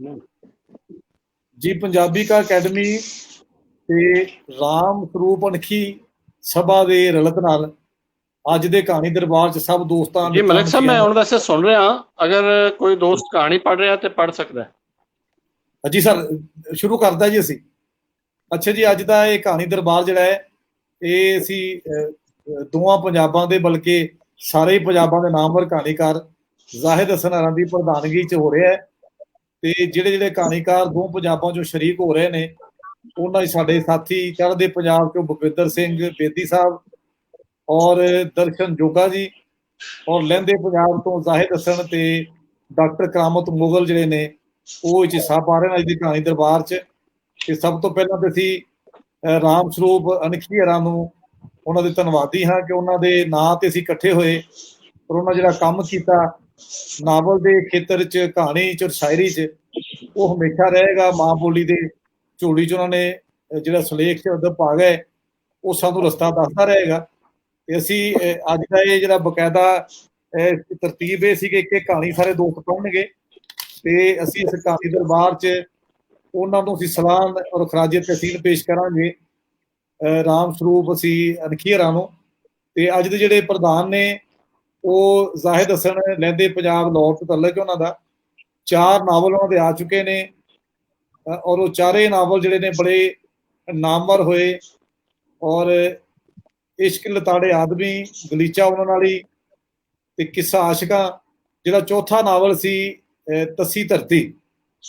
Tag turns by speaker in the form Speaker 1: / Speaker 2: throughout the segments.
Speaker 1: जी पंजाबी का अकैडमी ते राम स्वरूप अनखी सभा दे रलत नाल अज दे कहानी दरबार च सब दोस्तां
Speaker 2: जी
Speaker 1: मित्तरां
Speaker 2: मलिक साहब, मैं
Speaker 1: मछियां
Speaker 2: हुण वैसे सुन रहा, अगर कोई दोस्त कहानी पढ़ रहा तो पढ़ सकता है।
Speaker 1: जी सर शुरू करदा जी असी। अच्छा जी अज दा ये कहानी दरबार जिहड़ा है ये असी दोवां पंजाबां दे बल्कि सारे ही पंजाबां दे नामवर कहानीकार जाहिद हसन हरां दी प्रधानगी च हो रहा है ते ਜਿਹੜੇ ਜਿਹੜੇ ਕਹਾਣੀਕਾਰ ਦੋ ਪੰਜਾਬਾਂ ਚੋਂ ਸ਼ਰੀਕ ਹੋ ਰਹੇ ਨੇ ਉਹਨਾਂ 'ਚ ਸਾਡੇ ਸਾਥੀ ਚੜ੍ਹਦੇ ਪੰਜਾਬ ਚੋਂ ਬਖਵਿੰਦਰ ਸਿੰਘ ਬੇਦੀ ਸਾਹਿਬ ਔਰ ਦਰਸ਼ਨ ਜੋਗਾ ਜੀ ਔਰ ਲਹਿੰਦੇ ਪੰਜਾਬ ਤੋਂ ਜ਼ਾਹਿਦ ਹਸਨ ਤੇ ਡਾਕਟਰ ਕਰਾਮਤ ਮੁਗਲ ਜਿਹੜੇ ਨੇ ਉਹ ਇਹ 'ਚ ਹਿੱਸਾ ਪਾ ਰਹੇ ਨੇ ਅੱਜ ਦੀ ਕਹਾਣੀ ਦਰਬਾਰ 'ਚ। ਤੇ ਸਭ ਤੋਂ ਪਹਿਲਾਂ ਤੇ ਅਸੀਂ ਰਾਮ ਸਰੂਪ ਅਨਖੀ ਹਰਾਂ ਨੂੰ ਉਹਨਾਂ ਦੇ ਧੰਨਵਾਦੀ ਹਾਂ ਕਿ ਉਹਨਾਂ ਦੇ ਨਾਂ ਤੇ ਅਸੀਂ ਇਕੱਠੇ ਹੋਏ ਔਰ ਉਹਨਾਂ ਜਿਹੜਾ ਕੰਮ ਕੀਤਾ ਨਾਵਲ ਦੇ ਖੇਤਰ 'ਚ ਕਹਾਣੀ 'ਚ ਔਰ ਸ਼ਾਇਰੀ 'ਚ ਉਹ ਹਮੇਸ਼ਾ ਰਹੇਗਾ। ਮਾਂ ਬੋਲੀ ਦੇ ਝੋਲੀ 'ਚ ਉਹਨਾਂ ਨੇ ਜਿਹੜਾ ਸੁਲੇਖ 'ਚ ਅਦਬ ਪਾ ਗਏ ਉਹ ਸਾਨੂੰ ਰਸਤਾ ਦੱਸਦਾ ਰਹੇਗਾ। ਤੇ ਅਸੀਂ ਅੱਜ ਦਾ ਇਹ ਜਿਹੜਾ ਬਕਾਇਦਾ ਤਰਤੀਬ ਇਹ ਸੀ ਕਿ ਇੱਕ ਇੱਕ ਕਹਾਣੀ ਸਾਰੇ ਦੋਸਤ ਪੜ੍ਹਨਗੇ ਤੇ ਅਸੀਂ ਇਸ ਕਹਾਣੀ ਦਰਬਾਰ 'ਚ ਉਹਨਾਂ ਨੂੰ ਅਸੀਂ ਸਲਾਮ ਔਰ ਖਰਾਜੇ ਤਹਿਸੀਲ ਪੇਸ਼ ਕਰਾਂਗੇ ਰਾਮ ਸਰੂਪ ਅਸੀਂ ਅਨਖੀ ਹਰਾਂ ਨੂੰ। ਤੇ ਅੱਜ ਦੇ ਜਿਹੜੇ ਪ੍ਰਧਾਨ ਨੇ ਉਹ ਜ਼ਾਹਿਦ ਹਸਨ ਲਹਿੰਦੇ ਪੰਜਾਬ ਲਾਹੌਰ ਤੋਂ ਤਲਕ ਹੈ ਉਹਨਾਂ ਦਾ। 4 ਨਾਵਲ ਉਹਨਾਂ ਦੇ ਆ ਚੁੱਕੇ ਨੇ ਔਰ ਉਹ ਚਾਰੇ ਨਾਵਲ ਜਿਹੜੇ ਨੇ ਬੜੇ ਨਾਮਵਰ ਹੋਏ ਔਰ ਇਸ਼ਕ ਲਤਾੜੇ ਆਦਮੀ ਗਲੀਚਾ ਉਹਨਾਂ ਨਾਲ ਹੀ ਤੇ ਕਿੱਸਾ ਆਸ਼ਿਕਾਂ ਜਿਹੜਾ ਚੌਥਾ ਨਾਵਲ ਸੀ ਤੱਸੀ ਧਰਤੀ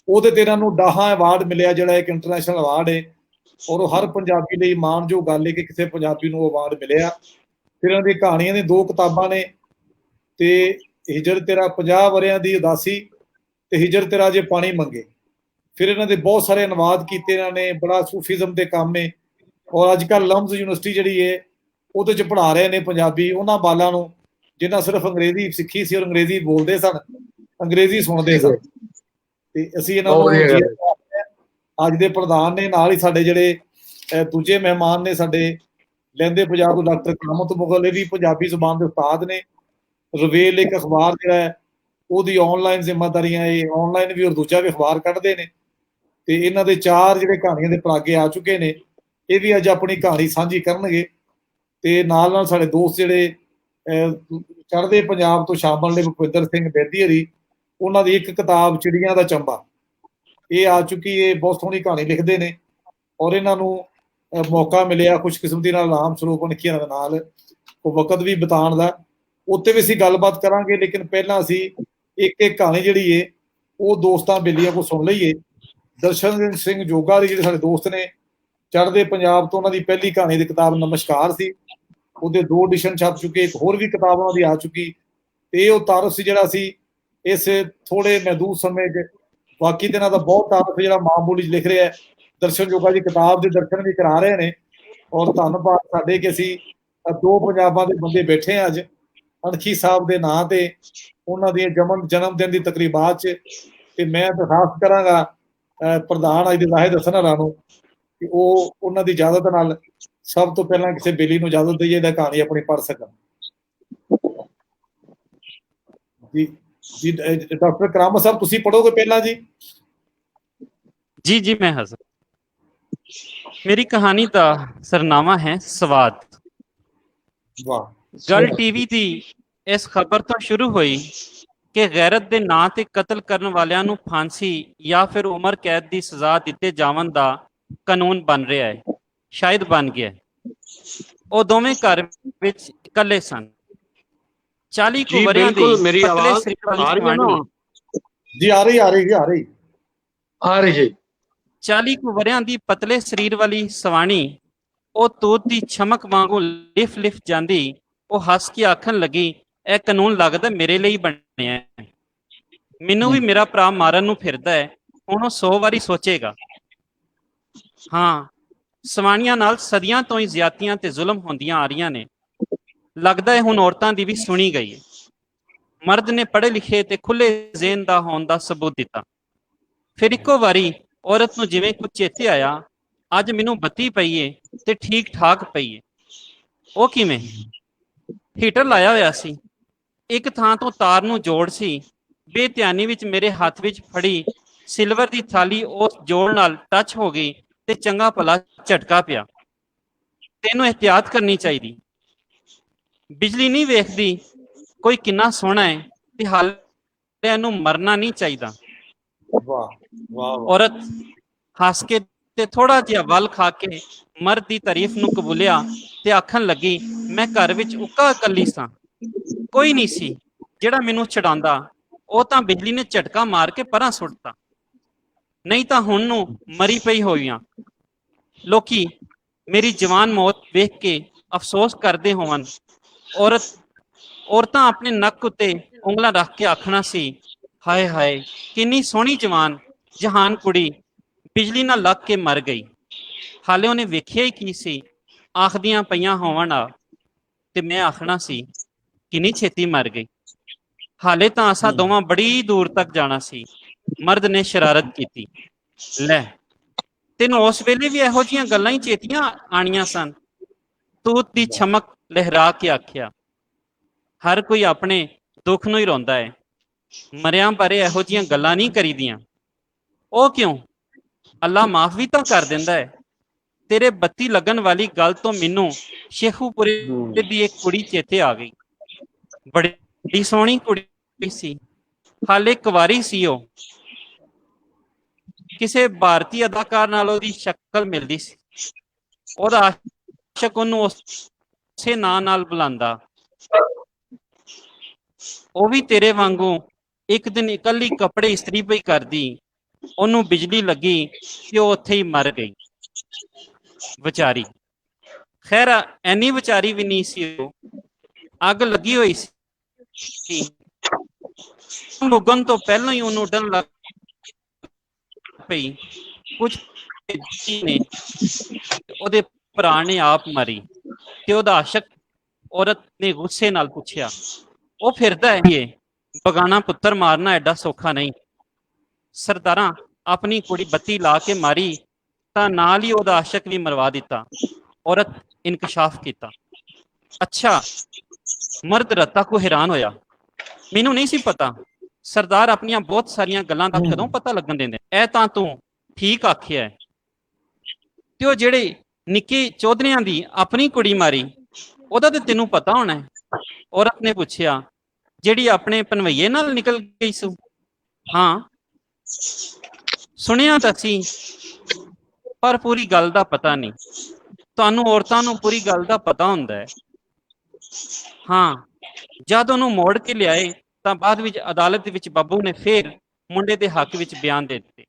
Speaker 1: ਉਹਦੇ ਤੇ ਇਹਨਾਂ ਨੂੰ ਡਾਹਾ ਅਵਾਰਡ ਮਿਲਿਆ ਜਿਹੜਾ ਇੱਕ ਇੰਟਰਨੈਸ਼ਨਲ ਅਵਾਰਡ ਹੈ ਔਰ ਉਹ ਹਰ ਪੰਜਾਬੀ ਲਈ ਮਾਣਯੋਗ ਗੱਲ ਹੈ ਕਿ ਕਿਸੇ ਪੰਜਾਬੀ ਨੂੰ ਅਵਾਰਡ ਮਿਲਿਆ। ਫਿਰ ਇਹਨਾਂ ਦੀ ਕਹਾਣੀਆਂ ਦੀ 2 ਕਿਤਾਬਾਂ ਨੇ ਤੇ ਹਿਜਰ ਤੇਰਾ 50 ਵਰਿਆਂ ਦੀ ਉਦਾਸੀ ਤੇ ਹਿਜਰ ਤੇਰਾ ਜੇ ਪਾਣੀ ਮੰਗੇ। ਫਿਰ ਇਹਨਾਂ ਦੇ ਬਹੁਤ ਸਾਰੇ ਅਨੁਵਾਦ ਕੀਤੇ ਇਹਨਾਂ ਨੇ, ਬੜਾ ਸੂਫੀਜ਼ਮ ਦੇ ਕੰਮ ਹੈ ਔਰ ਅੱਜ ਕੱਲ੍ਹ ਲਮਜ਼ ਯੂਨੀਵਰਸਿਟੀ ਜਿਹੜੀ ਹੈ ਉਹਦੇ 'ਚ ਪੜ੍ਹਾ ਰਹੇ ਨੇ ਪੰਜਾਬੀ ਉਹਨਾਂ ਬਾਲਾਂ ਨੂੰ ਜਿਨ੍ਹਾਂ ਸਿਰਫ ਅੰਗਰੇਜ਼ੀ ਸਿੱਖੀ ਸੀ ਔਰ ਅੰਗਰੇਜ਼ੀ ਬੋਲਦੇ ਸਨ, ਅੰਗਰੇਜ਼ੀ ਸੁਣਦੇ ਸਨ। ਤੇ ਅਸੀਂ ਇਹਨਾਂ ਨੂੰ ਜੀ ਅੱਜ ਦੇ ਪ੍ਰਧਾਨ ਨੇ ਨਾਲ ਹੀ ਸਾਡੇ ਜਿਹੜੇ ਦੂਜੇ ਮਹਿਮਾਨ ਨੇ ਸਾਡੇ ਲਹਿੰਦੇ ਪੰਜਾਬ ਤੋਂ ਡਾਕਟਰ ਕਰਾਮਤ ਮੁਗਲ ਇਹ ਵੀ ਪੰਜਾਬੀ ਜ਼ੁਬਾਨ ਦੇ ਉਸਤਾਦ ਨੇ। ਰਵੇਲ ਇੱਕ ਅਖਬਾਰ ਜਿਹੜਾ ਹੈ ਉਹਦੀ ਆਨਲਾਈਨ ਜ਼ਿੰਮੇਵਾਰੀਆਂ ਇਹ ਆਨਲਾਈਨ ਵੀ ਔਰ ਦੂਜਾ ਵੀ ਅਖਬਾਰ ਕੱਢਦੇ ਨੇ ਤੇ ਇਹਨਾਂ ਦੇ 4 ਜਿਹੜੇ ਕਹਾਣੀਆਂ ਦੇ ਪਲਾਗੇ ਆ ਚੁੱਕੇ ਨੇ ਇਹ ਵੀ ਅੱਜ ਆਪਣੀ ਕਹਾਣੀ ਸਾਂਝੀ ਕਰਨਗੇ। ਤੇ ਨਾਲ ਨਾਲ ਸਾਡੇ ਦੋਸਤ ਜਿਹੜੇ ਚੜ੍ਹਦੇ ਪੰਜਾਬ ਤੋਂ ਸ਼ਾਮਲ ਨੇ ਬਖਵਿੰਦਰ ਸਿੰਘ ਬੇਦੀ ਹਰੀ ਉਹਨਾਂ ਦੀ ਇੱਕ ਕਿਤਾਬ ਚਿੜੀਆਂ ਦਾ ਚੰਬਾ ਇਹ ਆ ਚੁੱਕੀ ਹੈ। ਬਹੁਤ ਸੋਹਣੀ ਕਹਾਣੀ ਲਿਖਦੇ ਨੇ ਔਰ ਇਹਨਾਂ ਨੂੰ ਮੌਕਾ ਮਿਲਿਆ ਖੁਸ਼ਕਿਸਮਤੀ ਨਾਲ ਰਾਮ ਸਰੂਪ ਅਨਖੀਆਂ ਦੇ ਨਾਲ ਉਹ ਵਕਤ ਵੀ ਬਿਤਾਉਣ ਦਾ ਉੱਤੇ ਵੀ ਅਸੀਂ ਗੱਲਬਾਤ ਕਰਾਂਗੇ। ਲੇਕਿਨ ਪਹਿਲਾਂ ਅਸੀਂ ਇੱਕ ਇੱਕ ਕਹਾਣੀ ਜਿਹੜੀ ਹੈ ਉਹ ਦੋਸਤਾਂ ਬੇਲੀਆਂ ਕੋਲ ਸੁਣ ਲਈਏ। ਦਰਸ਼ਨ ਸਿੰਘ ਜੋਗਾ ਦੇ ਜਿਹੜੇ ਸਾਡੇ ਦੋਸਤ ਨੇ ਚੜ੍ਹਦੇ ਪੰਜਾਬ ਤੋਂ ਉਹਨਾਂ ਦੀ ਪਹਿਲੀ ਕਹਾਣੀ ਦੀ ਕਿਤਾਬ ਨਮਸਕਾਰ ਸੀ ਉਹਦੇ 2 ਐਡੀਸ਼ਨ ਛਪ ਚੁੱਕੇ ਇੱਕ ਹੋਰ ਵੀ ਕਿਤਾਬ ਉਹਨਾਂ ਦੀ ਆ ਚੁੱਕੀ ਤੇ ਉਹ ਤਾਰਫ ਸੀ ਜਿਹੜਾ ਸੀ ਇਸ ਥੋੜੇ ਮਹਿਦੂਦ ਸਮੇਂ 'ਚ ਬਾਕੀ ਦਿਨਾਂ ਦਾ ਬਹੁਤ ਤਾਰਫ ਜਿਹੜਾ ਮਾਂ ਬੋਲੀ 'ਚ ਲਿਖ ਰਿਹਾ ਹੈ। ਦਰਸ਼ਨ ਜੋਗਾ ਦੀ ਕਿਤਾਬ ਦੇ ਦਰਸ਼ਨ ਵੀ ਕਰਾ ਰਹੇ ਨੇ ਔਰ ਧੰਨਵਾਦ ਸਾਡੇ ਕਿ ਅਸੀਂ 2 ਪੰਜਾਬਾਂ ਦੇ ਬੰਦੇ ਬੈਠੇ ਆ ਅੱਜ ਅਣਖੀ ਸਾਹਿਬ ਦੇ ਨਾਂ ਤੇ ਉਹਨਾਂ ਦੀਆਂ ਜਨਮ ਦਿਨ ਦੀ ਤਕਰੀਬਾਤ 'ਚ। ਤੇ ਮੈਂ ਦਰਖਾਸਤ ਕਰਾਂਗਾ ਪ੍ਰਧਾਨ ਅੱਜ ਦੇ ਜ਼ਾਹਿਦ ਹਸਨ ਹਰਾਂ ਨੂੰ ਕਿ ਉਹ ਉਹਨਾਂ ਦੀ ਇਜਾਜ਼ਤ ਨਾਲ ਸਭ ਤੋਂ ਪਹਿਲਾਂ ਕਿਸੇ ਬੇਲੀ ਨੂੰ ਇਜਾਜ਼ਤ ਦੇਈਏ ਤਾਂ ਕਹਾਣੀ ਆਪਣੀ ਪੜ੍ਹ ਸਕਣ। ਜੀ ਜੀ ਡਾਕਟਰ ਕਰਾਮਤ ਸਾਹਿਬ ਤੁਸੀਂ ਪੜ੍ਹੋਗੇ ਪਹਿਲਾਂ ਜੀ।
Speaker 3: जी जी मैं हाजिर। मेरी कहानी का सरनामा है स्वाद।
Speaker 1: वाह।
Speaker 3: गल टीवी दी इस खबर तो शुरू हुई कि गैरत दे नां ते कतल करन वालियां नूं फांसी या फिर उम्र कैद दी सज़ा दिते जावन दा कानून बन रहा है, शायद बन गया। ਉਹ ਦੋਵੇਂ ਘਰ ਵਿੱਚ ਇਕੱਲੇ ਸਨ। 40 ਕੁ ਵਰਿਆਂ ਦੀ
Speaker 2: मेरी
Speaker 3: ਪਤਲੇ
Speaker 2: आवाज
Speaker 3: ਸਰੀਰ
Speaker 2: आ
Speaker 3: ਵਾਲੀ
Speaker 2: रही है ना?
Speaker 1: ਜੀ ਆ ਰਹੀ
Speaker 2: आ रही है।
Speaker 3: 40 ਕੁ ਵਰਿਆਂ ਦੀ ਪਤਲੇ ਸਰੀਰ ਵਾਲੀ ਸਵਾਣੀ ਉਹ ਤੋਤ ਦੀ ਚਮਕ ਵਾਂਗੂ ਲਿਫ ਲਿਫ ਜਾਂਦੀ। ਉਹ ਹੱਸ ਕੇ ਆਖਣ ਲੱਗੀ, ਇਹ ਕਾਨੂੰਨ ਲੱਗਦਾ ਮੇਰੇ ਲਈ ਬਣਿਆ ਹੈ। ਮੈਨੂੰ ਵੀ ਮੇਰਾ ਭਰਾ ਮਾਰਨ ਨੂੰ ਫਿਰਦਾ ਹੈ, ਹੁਣ ਉਹ 100 ਵਾਰੀ ਸੋਚੇਗਾ। ਹਾਂ, ਸਵਾਣੀਆਂ ਨਾਲ ਸਦੀਆਂ ਤੋਂ ਹੀ ਜ਼ਿਆਦਤੀਆਂ ਤੇ ਜ਼ੁਲਮ ਹੁੰਦੀਆਂ ਆ ਰਹੀਆਂ ਨੇ। ਲੱਗਦਾ ਹੈ ਹੁਣ ਔਰਤਾਂ ਦੀ ਵੀ ਸੁਣੀ ਗਈ ਹੈ। ਮਰਦ ਨੇ ਪੜ੍ਹੇ ਲਿਖੇ ਤੇ ਖੁੱਲੇ ਜ਼ੇਨ ਦਾ ਹੋਣ ਦਾ ਸਬੂਤ ਦਿੱਤਾ। ਫਿਰ ਇੱਕੋ ਵਾਰੀ ਔਰਤ ਨੂੰ ਜਿਵੇਂ ਕੁਝ ਚੇਤੇ ਆਇਆ, ਅੱਜ ਮੈਨੂੰ ਬੱਤੀ ਪਈ ਏ ਤੇ ਠੀਕ ਠਾਕ ਪਈ ਏ। ਉਹ ਕਿਵੇਂ? ਹੀਟਰ ਲਾਇਆ ਹੋਇਆ ਸੀ, ਇੱਕ ਥਾਂ ਤੋਂ ਤਾਰ ਨੂੰ ਜੋੜ ਸੀ। ਬੇਧਿਆਨੀ ਵਿੱਚ ਮੇਰੇ ਹੱਥ ਵਿੱਚ ਫੜੀ ਸਿਲਵਰ ਦੀ ਥਾਲੀ ਉਸ ਜੋੜ ਨਾਲ ਟੱਚ ਹੋ ਗਈ ਤੇ ਚੰਗਾ ਭਲਾ ਝਟਕਾ ਪਿਆ। ਤੈਨੂੰ ਇhtiyਾਤ ਕਰਨੀ ਚਾਹੀਦੀ। ਬਿਜਲੀ ਨਹੀਂ ਵੇਖਦੀ ਕੋਈ ਕਿੰਨਾ ਸੋਹਣਾ ਹੈ ਤੇ ਹਾਲੇ ਇਹਨੂੰ ਮਰਨਾ ਨਹੀਂ ਚਾਹੀਦਾ।
Speaker 1: ਵਾਹ ਵਾਹ ਵਾਹ।
Speaker 3: ਔਰਤ ਹੱਸ ਕੇ ਤੇ ਥੋੜਾ ਜਿਹਾ ਵੱਲ ਖਾ ਕੇ ਮਰਦ ਦੀ ਤਾਰੀਫ ਨੂੰ ਕਬੂਲਿਆ ਤੇ ਆਖਣ ਲੱਗੀ, ਮੈਂ ਘਰ ਵਿੱਚ ਉੱਕਾ ਇਕੱਲੀ ਸਾਂ, ਕੋਈ ਨਹੀਂ ਸੀ ਜਿਹੜਾ ਮੈਨੂੰ ਛਡਾਉਂਦਾ। ਉਹ ਤਾਂ ਬਿਜਲੀ ਨੇ ਝਟਕਾ ਮਾਰ ਕੇ ਪਰਾਂ ਸੁੱਟਤਾ, ਨਹੀਂ ਤਾਂ ਹੁਣ ਨੂੰ ਮਰੀ ਪਈ ਹੋਈਆਂ। ਲੋਕੀ ਮੇਰੀ ਜਵਾਨ ਮੌਤ ਵੇਖ ਕੇ ਅਫਸੋਸ ਕਰਦੇ ਹੋਵਨ। ਔਰਤਾਂ ਆਪਣੇ ਨੱਕ ਉੱਤੇ ਉਂਗਲਾਂ ਰੱਖ ਕੇ ਆਖਣਾ ਸੀ, ਹਾਏ ਹਾਏ ਕਿੰਨੀ ਸੋਹਣੀ ਜਵਾਨ ਜਹਾਨ ਕੁੜੀ ਬਿਜਲੀ ਨਾਲ ਲੱਗ ਕੇ ਮਰ ਗਈ। ਹਾਲੇ ਉਹਨੇ ਵੇਖਿਆ ਹੀ ਕੀ ਸੀ, ਆਖਦੀਆਂ ਪਈਆਂ ਹੋਵਣ ਆ ਤੇ ਮੈਂ ਆਖਣਾ ਸੀ ਕਿੰਨੀ ਛੇਤੀ ਮਰ ਗਈ। ਹਾਲੇ ਤਾਂ ਅਸਾਂ ਦੋਵਾਂ ਬੜੀ ਦੂਰ ਤੱਕ ਜਾਣਾ ਸੀ। ਮਰਦ ਨੇ ਸ਼ਰਾਰਤ ਕੀਤੀ, ਲੈ ਤੈਨੂੰ ਉਸ ਵੇਲੇ ਵੀ ਇਹੋ ਜਿਹੀਆਂ ਗੱਲਾਂ ਹੀ ਚੇਤੀਆਂ ਆਣੀਆਂ ਸਨ। ਤੂਤ ਦੀ ਚਮਕ ਲਹਿਰਾ ਕੇ ਆਖਿਆ, ਹਰ ਕੋਈ ਆਪਣੇ ਦੁੱਖ ਨੂੰ ਹੀ ਰੋਂਦਾ ਹੈ, ਮਰਿਆਂ ਬਾਰੇ ਇਹੋ ਜਿਹੀਆਂ ਗੱਲਾਂ ਨਹੀਂ ਕਰੀਦੀਆਂ। ਉਹ ਕਿਉਂ, ਅੱਲਾ ਮਾਫ ਵੀ ਤਾਂ ਕਰ ਦਿੰਦਾ ਹੈ। ਤੇਰੇ ਬੱਤੀ ਲੱਗਣ ਵਾਲੀ ਗੱਲ ਤੋਂ ਮੈਨੂੰ ਸ਼ੇਖੂਪੁਰੇ ਦੀ ਇੱਕ ਕੁੜੀ ਚੇਤੇ ਆ ਗਈ। ਬੜੀ ਸੋਹਣੀ ਕੁੜੀ ਸੀ, ਹਾਲੇ ਕੁਵਾਰੀ ਸੀ। ਉਹ ਕਿਸੇ ਭਾਰਤੀ ਅਦਾਕਾਰ ਨਾਲ ਉਹਦੀ ਸ਼ਕਲ ਮਿਲਦੀ ਸੀ। ਉਹਦਾ ਆਸ਼ਕ ਉਹਨੂੰ ਉਸੇ ਨਾਂ ਨਾਲ ਬੁਲਾਉਂਦਾ। ਉਹ ਵੀ ਤੇਰੇ ਵਾਂਗੂ ਇੱਕ ਦਿਨ ਇਕੱਲੀ ਕੱਪੜੇ ਇਸਤਰੀ ਪਈ ਕਰਦੀ, ਉਹਨੂੰ ਬਿਜਲੀ ਲੱਗੀ ਕਿ ਉਹ ਉੱਥੇ ਹੀ ਮਰ ਗਈ ਵਿਚਾਰੀ। ਖੈਰ ਐਨੀ ਵਿਚਾਰੀ ਵੀ ਨਹੀਂ ਸੀ, ਉਹ ਅੱਗ ਲੱਗੀ ਹੋਈ ਸੀ। ਮੁੱਗਣ ਤੋਂ ਪਹਿਲਾਂ ਹੀ ਉਹਨੂੰ ਉੱਡਣ ਲੱਗ ਪਈ। ਕੁਝ ਨੇ ਉਹਦੇ ਭਰਾ ਨੇ ਆਪ ਮਰੀ ਤੇ ਉਹਦਾ ਆਸ਼ਕ ਔਰਤ ਨੇ ਗੁੱਸੇ ਨਾਲ ਪੁੱਛਿਆ, ਉਹ ਫਿਰਦਾ ਹੈ, ਬਗਾਨਾ ਪੁੱਤਰ ਮਾਰਨਾ ਐਡਾ ਸੌਖਾ ਨਹੀਂ। ਸਰਦਾਰਾਂ ਆਪਣੀ ਕੁੜੀ ਬੱਤੀ ਲਾ ਕੇ ਮਾਰੀ ਤਾਂ ਨਾਲ ਹੀ ਉਹਦਾ ਆਸ਼ਕ ਵੀ ਮਰਵਾ ਦਿੱਤਾ। ਔਰਤ ਇਨਕਸ਼ਾਫ ਕੀਤਾ। ਅੱਛਾ, ਮਰਦ ਰਤਾ ਕੋ ਹੈਰਾਨ ਹੋਇਆ, ਮੈਨੂੰ ਨਹੀਂ ਸੀ ਪਤਾ ਸਰਦਾਰ ਆਪਣੀਆਂ ਬਹੁਤ ਸਾਰੀਆਂ ਗੱਲਾਂ ਦਾ ਕਦੋਂ ਪਤਾ ਲੱਗਣ ਦਿੰਦੇ। ਇਹ ਤਾਂ ਤੂੰ ਠੀਕ ਆਖਿਆ। ਤੇ ਉਹ ਜਿਹੜੇ ਨਿੱਕੇ ਚੌਧਰੀਆਂ ਦੀ ਆਪਣੀ ਕੁੜੀ ਮਾਰੀ, ਉਹਦਾ ਤੇ ਤੈਨੂੰ ਪਤਾ ਹੋਣਾ ਹੈ। ਔਰਤ ਨੇ ਪੁੱਛਿਆ, ਜਿਹੜੀ ਆਪਣੇ ਪਨਵਈਏ ਨਾਲ ਨਿਕਲ ਗਈ ਸੂ? ਹਾਂ ਸੁਣਿਆ ਤਾਂ ਸੀ, ਪਰ ਪੂਰੀ ਗੱਲ ਦਾ ਪਤਾ ਨਹੀਂ। ਤੁਹਾਨੂੰ ਔਰਤਾਂ ਨੂੰ ਪੂਰੀ ਗੱਲ ਦਾ ਪਤਾ ਹੁੰਦਾ ਹੈ। ਹਾਂ, ਜਦ ਉਹਨੂੰ ਮੋੜ ਕੇ ਲਿਆਏ ਤਾਂ ਬਾਅਦ ਵਿੱਚ ਅਦਾਲਤ ਵਿੱਚ ਬਾਬੂ ਨੇ ਫੇਰ ਮੁੰਡੇ ਦੇ ਹੱਕ ਵਿੱਚ ਬਿਆਨ ਦੇ ਦਿੱਤੇ।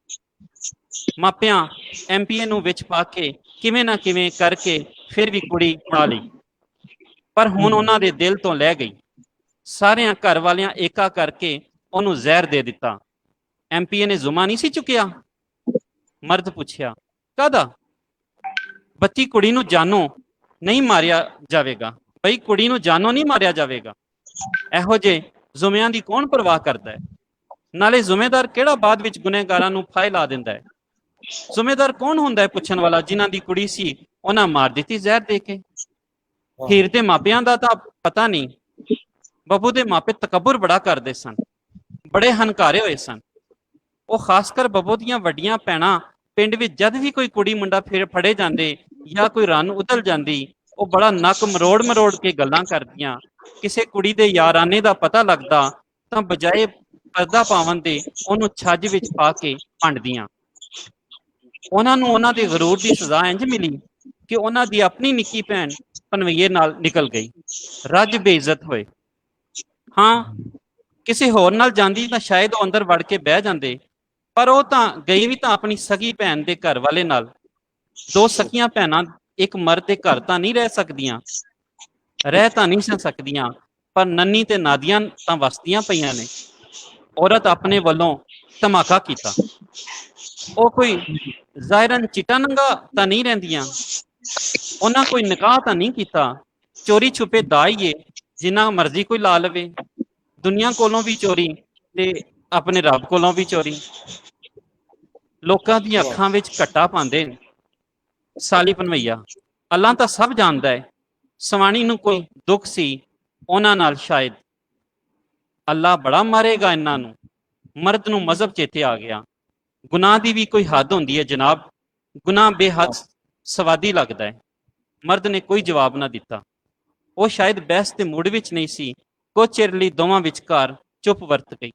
Speaker 3: ਮਾਪਿਆਂ MPA ਨੂੰ ਵਿੱਚ ਪਾ ਕੇ ਕਿਵੇਂ ਨਾ ਕਿਵੇਂ ਕਰਕੇ ਫਿਰ ਵੀ ਕੁੜੀ ਉਡਾ ਲਈ, ਪਰ ਹੁਣ ਉਹਨਾਂ ਦੇ ਦਿਲ ਤੋਂ ਲੈ ਗਈ। ਸਾਰਿਆਂ ਘਰ ਵਾਲਿਆਂ ਏਕਾ ਕਰਕੇ ਉਹਨੂੰ ਜ਼ਹਿਰ ਦੇ ਦਿੱਤਾ। MPA ਨੇ ਜ਼ੁਮਾ ਨਹੀਂ ਸੀ ਚੁੱਕਿਆ? ਮਰਦ ਪੁੱਛਿਆ, ਕਾਹਦਾ? ਬੱਤੀ ਕੁੜੀ ਨੂੰ ਜਾਨੋਂ ਨਹੀਂ ਮਾਰਿਆ ਜਾਵੇਗਾ। ਬਈ ਕੁੜੀ ਨੂੰ ਜਾਨੋਂ ਨਹੀਂ ਮਾਰਿਆ ਜਾਵੇਗਾ। ਇਹੋ ਜਿਹੇ ਜ਼ੁਮਿਆਂ ਦੀ ਕੌਣ ਪਰਵਾਹ ਕਰਦਾ ਹੈ? ਨਾਲੇ ਜ਼ਿੰਮੇਦਾਰ ਕਿਹੜਾ ਬਾਅਦ ਵਿੱਚ ਗੁਨਹਗਾਰਾਂ ਨੂੰ ਫਾਹੇ ਲਾ ਦਿੰਦਾ ਹੈ? ਜ਼ਿੰਮੇਦਾਰ ਕੌਣ ਹੁੰਦਾ ਹੈ ਪੁੱਛਣ ਵਾਲਾ? ਜਿਨ੍ਹਾਂ ਦੀ ਕੁੜੀ ਸੀ ਉਹਨਾਂ ਮਾਰ ਦਿੱਤੀ ਜ਼ਹਿਰ ਦੇ ਕੇ। ਹੀਰ ਦੇ ਮਾਪਿਆਂ ਦਾ ਤਾਂ ਪਤਾ ਨਹੀਂ। ਬੱਬੂ ਦੇ ਮਾਪੇ ਤਕੱਬੁਰ ਬੜਾ ਕਰਦੇ ਸਨ, ਬੜੇ ਹੰਕਾਰੇ ਹੋਏ ਸਨ। ਉਹ ਖਾਸ ਕਰ ਬੱਬੂ ਦੀਆਂ ਵੱਡੀਆਂ ਭੈਣਾਂ ਪਿੰਡ ਵਿੱਚ ਜਦ ਵੀ ਕੋਈ ਕੁੜੀ ਮੁੰਡਾ ਫਿਰ ਫੜੇ ਜਾਂਦੇ ਜਾਂ ਕੋਈ ਰਨ ਉਤਲ ਜਾਂਦੀ, ਉਹ ਬੜਾ ਨੱਕ ਮਰੋੜ ਮਰੋੜ ਕੇ ਗੱਲਾਂ ਕਰਦੀਆਂ। ਕਿਸੇ ਕੁੜੀ ਦੇ ਯਾਰਾਨੇ ਦਾ ਪਤਾ ਲੱਗਦਾ ਤਾਂ ਬਜਾਏ ਪਰਦਾ ਪਾਵਨ ਦੇ ਉਹਨੂੰ ਛੱਜ ਵਿੱਚ ਪਾ ਕੇ ਭੰਡਦੀਆਂ। ਉਹਨਾਂ ਨੂੰ ਉਹਨਾਂ ਦੇ ਗਰੂਰ ਦੀ ਸਜ਼ਾ ਇੰਝ ਮਿਲੀ ਕਿ ਉਹਨਾਂ ਦੀ ਆਪਣੀ ਨਿੱਕੀ ਭੈਣ ਪਨਵਈਏ ਨਾਲ ਨਿਕਲ ਗਈ, ਰੱਜ ਬੇਇੱਜ਼ਤ ਹੋਏ। ਹਾਂ, ਕਿਸੇ ਹੋਰ ਨਾਲ ਜਾਂਦੀ ਤਾਂ ਸ਼ਾਇਦ ਉਹ ਅੰਦਰ ਵੜ ਕੇ ਬਹਿ ਜਾਂਦੇ, ਪਰ ਉਹ ਤਾਂ ਗਈ ਵੀ ਤਾਂ ਆਪਣੀ ਸਗੀ ਭੈਣ ਦੇ ਘਰ ਵਾਲੇ ਨਾਲ। ਦੋ ਸਕੀਆਂ ਭੈਣਾਂ ਇੱਕ ਮਰਦ ਦੇ ਘਰ ਤਾਂ ਨਹੀਂ ਰਹਿ ਸਕਦੀਆਂ, ਰਹਿ ਤਾਂ ਨਹੀਂ ਸਕਦੀਆਂ, ਪਰ ਨੰਨੀ ਤੇ ਨਾਦੀਆਂ ਤਾਂ ਵਸਦੀਆਂ ਪਈਆਂ ਨੇ। ਔਰਤ ਆਪਣੇ ਵੱਲੋਂ ਧਮਾਕਾ ਕੀਤਾ। ਉਹ ਕੋਈ ਜ਼ਾਹਿਰਨ ਚਿੱਟਾ ਨੰਗਾ ਤਾਂ ਨਹੀਂ ਰਹਿੰਦੀਆਂ, ਉਹਨਾਂ ਕੋਈ ਨਿਕਾਹ ਤਾਂ ਨਹੀਂ ਕੀਤਾ। ਚੋਰੀ ਛੁਪੇ ਦਾ ਹੀ ਏ, ਜਿੰਨਾ ਮਰਜ਼ੀ ਕੋਈ ਲਾ ਲਵੇ। ਦੁਨੀਆ ਕੋਲੋਂ ਵੀ ਚੋਰੀ ਤੇ ਆਪਣੇ ਰੱਬ ਕੋਲੋਂ ਵੀ ਚੋਰੀ। ਲੋਕਾਂ ਦੀਆਂ ਅੱਖਾਂ ਵਿੱਚ ਘੱਟਾ ਪਾਉਂਦੇ ਨੇ। ਸਾਲੀ ਪਨਵਈਆ, ਅੱਲਾ ਤਾਂ ਸਭ ਜਾਣਦਾ ਹੈ। ਸਵਾਣੀ ਨੂੰ ਕੋਈ ਦੁੱਖ ਸੀ ਉਹਨਾਂ ਨਾਲ, ਸ਼ਾਇਦ ਅੱਲਾ ਬੜਾ ਮਾਰੇਗਾ ਇਹਨਾਂ ਨੂੰ। ਮਰਦ ਨੂੰ ਮਜ਼ਹਬ ਚੇਤੇ ਆ ਗਿਆ। ਗੁਨਾਹ ਦੀ ਵੀ ਕੋਈ ਹੱਦ ਹੁੰਦੀ ਹੈ ਜਨਾਬ। ਗੁਨਾਹ ਬੇਹੱਦ ਸਵਾਦੀ ਲੱਗਦਾ ਹੈ। ਮਰਦ ਨੇ ਕੋਈ ਜਵਾਬ ਨਾ ਦਿੱਤਾ। ਉਹ ਸ਼ਾਇਦ ਬਹਿਸ ਦੇ ਮੂਡ ਵਿੱਚ ਨਹੀਂ ਸੀ। ਕੁਝ ਚਿਰ ਲਈ ਦੋਵਾਂ ਵਿਚਕਾਰ ਚੁੱਪ ਵਰਤ ਗਈ।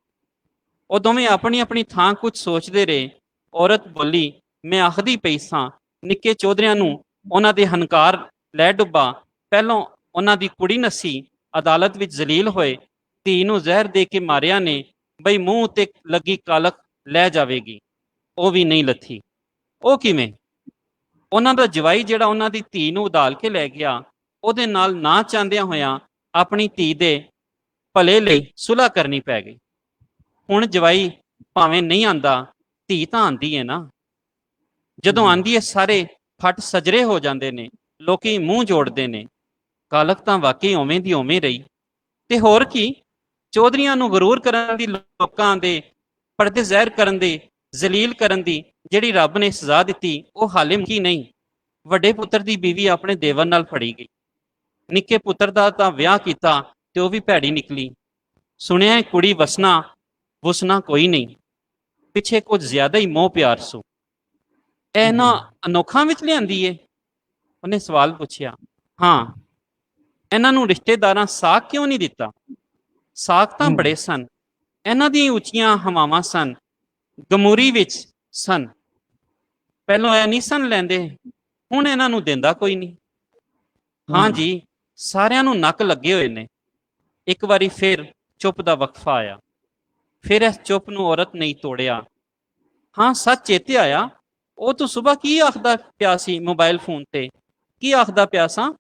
Speaker 3: ਉਹ ਦੋਵੇਂ ਆਪਣੀ ਆਪਣੀ ਥਾਂ ਕੁਝ ਸੋਚਦੇ ਰਹੇ। ਔਰਤ ਬੋਲੀ, ਮੈਂ ਆਖਦੀ ਪਈ ਸਾਂ, ਨਿੱਕੇ ਚੌਧਰੀਆਂ ਨੂੰ ਉਹਨਾਂ ਦੇ ਹੰਕਾਰ ਲੈ ਡੁੱਬਾ। ਪਹਿਲੋਂ ਉਹਨਾਂ ਦੀ ਕੁੜੀ ਨੱਸੀ, ਅਦਾਲਤ ਵਿੱਚ ਜ਼ਲੀਲ ਹੋਏ, ਧੀ ਨੂੰ ਜ਼ਹਿਰ ਦੇ ਕੇ ਮਾਰਿਆ ਨੇ, ਬਈ ਮੂੰਹ ਉੱਤੇ ਲੱਗੀ ਕਾਲਖ ਲੈ ਜਾਵੇਗੀ, ਉਹ ਵੀ ਨਹੀਂ ਲੱਥੀ। ਉਹ ਕਿਵੇਂ? ਉਹਨਾਂ ਦਾ ਜਵਾਈ ਜਿਹੜਾ ਉਹਨਾਂ ਦੀ ਧੀ ਨੂੰ ਉਧਾਲ ਕੇ ਲੈ ਗਿਆ, ਉਹਦੇ ਨਾਲ ਨਾ ਚਾਹੁੰਦਿਆਂ ਹੋਇਆਂ ਆਪਣੀ ਧੀ ਦੇ ਭਲੇ ਲਈ ਸੁਲ੍ਹਾ ਕਰਨੀ ਪੈ ਗਈ। ਹੁਣ ਜਵਾਈ ਭਾਵੇਂ ਨਹੀਂ ਆਂਦਾ, ਧੀ ਤਾਂ ਆਂਦੀ ਹੈ ਨਾ। ਜਦੋਂ ਆਂਦੀ ਹੈ ਸਾਰੇ ਫੱਟ ਸਜਰੇ ਹੋ ਜਾਂਦੇ ਨੇ, ਲੋਕੀ ਮੂੰਹ ਜੋੜਦੇ ਨੇ। ਕਾਲਖ ਤਾਂ ਵਾਕਈ ਉਵੇਂ ਦੀ ਉਵੇਂ ਰਹੀ। ਤੇ ਹੋਰ ਕੀ, ਚੌਧਰੀਆਂ ਨੂੰ ਗਰੂਰ ਕਰਨ ਦੀ, ਲੋਕਾਂ ਦੇ ਪਰਦੇ ਜ਼ਾਹਿਰ ਕਰਨ ਦੀ, ਜ਼ਲੀਲ ਕਰਨ ਦੀ ਜਿਹੜੀ ਰੱਬ ਨੇ ਸਜ਼ਾ ਦਿੱਤੀ, ਉਹ ਹਾਲੇ ਮੁੱਕੀ ਨਹੀਂ। ਵੱਡੇ ਪੁੱਤਰ ਦੀ ਬੀਵੀ ਆਪਣੇ ਦੇਵਰ ਨਾਲ ਫੜੀ ਗਈ। ਨਿੱਕੇ ਪੁੱਤਰ ਦਾ ਤਾਂ ਵਿਆਹ ਕੀਤਾ ਤੇ ਉਹ ਵੀ ਭੈੜੀ ਨਿਕਲੀ। ਸੁਣਿਆ ਕੁੜੀ ਵਸਣਾ ਕੋਈ ਨਹੀਂ, ਪਿੱਛੇ ਕੁਝ ਜ਼ਿਆਦਾ ਹੀ ਮੋਹ ਪਿਆਰ ਸੂ। ਇਹਨਾਂ ਅਨੋਖਾਂ ਵਿੱਚ ਲਿਆਂਦੀ ਏ? ਉਹਨੇ ਸਵਾਲ ਪੁੱਛਿਆ। ਹਾਂ। ਇਹਨਾਂ ਨੂੰ ਰਿਸ਼ਤੇਦਾਰਾਂ ਸਾਕ ਕਿਉਂ ਨਹੀਂ ਦਿੱਤਾ? ਸਾਕ ਤਾਂ ਬੜੇ ਸਨ, ਇਹਨਾਂ ਦੀਆਂ ਉੱਚੀਆਂ ਹਵਾਵਾਂ ਸਨ, ਗਮੂਰੀ ਵਿੱਚ ਸਨ। ਪਹਿਲੋਂ ਇਹ ਨਹੀਂ ਸਨ ਲੈਂਦੇ, ਹੁਣ ਇਹਨਾਂ ਨੂੰ ਦਿੰਦਾ ਕੋਈ ਨਹੀਂ। ਹਾਂ ਜੀ, ਸਾਰਿਆਂ ਨੂੰ ਨੱਕ ਲੱਗੇ ਹੋਏ ਨੇ। ਇੱਕ ਵਾਰੀ ਫਿਰ ਚੁੱਪ ਦਾ ਵਕਫਾ ਆਇਆ। ਫਿਰ ਇਸ ਚੁੱਪ ਨੂੰ ਔਰਤ ਨਹੀਂ ਤੋੜਿਆ। ਹਾਂ, ਸੱਚ ਚੇਤੇ ਆਇਆ, ਉਹ ਤੂੰ ਸੁਬਾ ਕੀ ਆਖਦਾ ਪਿਆ ਸੀ ਮੋਬਾਈਲ ਫੋਨ ਤੇ? ਕੀ ਆਖਦਾ ਪਿਆ ਸਾਂ?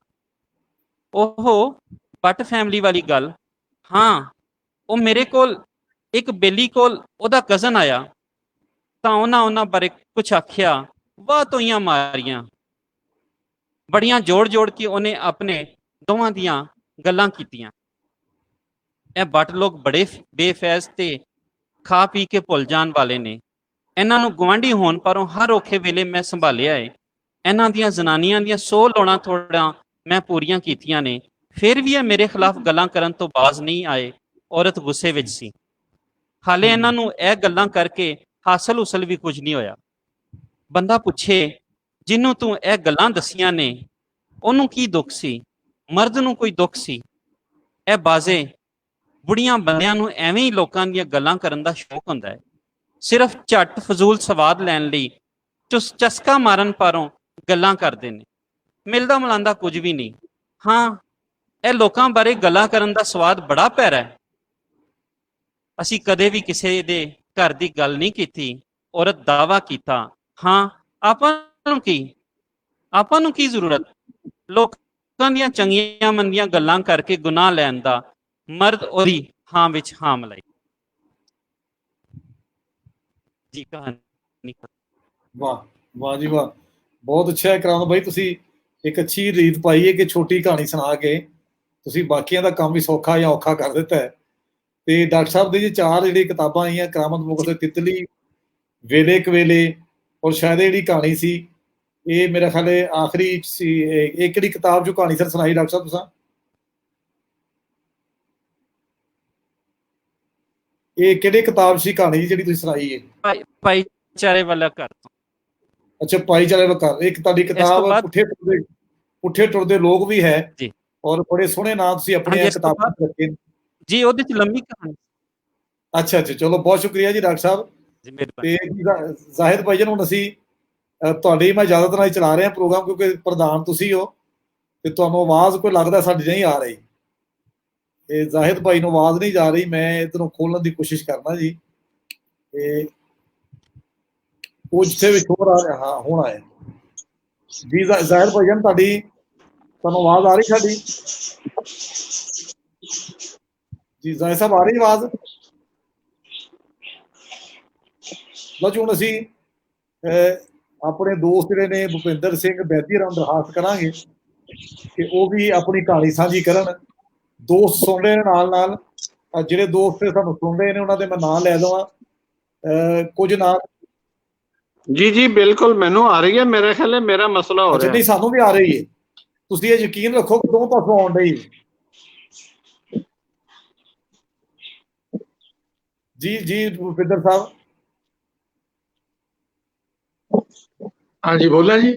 Speaker 3: ਉਹ ਬੱਟ ਫੈਮਿਲੀ ਵਾਲੀ ਗੱਲ। ਹਾਂ, ਉਹ ਮੇਰੇ ਕੋਲ ਇੱਕ ਬੇਲੀ ਕੋਲ ਉਹਦਾ ਕਜ਼ਨ ਆਇਆ, ਤਾਂ ਉਹਨਾਂ ਬਾਰੇ ਕੁਛ ਆਖਿਆ, ਵਾਹ ਤੋਈਆਂ ਮਾਰੀਆਂ। ਬੜੀਆਂ ਜੋੜ ਕੇ ਉਹਨੇ ਆਪਣੇ ਦੋਵਾਂ ਦੀਆਂ ਗੱਲਾਂ ਕੀਤੀਆਂ। ਇਹ ਬੱਟ ਲੋਕ ਬੜੇ ਬੇਫੈਜ਼ ਤੇ ਖਾ ਪੀ ਕੇ ਭੁੱਲ ਜਾਣ ਵਾਲੇ ਨੇ। ਇਹਨਾਂ ਨੂੰ ਗੁਆਂਢੀ ਹੋਣ ਪਰੋਂ ਹਰ ਔਖੇ ਵੇਲੇ ਮੈਂ ਸੰਭਾਲਿਆ ਏ। ਇਹਨਾਂ ਦੀਆਂ ਜ਼ਨਾਨੀਆਂ ਦੀਆਂ 100 ਲੋੜਾਂ ਥੋੜਾਂ ਮੈਂ ਪੂਰੀਆਂ ਕੀਤੀਆਂ ਨੇ, ਫਿਰ ਵੀ ਇਹ ਮੇਰੇ ਖਿਲਾਫ ਗੱਲਾਂ ਕਰਨ ਤੋਂ ਬਾਜ਼ ਨਹੀਂ ਆਏ। ਔਰਤ ਗੁੱਸੇ ਵਿੱਚ ਸੀ। ਹਾਲੇ ਇਹਨਾਂ ਨੂੰ ਇਹ ਗੱਲਾਂ ਕਰਕੇ ਹਾਸਲ ਹੁਸਲ ਵੀ ਕੁਝ ਨਹੀਂ ਹੋਇਆ। ਬੰਦਾ ਪੁੱਛੇ, ਜਿਹਨੂੰ ਤੂੰ ਇਹ ਗੱਲਾਂ ਦੱਸੀਆਂ ਨੇ, ਉਹਨੂੰ ਕੀ ਦੁੱਖ ਸੀ? ਮਰਦ ਨੂੰ ਕੋਈ ਦੁੱਖ ਸੀ? ਇਹ ਬਾਜ਼ੇ ਬੁੜੀਆਂ ਬੰਦਿਆਂ ਨੂੰ ਐਵੇਂ ਹੀ ਲੋਕਾਂ ਦੀਆਂ ਗੱਲਾਂ ਕਰਨ ਦਾ ਸ਼ੌਕ ਹੁੰਦਾ ਹੈ, ਸਿਰਫ ਝੱਟ ਫਜ਼ੂਲ ਸਵਾਦ ਲੈਣ ਲਈ। ਚਸਕਾ ਮਾਰਨ ਪਾਰੋਂ ਗੱਲਾਂ ਕਰਦੇ ਨੇ, ਮਿਲਦਾ ਮਿਲਾਂਦਾ ਕੁਝ ਵੀ ਨਹੀਂ। ਹਾਂ, ਇਹ ਲੋਕਾਂ ਬਾਰੇ ਗੱਲਾਂ ਕਰਨ ਦਾ ਸਵਾਦ ਬੜਾ ਪਿਆਰਾ ਹੈ। ਅਸੀਂ ਕਦੇ ਵੀ ਕਿਸੇ ਦੇ ਘਰ ਦੀ ਗੱਲ ਨਹੀਂ ਕੀਤੀ। ਔਰਤ ਦਾਵਾ ਕੀਤਾ। ਹਾਂ, ਆਪਾਂ ਨੂੰ ਕੀ ਜ਼ਰੂਰਤ ਲੋਕਾਂ ਦੀਆਂ ਚੰਗੀਆਂ ਮੰਦੀਆਂ ਗੱਲਾਂ ਕਰਕੇ ਗੁਨਾਹ ਲੈਣ ਦਾ? ਮਰਦ ਉਹਦੀ ਹਾਂ ਵਿੱਚ ਹਾਂ ਮਿਲਾਈ। ਜੀ ਕਹਾਣੀ।
Speaker 1: ਵਾਹ ਵਾਹ ਜੀ ਵਾਹ, ਬਹੁਤ ਅੱਛਾ ਹੈ ਕਰਾਮ ਭਾਈ। ਤੁਸੀਂ ਇੱਕ ਅੱਛੀ ਰੀਤ ਪਾਈ ਹੈ ਕਿ ਛੋਟੀ ਕਹਾਣੀ ਸੁਣਾ ਕੇ ਤੁਸੀਂ ਬਾਕੀਆਂ ਦਾ ਕੰਮ ਵੀ ਸੌਖਾ ਜਾਂ ਔਖਾ ਕਰ ਦਿੱਤਾ ਹੈ। ਤੇ ਡਾਕਟਰ ਸਾਹਿਬ ਦੀ 4 ਜਿਹੜੀ ਕਿਤਾਬਾਂ ਆਈਆਂ, ਕਰਾਮਤ ਮੁਕਤ, ਤਿਤਲੀ, ਵੇਲੇ ਕਵੇਲੇ, ਔਰ ਸ਼ਾਇਦ ਜਿਹੜੀ ਕਹਾਣੀ ਸੀ ਇਹ ਮੇਰਾ ਖਿਆਲ ਆਖਰੀ ਸੀ। ਇਹ ਕਿਹੜੀ ਕਿਤਾਬ ਚੋਂ ਕਹਾਣੀ ਸਰ ਸੁਣਾਈ ਡਾਕਟਰ ਸਾਹਿਬ ਤੁਸੀਂ? ਇਹ ਕਿਹੜੀ ਕਿਤਾਬ ਸੀ ਕਹਾਣੀ ਜਿਹੜੀ ਤੁਸੀਂ ਸੁਣਾਈ ਹੈ?
Speaker 3: ਭਾਈਚਾਰੇ ਵਾਲਾ ਘਰ ਤੋਂ।
Speaker 1: ਅੱਛਾ, ਭਾਈਚਾਰੇ ਵਾਲਾ ਘਰ। ਇੱਕ ਤੁਹਾਡੀ ਕਿਤਾਬ ਪੁੱਠੇ ਟੁਰਦੇ ਲੋਕ ਵੀ ਹੈ
Speaker 3: ਜੀ,
Speaker 1: ਔਰ ਬੜੇ ਸੋਹਣੇ ਨਾਮ ਤੁਸੀਂ ਆਪਣੇ ਕਿਤਾਬਾਂ ਰੱਖੇ
Speaker 3: ਜੀ। ਉਹਦੇ ਚ ਲੰਮੀ ਕਹਾਣੀ।
Speaker 1: ਅੱਛਾ, ਚਲੋ ਬਹੁਤ ਸ਼ੁਕਰੀਆ ਜੀ ਡਾਕਟਰ ਸਾਹਿਬ। ਤੇ ਜ਼ਾਹਿਦ ਭਾਈ ਜਨ, ਹੁਣ ਅਸੀਂ ਤੁਹਾਡੀ ਮੈਂ ਇਜਾਜ਼ਤ ਨਾਲ ਚਲਾ ਰਿਹਾ ਪ੍ਰੋਗਰਾਮ, ਕਿਉਂਕਿ ਪ੍ਰਧਾਨ ਤੁਸੀਂ ਹੋ ਤੇ ਤੁਹਾਨੂੰ ਆਵਾਜ਼ ਕੋਈ ਲੱਗਦਾ ਸਾਡੀ ਨਹੀਂ ਆ ਰਹੀ। ਇਹ ਜ਼ਾਹਿਦ ਭਾਈ ਨੂੰ ਆਵਾਜ਼ ਨਹੀਂ ਜਾ ਰਹੀ। ਮੈਂ ਇੱਧਰੋਂ ਖੋਲਣ ਦੀ ਕੋਸ਼ਿਸ਼ ਕਰਨਾ ਜੀ। ਤੇ ਉਹ ਜਿੱਥੇ ਵੀ ਖੋਰ ਆ ਰਿਹਾ। ਹਾਂ, ਹੁਣ ਆਇਆ ਜੀ। ਜ਼ਾਹਿਦ ਭਾਈ ਜਨ, ਤੁਹਾਨੂੰ ਆਵਾਜ਼ ਆ ਰਹੀ ਸਾਡੀ? ਜੀ ਜ਼ਾਹਿਦ ਸਾਹਿਬ, ਆ ਰਹੀ ਆਵਾਜ਼? ਲਓ ਜੀ, ਹੁਣ ਅਸੀਂ ਆਪਣੇ ਦੋਸਤ ਜਿਹੜੇ ਨੇ ਭੁਪਿੰਦਰ ਸਿੰਘ ਬੈਦੀ ਨਾਲ ਦਰਖਾਸਤ ਕਰਾਂਗੇ ਕਿ ਉਹ ਵੀ ਆਪਣੀ ਕਹਾਣੀ ਸਾਂਝੀ ਕਰਨ। ਦੋਸਤ ਸੁਣ ਰਹੇ ਨੇ ਨਾਲ ਜਿਹੜੇ ਦੋਸਤ ਸਾਨੂੰ ਸੁਣ ਰਹੇ ਨੇ ਉਹਨਾਂ ਦੇ ਮੈਂ ਨਾਂ ਲੈ ਦਵਾਂ। ਕੁਝ ਨਾਂ
Speaker 2: ਜੀ ਬਿਲਕੁਲ, ਮੈਨੂੰ ਆ ਰਹੀ ਹੈ। ਮੇਰੇ ਖਿਆਲ ਮੇਰਾ ਮਸਲਾ ਹੋ ਰਿਹਾ।
Speaker 1: ਨਹੀਂ, ਸਾਨੂੰ ਵੀ ਆ ਰਹੀ ਹੈ। ਤੁਸੀਂ ਇਹ ਯਕੀਨ ਰੱਖੋ ਕਿ ਦੋਵੇਂ ਪਾਸੋਂ ਆਉਣ ਡਈ। ਜੀ ਭੁਪਿੰਦਰ ਸਾਹਿਬ।
Speaker 4: हाँ जी, बोला जी।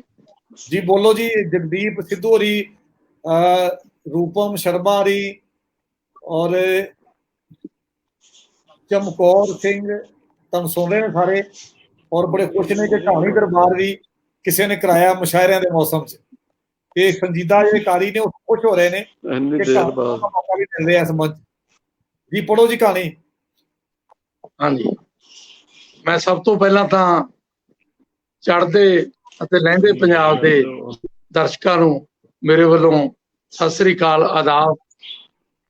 Speaker 1: जी बोलो जी। जगदीप सिद्धू होरी, रूपम शर्मा होरी और चमकौर सिंह, तुम सुन रहे हैं सारे, और बड़े खुश ने कि कहानी दरबार भी किसी ने कराया मुशायरिਆਂ ਦੇ मौसम च। ਤੇ ਸੰਜੀਦਾ ਜਿਹੜੇ कारी ने खुश हो रहे हैं
Speaker 2: ਇੰਨੀ
Speaker 1: कि
Speaker 2: ਦੇਰ
Speaker 1: कहानी
Speaker 2: ਬਾਅਦ
Speaker 1: का मौका भी मिल रहा है इस मंच। जी पढ़ो जी कहानी।
Speaker 4: हाँ जी, मैं सब तो पहला ਤਾਂ ਚੜ੍ਹਦੇ ਅਤੇ ਲਹਿੰਦੇ ਪੰਜਾਬ ਦੇ ਦਰਸ਼ਕਾਂ ਨੂੰ ਮੇਰੇ ਵੱਲੋਂ ਸਤਿ ਸ੍ਰੀ ਅਕਾਲ, ਆਦਾਬ।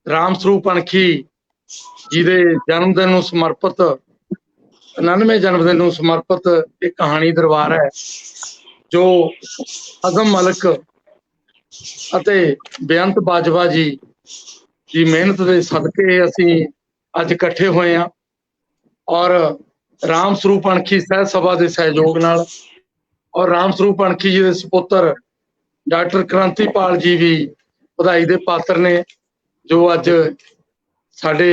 Speaker 4: ਰਾਮ ਸਰੂਪ ਅਣਖੀ ਜੀ ਦੇ ਜਨਮ ਦਿਨ ਨੂੰ ਸਮਰਪਿਤ 99ਵੇਂ ਜਨਮ ਦਿਨ ਨੂੰ ਸਮਰਪਿਤ ਇੱਕ ਕਹਾਣੀ ਦਰਬਾਰ ਹੈ ਜੋ ਅਜ਼ਮ ਮਲਕ ਅਤੇ ਬੇਅੰਤ ਬਾਜਵਾ ਜੀ ਦੀ ਮਿਹਨਤ ਦੇ ਸਦਕੇ ਅਸੀਂ ਅੱਜ ਇਕੱਠੇ ਹੋਏ ਹਾਂ। ਔਰ ਰਾਮ ਸਰੂਪ ਅਣਖੀ ਸਹਿਤ ਸਭਾ ਦੇ ਸਹਿਯੋਗ ਨਾਲ ਔਰ ਰਾਮ ਸਰੂਪ ਅਣਖੀ ਜੀ ਦੇ ਸੁਪੁੱਤਰ ਡਾਕਟਰ ਕ੍ਰਾਂਤੀਪਾਲ ਜੀ ਵੀ ਵਧਾਈ ਦੇ ਪਾਤਰ ਨੇ, ਜੋ ਅੱਜ ਸਾਡੇ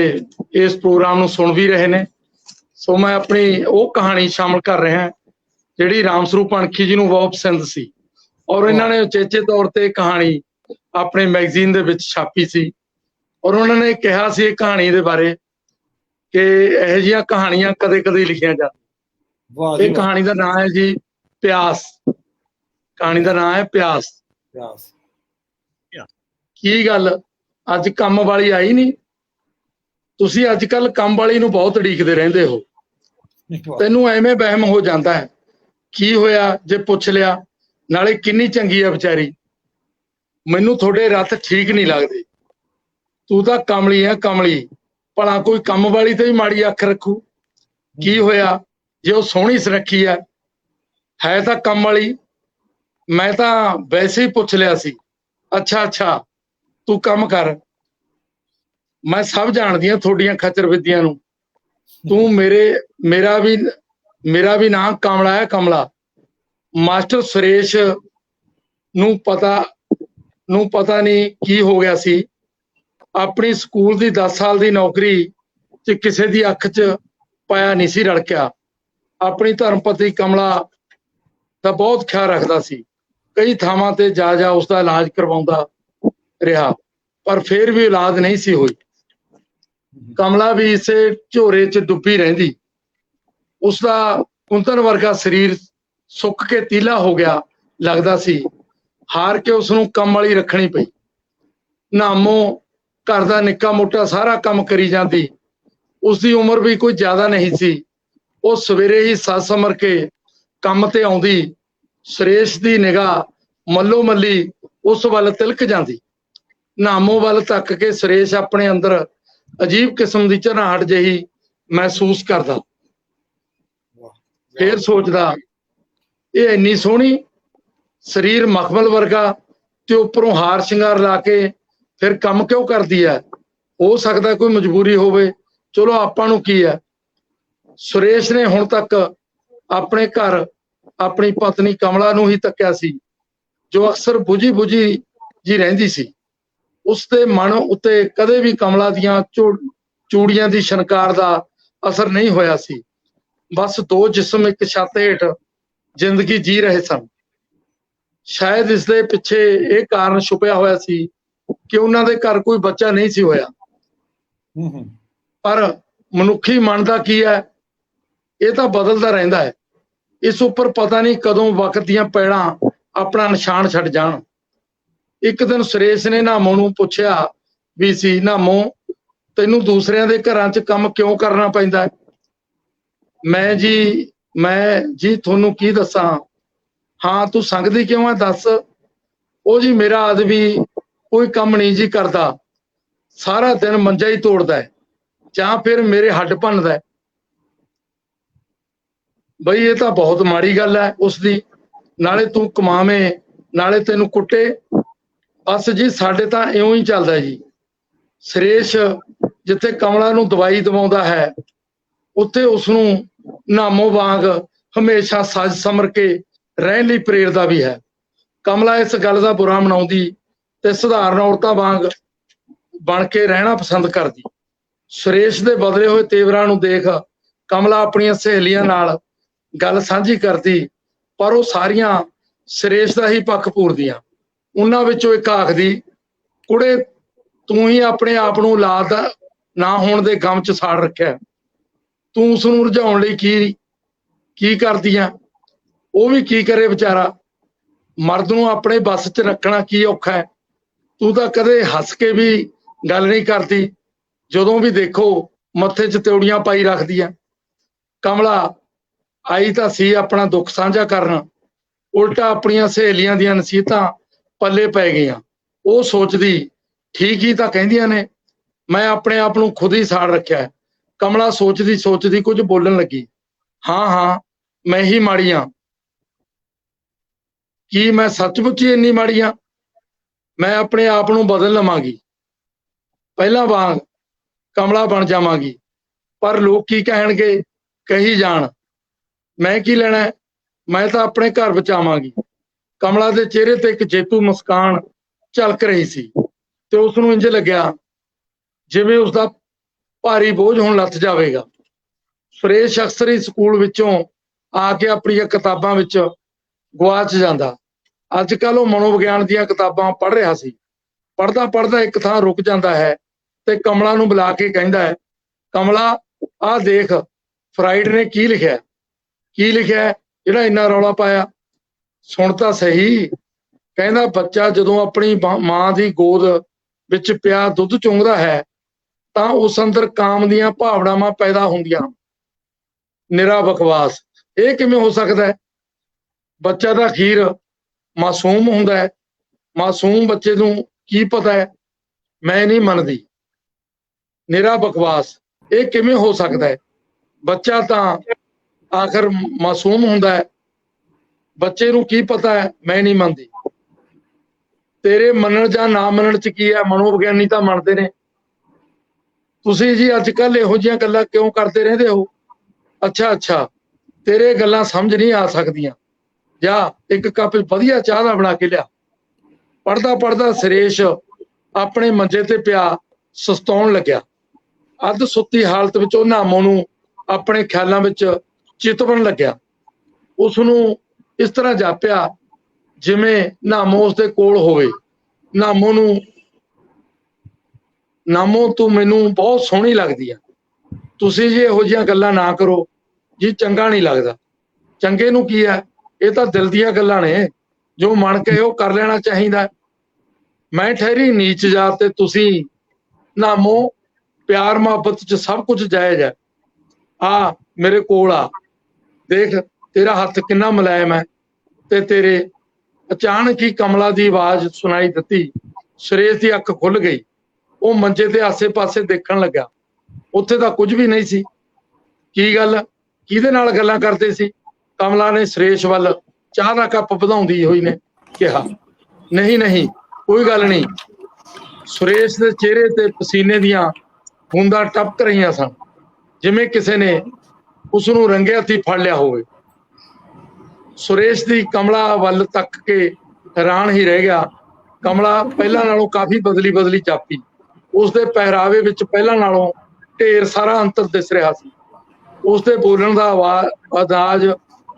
Speaker 4: ਇਸ ਪ੍ਰੋਗਰਾਮ ਨੂੰ ਸੁਣ ਵੀ ਰਹੇ ਨੇ। ਸੋ ਮੈਂ ਆਪਣੀ ਉਹ ਕਹਾਣੀ ਸ਼ਾਮਲ ਕਰ ਰਿਹਾ ਜਿਹੜੀ ਰਾਮ ਸਰੂਪ ਅਣਖੀ ਜੀ ਨੂੰ ਬਹੁਤ ਪਸੰਦ ਸੀ, ਔਰ ਇਹਨਾਂ ਨੇ ਉਚੇਚੇ ਤੌਰ ਤੇ ਕਹਾਣੀ ਆਪਣੇ ਮੈਗਜ਼ੀਨ ਦੇ ਵਿੱਚ ਛਾਪੀ ਸੀ। ਔਰ ਉਹਨਾਂ ਨੇ ਕਿਹਾ ਸੀ ਇਹ ਕਹਾਣੀ ਦੇ ਬਾਰੇ ਕਿ ਇਹੋ ਜਿਹੀਆਂ ਕਹਾਣੀਆਂ ਕਦੇ ਕਦੇ ਲਿਖੀਆਂ ਜਾਂਦੀਆਂ।
Speaker 1: वाह जी
Speaker 4: ਇਹ
Speaker 1: वाह।
Speaker 4: ਕਹਾਣੀ ਦਾ ਨਾਮ ਹੈ ਜੀ ਪਿਆਸ। ਕਹਾਣੀ ਦਾ ਨਾਮ ਹੈ ਪਿਆਸ।
Speaker 1: प्यास।
Speaker 4: ਕੀ ਗੱਲ ਅੱਜ ਕੰਮ ਵਾਲੀ ਆਈ ਨਹੀਂ? ਤੁਸੀਂ ਅੱਜ ਕੱਲ ਕੰਮ ਵਾਲੀ ਨੂੰ ਬਹੁਤ ਉਡੀਕਦੇ ਰਹਿੰਦੇ ਹੋ।
Speaker 1: वाह।
Speaker 4: ਤੈਨੂੰ ਐਵੇਂ ਵਹਿਮ ਹੋ ਜਾਂਦਾ ਹੈ ਕੀ ਹੋਇਆ ਜੇ ਪੁੱਛ ਲਿਆ, ਨਾਲੇ ਕਿੰਨੀ ਚੰਗੀ ਆ ਵਿਚਾਰੀ, ਮੈਨੂੰ ਤੁਹਾਡੇ ਰੱਥ ਠੀਕ ਨਹੀਂ ਲੱਗਦੇ। ਤੂੰ ਤਾਂ ਕਮਲੀ ਆ ਕਮਲੀ, ਭਲਾ ਕੋਈ ਕੰਮ ਵਾਲੀ ਤੇ ਵੀ ਮਾੜੀ ਅੱਖ ਰੱਖੂ? ਕੀ ਹੋਇਆ ਜੇ ਉਹ ਸੋਹਣੀ ਸੁਨੱਖੀ ਹੈ ਤਾਂ ਕੰਮ ਵਾਲੀ। ਮੈਂ ਤਾਂ ਵੈਸੇ ਹੀ ਪੁੱਛ ਲਿਆ ਸੀ। ਅੱਛਾ ਅੱਛਾ, ਤੂੰ ਕੰਮ ਕਰ, ਮੈਂ ਸਭ ਜਾਣਦੀ ਹਾਂ ਤੁਹਾਡੀਆਂ ਖਚਰ ਵਿਦਿਆ ਨੂੰ। ਤੂੰ ਮੇਰਾ ਵੀ ਨਾਂ ਕਮਲਾ ਹੈ, ਕਮਲਾ। ਮਾਸਟਰ ਸੁਰੇਸ਼ ਨੂੰ ਪਤਾ ਨਹੀਂ ਕੀ ਹੋ ਗਿਆ ਸੀ। ਆਪਣੀ ਸਕੂਲ ਦੀ 10 ਸਾਲ ਦੀ ਨੌਕਰੀ ਚ ਕਿਸੇ ਦੀ ਅੱਖ ਚ ਪਾਇਆ ਨਹੀਂ ਸੀ ਰੜਕਿਆ। ਆਪਣੀ ਧਰਮ ਪਤਨੀ ਕਮਲਾ ਦਾ ਬਹੁਤ ਖਿਆਲ ਰੱਖਦਾ ਸੀ। ਕਈ ਥਾਵਾਂ ਤੇ ਜਾ ਉਸਦਾ ਇਲਾਜ ਕਰਵਾਉਂਦਾ ਰਿਹਾ, ਪਰ ਫਿਰ ਵੀ ਔਲਾਦ ਨਹੀਂ ਸੀ ਹੋਈ। ਕਮਲਾ ਵੀ ਇਸੇ ਝੋਰੇ ਚ ਡੁੱਬੀ ਰਹਿੰਦੀ। ਉਸਦਾ ਕੁੰਦਨ ਵਰਗਾ ਸਰੀਰ ਸੁੱਕ ਕੇ ਤੀਲਾ ਹੋ ਗਿਆ ਲੱਗਦਾ ਸੀ। ਹਾਰ ਕੇ ਉਸਨੂੰ ਕੰਮ ਵਾਲੀ ਰੱਖਣੀ ਪਈ। ਨਾਮੋ ਘਰ ਦਾ ਨਿੱਕਾ ਮੋਟਾ ਸਾਰਾ ਕੰਮ ਕਰੀ ਜਾਂਦੀ। ਉਸਦੀ ਉਮਰ ਵੀ ਕੋਈ ਜ਼ਿਆਦਾ ਨਹੀਂ ਸੀ। ਉਹ ਸਵੇਰੇ ਹੀ ਸੱਜ ਸਮਰ ਕੇ ਕੰਮ ਤੇ ਆਉਂਦੀ। ਸੁਰੇਸ਼ ਦੀ ਨਿਗਾਹ ਮੱਲੋ ਮੱਲੀ ਉਸ ਵੱਲ ਤਿਲਕ ਜਾਂਦੀ। ਨਾਮੋ ਵੱਲ ਤੱਕ ਕੇ ਸੁਰੇਸ਼ ਆਪਣੇ ਅੰਦਰ ਅਜੀਬ ਕਿਸਮ ਦੀ ਝਰਨਾਹਟ ਜਿਹੀ ਮਹਿਸੂਸ ਕਰਦਾ। ਫੇਰ ਸੋਚਦਾ, ਇਹ ਇੰਨੀ ਸੋਹਣੀ, ਸਰੀਰ ਮਖਮਲ ਵਰਗਾ, ਤੇ ਉੱਪਰੋਂ ਹਾਰ ਸ਼ਿੰਗਾਰ ਲਾ ਕੇ ਫਿਰ ਕੰਮ ਕਿਉਂ ਕਰਦੀ ਹੈ? ਹੋ ਸਕਦਾ ਕੋਈ ਮਜਬੂਰੀ ਹੋਵੇ, ਚਲੋ ਆਪਾਂ ਨੂੰ ਕੀ ਹੈ। ਸੁਰੇਸ਼ ਨੇ ਹੁਣ ਤੱਕ ਆਪਣੇ ਘਰ ਆਪਣੀ ਪਤਨੀ ਕਮਲਾ ਨੂੰ ਹੀ ਤੱਕਿਆ ਸੀ, ਜੋ ਅਕਸਰ ਬੁਝੀ ਜੀ ਰਹਿੰਦੀ ਸੀ। ਉਸਦੇ ਮਨ ਉੱਤੇ ਕਦੇ ਵੀ ਕਮਲਾ ਦੀਆਂ ਚੂੜੀਆਂ ਦੀ ਛਣਕਾਰ ਦਾ ਅਸਰ ਨਹੀਂ ਹੋਇਆ ਸੀ। ਬਸ ਦੋ ਜਿਸਮ ਇੱਕ ਛੱਤ ਹੇਠ ਜ਼ਿੰਦਗੀ ਜੀ ਰਹੇ ਸਨ। ਸ਼ਾਇਦ ਇਸ ਦੇ ਪਿੱਛੇ ਇਹ ਕਾਰਨ ਛੁਪਿਆ ਹੋਇਆ ਸੀ ਕਿ ਉਹਨਾਂ ਦੇ ਘਰ ਕੋਈ ਬੱਚਾ ਨਹੀਂ ਸੀ ਹੋਇਆ। ਪਰ ਮਨੁੱਖੀ ਮਨ ਦਾ ਕੀ ਹੈ, ਇਹ ਤਾਂ ਬਦਲਦਾ ਰਹਿੰਦਾ ਹੈ। ਇਸ ਉੱਪਰ ਪਤਾ ਨਹੀਂ ਕਦੋਂ ਵਕਤ ਦੀਆਂ ਪੈੜਾਂ ਆਪਣਾ ਨਿਸ਼ਾਨ ਛੱਡ ਜਾਣ। ਇੱਕ ਦਿਨ ਸੁਰੇਸ਼ ਨੇ ਨਾਮੋ ਨੂੰ ਪੁੱਛਿਆ ਵੀ ਸੀ, ਨਾਮੋ ਤੈਨੂੰ ਦੂਸਰਿਆਂ ਦੇ ਘਰਾਂ 'ਚ ਕੰਮ ਕਿਉਂ ਕਰਨਾ ਪੈਂਦਾ ਹੈ? ਮੈਂ ਜੀ ਤੁਹਾਨੂੰ ਕੀ ਦੱਸਾਂ। ਹਾਂ ਤੂੰ ਸੰਗਦੀ ਕਿਉਂ ਹੈ ਦੱਸ। ਉਹ ਜੀ ਮੇਰਾ ਆਦਮੀ ਕੋਈ ਕੰਮ ਨਹੀਂ ਜੀ ਕਰਦਾ, ਸਾਰਾ ਦਿਨ ਮੰਜਾ ਹੀ ਤੋੜਦਾ ਹੈ ਜਾਂ ਫਿਰ ਮੇਰੇ ਹੱਡ ਭੰਨਦਾ ਹੈ। ਬਈ ਇਹ ਤਾਂ ਬਹੁਤ ਮਾੜੀ ਗੱਲ ਹੈ ਉਸਦੀ, ਨਾਲੇ ਤੂੰ ਕਮਾਵੇਂ ਨਾਲੇ ਤੈਨੂੰ ਕੁੱਟੇ। ਬਸ ਜੀ ਸਾਡੇ ਤਾਂ ਇਉਂ ਹੀ ਚੱਲਦਾ ਜੀ। ਸੁਰੇਸ਼ ਜਿੱਥੇ ਕਮਲਾ ਨੂੰ ਦਵਾਈ ਦਵਾਉਂਦਾ ਹੈ, ਉੱਥੇ ਉਸਨੂੰ ਨਾਮੋ ਵਾਂਗ ਹਮੇਸ਼ਾ ਸੱਜ ਸਮਰ ਕੇ ਰਹਿਣ ਲਈ ਪ੍ਰੇਰਦਾ ਵੀ ਹੈ। ਕਮਲਾ ਇਸ ਗੱਲ ਦਾ ਬੁਰਾ ਮਨਾਉਂਦੀ ਤੇ ਸਧਾਰਨ ਔਰਤਾਂ ਵਾਂਗ ਬਣ ਕੇ ਰਹਿਣਾ ਪਸੰਦ ਕਰਦੀ। ਸੁਰੇਸ਼ ਦੇ ਬਦਲੇ ਹੋਏ ਤੇਵਰਾਂ ਨੂੰ ਦੇਖ ਕਮਲਾ ਆਪਣੀਆਂ ਸਹੇਲੀਆਂ ਨਾਲ ਗੱਲ ਸਾਂਝੀ ਕਰਦੀ ਪਰ ਉਹ ਸਾਰੀਆਂ ਸੁਰੇਸ਼ ਦਾ ਹੀ ਪੱਖ ਪੂਰਦੀਆਂ। ਉਹਨਾਂ ਵਿੱਚੋਂ ਇੱਕ ਆਖਦੀ, ਕੁੜੇ ਤੂੰ ਹੀ ਆਪਣੇ ਆਪ ਨੂੰ ਔਲਾਦ ਨਾ ਹੋਣ ਦੇ ਗਮ ਚ ਸਾੜ ਰੱਖਿਆ, ਤੂੰ ਉਸ ਨੂੰ ਰੁਝਾਉਣ ਲਈ ਕੀ ਕਰਦੀ ਆ? ਉਹ ਵੀ ਕੀ ਕਰੇ ਵਿਚਾਰਾ, ਮਰਦ ਨੂੰ ਆਪਣੇ ਵੱਸ ਚ ਰੱਖਣਾ ਕੀ ਔਖਾ ਹੈ। ਤੂੰ ਤਾਂ ਕਦੇ ਹੱਸ ਕੇ ਵੀ ਗੱਲ ਨਹੀਂ ਕਰਦੀ, ਜਦੋਂ ਵੀ ਦੇਖੋ ਮੱਥੇ 'ਚ ਤਿਉੜੀਆਂ ਪਾਈ ਰੱਖਦੀ ਆ। ਕਮਲਾ ਆਈ ਤਾਂ ਸੀ ਆਪਣਾ ਦੁੱਖ ਸਾਂਝਾ ਕਰਨ, ਉਲਟਾ ਆਪਣੀਆਂ ਸਹੇਲੀਆਂ ਦੀਆਂ ਨਸੀਹਤਾਂ ਪੱਲੇ ਪੈ ਗਈਆਂ। ਉਹ ਸੋਚਦੀ ਠੀਕ ਹੀ ਤਾਂ ਕਹਿੰਦੀਆਂ ਨੇ, ਮੈਂ ਆਪਣੇ ਆਪ ਨੂੰ ਖੁਦ ਹੀ ਸਾੜ ਰੱਖਿਆ ਹੈ। ਕਮਲਾ ਸੋਚਦੀ ਕੁਝ ਬੋਲਣ ਲੱਗੀ। ਹਾਂ ਮੈਂ ਹੀ ਮਾੜੀ ਹਾਂ। ਕੀ ਮੈਂ ਸੱਚਮੁੱਚ ਹੀ ਇੰਨੀ ਮਾੜੀ ਹਾਂ? ਮੈਂ ਆਪਣੇ ਆਪ ਨੂੰ ਬਦਲ ਲਵਾਂਗੀ, ਪਹਿਲਾਂ ਵਾਂਗ ਕਮਲਾ ਬਣ ਜਾਵਾਂਗੀ, ਪਰ ਲੋਕ ਕੀ ਕਹਿਣਗੇ ਕਹੀ ਜਾਣ, ਮੈਂ ਕੀ ਲੈਣਾ? ਮੈਂ ਤਾਂ ਆਪਣੇ ਘਰ ਬਚਾਵਾਂਗੀ। ਕਮਲਾ ਦੇ ਚਿਹਰੇ ਤੇ ਇੱਕ ਜੇਤੂ ਮੁਸਕਾਨ ਝਲਕ ਰਹੀ ਸੀ ਤੇ ਉਸ ਨੂੰ ਇੰਜ ਲੱਗਿਆ ਜਿਵੇਂ ਉਸਦਾ ਭਾਰੀ ਬੋਝ ਹੁਣ ਲੱਥ ਜਾਵੇਗਾ। ਸੁਰੇਸ਼ ਅਕਸਰ ਹੀ ਸਕੂਲ ਵਿੱਚੋਂ ਆ ਕੇ ਆਪਣੀਆਂ ਕਿਤਾਬਾਂ ਵਿੱਚ ਗੁਆਚ ਜਾਂਦਾ। ਅੱਜ ਕੱਲ੍ਹ ਉਹ ਮਨੋਵਿਗਿਆਨ ਦੀਆਂ ਕਿਤਾਬਾਂ ਪੜ੍ਹ ਰਿਹਾ ਸੀ। ਪੜ੍ਹਦਾ ਇੱਕ ਥਾਂ ਰੁਕ ਜਾਂਦਾ ਹੈ ਤੇ ਕਮਲਾ ਨੂੰ ਬੁਲਾ ਕੇ ਕਹਿੰਦਾ ਹੈ, ਕਮਲਾ ਆਹ ਦੇਖ ਫਰਾਇਡ ਨੇ ਕੀ ਲਿਖਿਆ ਜਿਹੜਾ ਇੰਨਾ ਰੌਲਾ ਪਾਇਆ? ਸੁਣ ਤਾਂ ਸਹੀ। ਕਹਿੰਦਾ ਬੱਚਾ ਜਦੋਂ ਆਪਣੀ ਮਾਂ ਦੀ ਗੋਦ ਵਿੱਚ ਪਿਆ ਦੁੱਧ ਚੁੰਘਦਾ ਹੈ ਤਾਂ ਉਸ ਅੰਦਰ ਕਾਮ ਦੀਆਂ ਭਾਵਨਾਵਾਂ ਪੈਦਾ ਹੁੰਦੀਆਂ। ਨਿਰਾ ਬਕਵਾਸ। ਇਹ ਕਿਵੇਂ ਹੋ ਸਕਦਾ ਹੈ? ਬੱਚਾ ਤਾਂ ਅਖੀਰ ਮਾਸੂਮ ਹੁੰਦਾ ਹੈ। ਮਾਸੂਮ ਬੱਚੇ ਨੂੰ ਕੀ ਪਤਾ ਹੈ? ਮੈਂ ਨਹੀਂ ਮੰਨਦੀ। ਨਿਰਾ ਬਕਵਾਸ। ਇਹ ਕਿਵੇਂ ਹੋ ਸਕਦਾ ਹੈ? ਬੱਚਾ ਤਾਂ ਆਖਰ ਮਾਸੂਮ ਹੁੰਦਾ ਹੈ। ਬੱਚੇ ਨੂੰ ਕੀ ਪਤਾ ਹੈ? ਮੈਂ ਨਹੀਂ ਮੰਨਦੀ। ਤੇਰੇ ਮੰਨਣ ਜਾਂ ਨਾ ਮੰਨਣ ਚ ਕੀ ਹੈ? ਮਨੋਵਿਗਿਆਨੀ ਤਾਂ ਮੰਨਦੇ ਨੇ। ਤੁਸੀਂ ਜੀ ਅੱਜ ਕੱਲ੍ਹ ਇਹੋ ਜਿਹੀਆਂ ਗੱਲਾਂ ਕਿਉਂ ਕਰਦੇ ਰਹਿੰਦੇ ਹੋ? ਅੱਛਾ ਤੇਰੇ ਗੱਲਾਂ ਸਮਝ ਨਹੀਂ ਆ ਸਕਦੀਆਂ। ਜਾ ਇੱਕ ਕੱਪ ਵਧੀਆ ਚਾਹ ਦਾ ਬਣਾ ਕੇ ਲਿਆ। ਪੜ੍ਹਦਾ ਸੁਰੇਸ਼ ਆਪਣੇ ਮੰਜੇ ਤੇ ਪਿਆ ਸੁਸਤਾਉਣ ਲੱਗਿਆ। ਅੱਧ ਸੁੱਤੀ ਹਾਲਤ ਵਿੱਚ ਉਹ ਨਾਮੋ ਨੂੰ ਆਪਣੇ ਖਿਆਲਾਂ ਵਿੱਚ ਚਿਤਵਣ ਲੱਗਿਆ। ਉਸ ਨੂੰ ਇਸ ਤਰ੍ਹਾਂ ਜਾਪਿਆ ਜਿਵੇਂ ਨਾਮੋ ਉਸਦੇ ਕੋਲ ਹੋਵੇ। ਨਾਮੋ ਤੂੰ ਮੈਨੂੰ ਬਹੁਤ ਸੋਹਣੀ ਲੱਗਦੀ ਆ। ਤੁਸੀਂ ਜੀ ਇਹੋ ਜਿਹੀਆਂ ਗੱਲਾਂ ਨਾ ਕਰੋ ਜੀ, ਚੰਗਾ ਨਹੀਂ ਲੱਗਦਾ। ਚੰਗੇ ਨੂੰ ਕੀ ਹੈ? ਇਹ ਤਾਂ ਦਿਲ ਦੀਆਂ ਗੱਲਾਂ ਨੇ, ਜੋ ਮਨ ਕਹੇ ਉਹ ਕਰ ਲੈਣਾ ਚਾਹੀਦਾ। ਮੈਂ ਠਹਿਰੀ ਨੀਚ ਜਾਤ ਤੇ ਤੁਸੀਂ ਨਾਮੋ ਪਿਆਰ ਮੁਹੱਬਤ ਚ ਸਭ ਕੁਝ ਜਾਇਜ਼ ਹੈ। ਆ ਮੇਰੇ ਕੋਲ ਆ, ਦੇਖ ਤੇਰਾ ਹੱਥ ਕਿੰਨਾ ਮੁਲਾਇਮ ਹੈ। ਤੇ ਤੇਰੇ ਅਚਾਨਕ ਹੀ ਕਮਲਾ ਦੀ ਆਵਾਜ਼ ਸੁਣਾਈ ਦਿੱਤੀ। ਸੁਰੇਸ਼ ਦੀ ਅੱਖ ਖੁੱਲ ਗਈ। ਉਹ ਮੰਜੇ ਦੇ ਆਸੇ-ਪਾਸੇ ਦੇਖਣ ਲੱਗਾ। ਉੱਥੇ ਤਾਂ ਕੁਝ ਵੀ ਨਹੀਂ ਸੀ। ਕੀ ਗੱਲ? ਕਿਹਦੇ ਨਾਲ ਗੱਲਾਂ ਕਰਦੇ ਸੀ? ਕਮਲਾ ਨੇ ਸੁਰੇਸ਼ ਵੱਲ ਚਾਹ ਦਾ ਕੱਪ ਵਧਾਉਂਦੀ ਹੋਈ ਨੇ ਕਿਹਾ। ਨਹੀਂ ਕੋਈ ਗੱਲ ਨਹੀਂ। ਸੁਰੇਸ਼ ਦੇ ਚਿਹਰੇ ਤੇ ਪਸੀਨੇ ਦੀਆਂ ਬੂੰਦਾਂ ਟਪਕ ਰਹੀਆਂ ਸਨ, ਜਿਵੇਂ ਕਿਸੇ ਨੇ ਉਸ ਨੂੰ ਰੰਗੇ ਹੱਥੀਂ ਫੜ ਲਿਆ ਹੋਵੇ। ਸੁਰੇਸ਼ ਦੀ ਕਮਲਾ ਵੱਲ ਤੱਕ ਕੇ ਹੈਰਾਨ ਹੀ ਰਹਿ ਗਿਆ। ਕਮਲਾ ਪਹਿਲਾਂ ਨਾਲੋਂ ਕਾਫੀ ਬਦਲੀ ਜਾਪੀ। ਉਸਦੇ ਪਹਿਰਾਵੇ ਵਿੱਚ ਪਹਿਲਾਂ ਨਾਲੋਂ ਢੇਰ ਸਾਰਾ ਅੰਤਰ ਦਿਸ ਰਿਹਾ ਸੀ। ਉਸਦੇ ਬੋਲਣ ਦਾ ਅੰਦਾਜ਼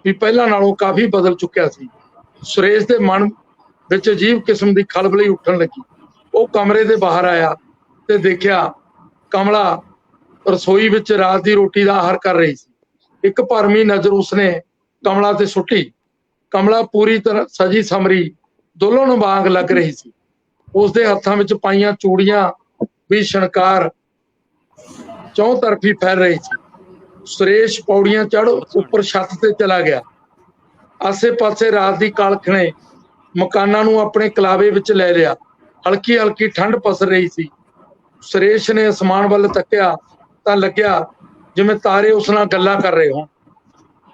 Speaker 4: ਵੀ ਪਹਿਲਾਂ ਨਾਲੋਂ ਕਾਫੀ ਬਦਲ ਚੁੱਕਿਆ ਸੀ। ਸੁਰੇਸ਼ ਦੇ ਮਨ ਵਿੱਚ ਅਜੀਬ ਕਿਸਮ ਦੀ ਖਲਬਲੀ ਉੱਠਣ ਲੱਗੀ। ਉਹ ਕਮਰੇ ਦੇ ਬਾਹਰ ਆਇਆ ਤੇ ਦੇਖਿਆ ਕਮਲਾ ਰਸੋਈ ਵਿੱਚ ਰਾਤ ਦੀ ਰੋਟੀ ਦਾ ਆਹਰ ਕਰ ਰਹੀ ਸੀ। ਇੱਕ ਭਰਮੀ ਨਜ਼ਰ ਉਸਨੇ ਕਮਲਾ ਤੇ ਸੁੱਟੀ। ਕਮਲਾ ਪੂਰੀ ਤਰ੍ਹਾਂ ਸਜੀ ਸਮਰੀ ਦੁਲਹਨ ਵਾਂਗ ਲੱਗ ਰਹੀ ਸੀ। ਉਸਦੇ ਹੱਥਾਂ ਵਿੱਚ ਪਾਈਆਂ ਚੂੜੀਆਂ ਵੀ ਸ਼ਿੰਗਾਰ ਚੌਂ ਤਰਫੀ ਫੈਲ ਰਹੀ ਸੀ। ਸੁਰੇਸ਼ ਪੌੜੀਆਂ ਚੜ੍ਹ ਉੱਪਰ ਛੱਤ ਤੇ ਚਲਾ ਗਿਆ। ਆਸੇ-ਪਾਸੇ ਰਾਤ ਦੀ ਕਾਲਖ ਨੇ ਮਕਾਨਾਂ ਨੂੰ ਆਪਣੇ ਕਲਾਵੇ ਵਿੱਚ ਲੈ ਲਿਆ। ਹਲਕੀ ਠੰਡ ਪਸਰ ਰਹੀ ਸੀ। ਸੁਰੇਸ਼ ਨੇ ਅਸਮਾਨ ਵੱਲ ਤੱਕਿਆ ਤਾਂ ਲੱਗਿਆ ਜਿਵੇਂ ਤਾਰੇ ਉਸ ਨਾਲ ਗੱਲਾਂ ਕਰ ਰਹੇ ਹੋਣ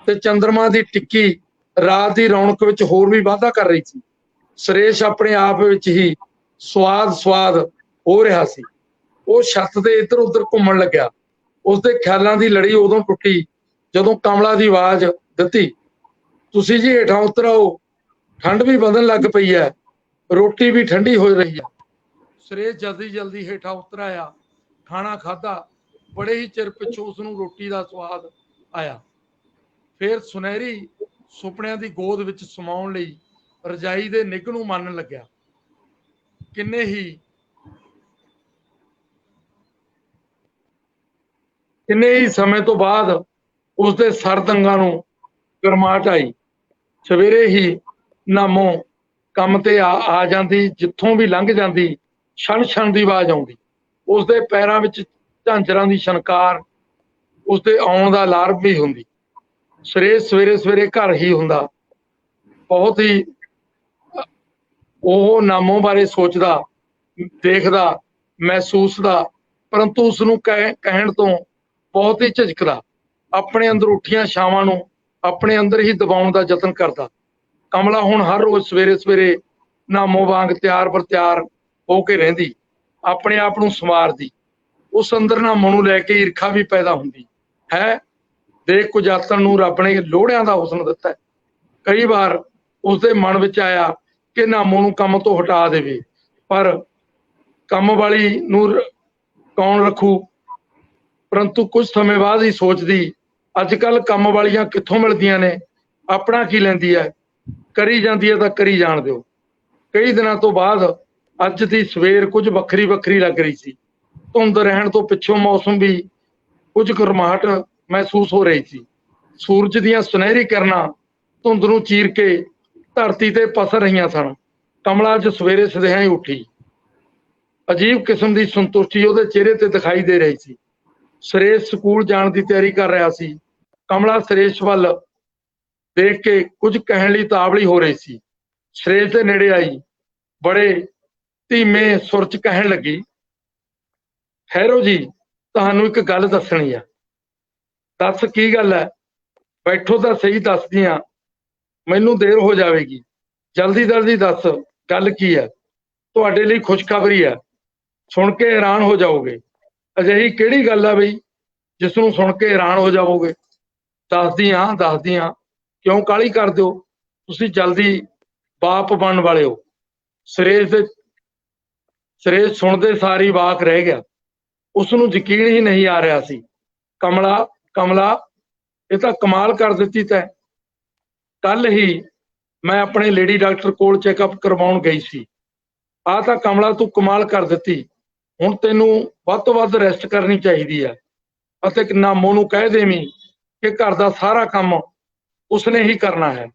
Speaker 4: ਤੇ ਚੰਦਰਮਾ ਦੀ ਟਿੱਕੀ ਰਾਤ ਦੀ ਰੌਣਕ ਵਿੱਚ ਹੋਰ ਵੀ ਵਾਧਾ ਕਰ ਰਹੀ ਸੀ। ਸੁਰੇਸ਼ ਆਪਣੇ ਆਪ ਵਿੱਚ ਹੀ ਸਵਾਦ ਹੋ ਰਿਹਾ ਸੀ। ਉਹ ਛੱਤ ਦੇ ਇੱਧਰ ਉੱਧਰ ਘੁੰਮਣ ਲੱਗਿਆ। ਉਸਦੇ ਖਿਆਲਾਂ ਦੀ ਲੜੀ ਉਦੋਂ ਟੁੱਟੀ ਜਦੋਂ ਕਮਲਾ ਦੀ ਆਵਾਜ਼ ਦਿੱਤੀ, ਤੁਸੀਂ ਜੀ ਹੇਠਾਂ ਉਤਰ ਆਓ, ਠੰਡ ਵੀ ਵਧਣ ਲੱਗ ਪਈ ਹੈ, ਰੋਟੀ ਵੀ ਠੰਡੀ ਹੋ ਰਹੀ ਹੈ। ਸੁਰੇਸ਼ ਜਲਦੀ ਹੇਠਾਂ ਉਤਰ ਆਇਆ। ਖਾਣਾ ਖਾਧਾ। ਬੜੇ ਹੀ ਚਿਰ ਪਿੱਛੋਂ ਉਸ ਨੂੰ ਰੋਟੀ ਦਾ ਸਵਾਦ ਆਇਆ। ਫਿਰ ਸੁਨਹਿਰੀ ਸੁਪਨਿਆਂ ਦੀ ਗੋਦ ਵਿੱਚ ਸਮਾਉਣ ਲਈ ਰਜਾਈ ਦੇ ਨਿੱਘ ਨੂੰ ਮੰਨਣ ਲੱਗਿਆ। ਕਿੰਨੇ ਹੀ ਸਮੇਂ ਤੋਂ ਬਾਅਦ ਉਸਦੇ ਸਰਦੰਗਾਂ ਨੂੰ ਗਰਮਾਹਟ ਆਈ। ਸਵੇਰੇ ਹੀ ਨਾਮੋ ਕੰਮ ਤੇ ਆ ਜਾਂਦੀ, ਜਿੱਥੋਂ ਵੀ ਲੰਘ ਜਾਂਦੀ ਛਣ ਛਣ ਦੀ ਆਵਾਜ਼ ਆਉਂਦੀ। ਉਸਦੇ ਪੈਰਾਂ ਵਿੱਚ ਝਾਂਜਰਾਂ ਦੀ ਛਣਕਾਰ, ਉਸਦੇ ਆਉਣ ਦਾ ਅਲਾਰਮ ਵੀ ਹੁੰਦੀ। ਸੁਰੇਸ਼ ਸਵੇਰੇ ਸਵੇਰੇ ਘਰ ਹੀ ਹੁੰਦਾ। ਬਹੁਤ ਹੀ ਉਹ ਨਾਮੋ ਬਾਰੇ ਸੋਚਦਾ, ਦੇਖਦਾ, ਮਹਿਸੂਸਦਾ, ਪਰੰਤੂ ਉਸਨੂੰ ਕਹਿਣ ਤੋਂ ਬਹੁਤ ਹੀ ਝਿਜਕਦਾ। ਆਪਣੇ ਅੰਦਰ ਉੱਠੀਆਂ ਛਾਵਾਂ ਨੂੰ ਆਪਣੇ ਅੰਦਰ ਹੀ ਦਬਾਉਣ ਦਾ ਯਤਨ ਕਰਦਾ। ਕਮਲਾ ਹੁਣ ਹਰ ਰੋਜ਼ ਸਵੇਰੇ ਸਵੇਰੇ ਨਾਮੋ ਵਾਂਗ ਤਿਆਰ ਬਰ ਤਿਆਰ ਹੋ ਕੇ ਰਹਿੰਦੀ, ਆਪਣੇ ਆਪ ਨੂੰ ਸੰਵਾਰਦੀ। ਉਸ ਅੰਦਰ ਨਾਮੋ ਨੂੰ ਲੈ ਕੇ ਈਰਖਾ ਵੀ ਪੈਦਾ ਹੁੰਦੀ ਹੈ। ਦੇਖ ਕੁਜਾਤਨ ਨੂੰ ਰੱਬ ਨੇ ਲੋਹੜਿਆਂ ਦਾ ਹੁਸਨ ਦਿੱਤਾ। ਕਈ ਵਾਰ ਉਸਦੇ ਮਨ ਵਿੱਚ ਆਇਆ ਕਿ ਨਾਮੋ ਨੂੰ ਕੰਮ ਤੋਂ ਹਟਾ ਦੇਵੇ, ਪਰ ਕੰਮ ਵਾਲੀ ਨੂੰ ਕੌਣ ਰੱਖੂ। ਪਰੰਤੂ ਕੁਝ ਸਮੇਂ ਬਾਅਦ ਹੀ ਸੋਚਦੀ, ਅੱਜ ਕੱਲ ਕੰਮ ਵਾਲੀਆਂ ਕਿੱਥੋਂ ਮਿਲਦੀਆਂ ਨੇ, ਆਪਣਾ ਕੀ ਲੈਂਦੀ ਹੈ, ਕਰੀ ਜਾਂਦੀ ਹੈ ਤਾਂ ਕਰੀ ਜਾਣ ਦਿਓ। ਕਈ ਦਿਨਾਂ ਤੋਂ ਬਾਅਦ ਅੱਜ ਦੀ ਸਵੇਰ ਕੁਝ ਵੱਖਰੀ ਵੱਖਰੀ ਲੱਗ ਰਹੀ ਸੀ। ਧੁੰਦ ਰਹਿਣ ਤੋਂ ਪਿੱਛੋਂ ਮੌਸਮ ਵੀ ਕੁਝ ਗਰਮਾਹਟ ਮਹਿਸੂਸ ਹੋ ਰਹੀ ਸੀ। ਸੂਰਜ ਦੀਆਂ ਸੁਨਹਿਰੀ ਕਿਰਨਾਂ ਧੁੰਦ ਨੂੰ ਚੀਰ ਕੇ ਧਰਤੀ ਤੇ ਪਸਰ ਰਹੀਆਂ ਸਨ। ਕਮਲਾ ਅੱਜ ਸਵੇਰੇ ਸਦਿਆਂ ਹੀ ਉੱਠੀ। ਅਜੀਬ ਕਿਸਮ ਦੀ ਸੰਤੁਸ਼ਟੀ ਉਹਦੇ ਚਿਹਰੇ ਤੇ ਦਿਖਾਈ ਦੇ ਰਹੀ ਸੀ। ਸੁਰੇਸ਼ ਸਕੂਲ ਜਾਣ ਦੀ ਤਿਆਰੀ ਕਰ ਰਿਹਾ ਸੀ। ਕਮਲਾ ਸੁਰੇਸ਼ ਵੱਲ ਦੇਖ ਕੇ ਕੁਝ ਕਹਿਣ ਲਈ ਤਾਵਲੀ ਹੋ ਰਹੀ ਸੀ। ਸੁਰੇਸ਼ ਦੇ ਨੇੜੇ ਆਈ, ਬੜੇ ਧੀਮੇ ਸੁਰ 'ਚ ਕਹਿਣ ਲੱਗੀ, ਠਹਿਰੋ ਜੀ, ਤੁਹਾਨੂੰ ਇੱਕ ਗੱਲ ਦੱਸਣੀ ਆ। ਦੱਸ, ਕੀ ਗੱਲ ਹੈ? ਬੈਠੋ ਤਾਂ ਸਹੀ, ਦੱਸਦੀ ਆ, ਮੈਨੂੰ ਦੇਰ ਹੋ ਜਾਵੇਗੀ। ਜਲਦੀ ਜਲਦੀ ਦੱਸ, ਗੱਲ ਕੀ ਹੈ? ਤੁਹਾਡੇ ਲਈ ਖੁਸ਼ਖਬਰੀ ਹੈ, ਸੁਣ ਕੇ ਹੈਰਾਨ ਹੋ ਜਾਓਗੇ। ਅਜਿਹੀ ਕਿਹੜੀ ਗੱਲ ਹੈ ਬਈ ਜਿਸ ਨੂੰ ਸੁਣ ਕੇ ਹੈਰਾਨ ਹੋ ਜਾਵੋਗੇ? ਦੱਸਦੀ ਹਾਂ, ਕਿਉਂ ਕਾਹਲੀ ਕਰਦੇ ਹੋ? ਤੁਸੀਂ ਜਲਦੀ ਬਾਪ ਬਣਨ ਵਾਲੇ ਹੋ। ਸੁਰੇਸ਼ ਸੁਣਦੇ ਸਾਰੀ ਵਾਕ ਰਹਿ ਗਿਆ। ਉਸ ਨੂੰ ਯਕੀਨ ਹੀ ਨਹੀਂ ਆ ਰਿਹਾ ਸੀ। ਕਮਲਾ, ਇਹ ਤਾਂ ਕਮਾਲ ਕਰ ਦਿੱਤੀ ਤੈਂ। ਕੱਲ ਹੀ ਮੈਂ ਆਪਣੇ ਲੇਡੀ ਡਾਕਟਰ ਕੋਲ ਚੈੱਕਅਪ ਕਰਵਾਉਣ ਗਈ ਸੀ। ਆਹ ਤਾਂ ਕਮਲਾ ਤੂੰ ਕਮਾਲ ਕਰ ਦਿੱਤੀ। ਹੁਣ ਤੈਨੂੰ ਵੱਧ ਤੋਂ ਵੱਧ ਰੈਸਟ ਕਰਨੀ ਚਾਹੀਦੀ ਹੈ ਅਤੇ ਨਾਮੋ ਨੂੰ ਕਹਿ ਦੇਵੀਂ ਕਿ ਘਰ ਦਾ ਸਾਰਾ ਕੰਮ ਉਸਨੇ ਹੀ ਕਰਨਾ ਹੈ।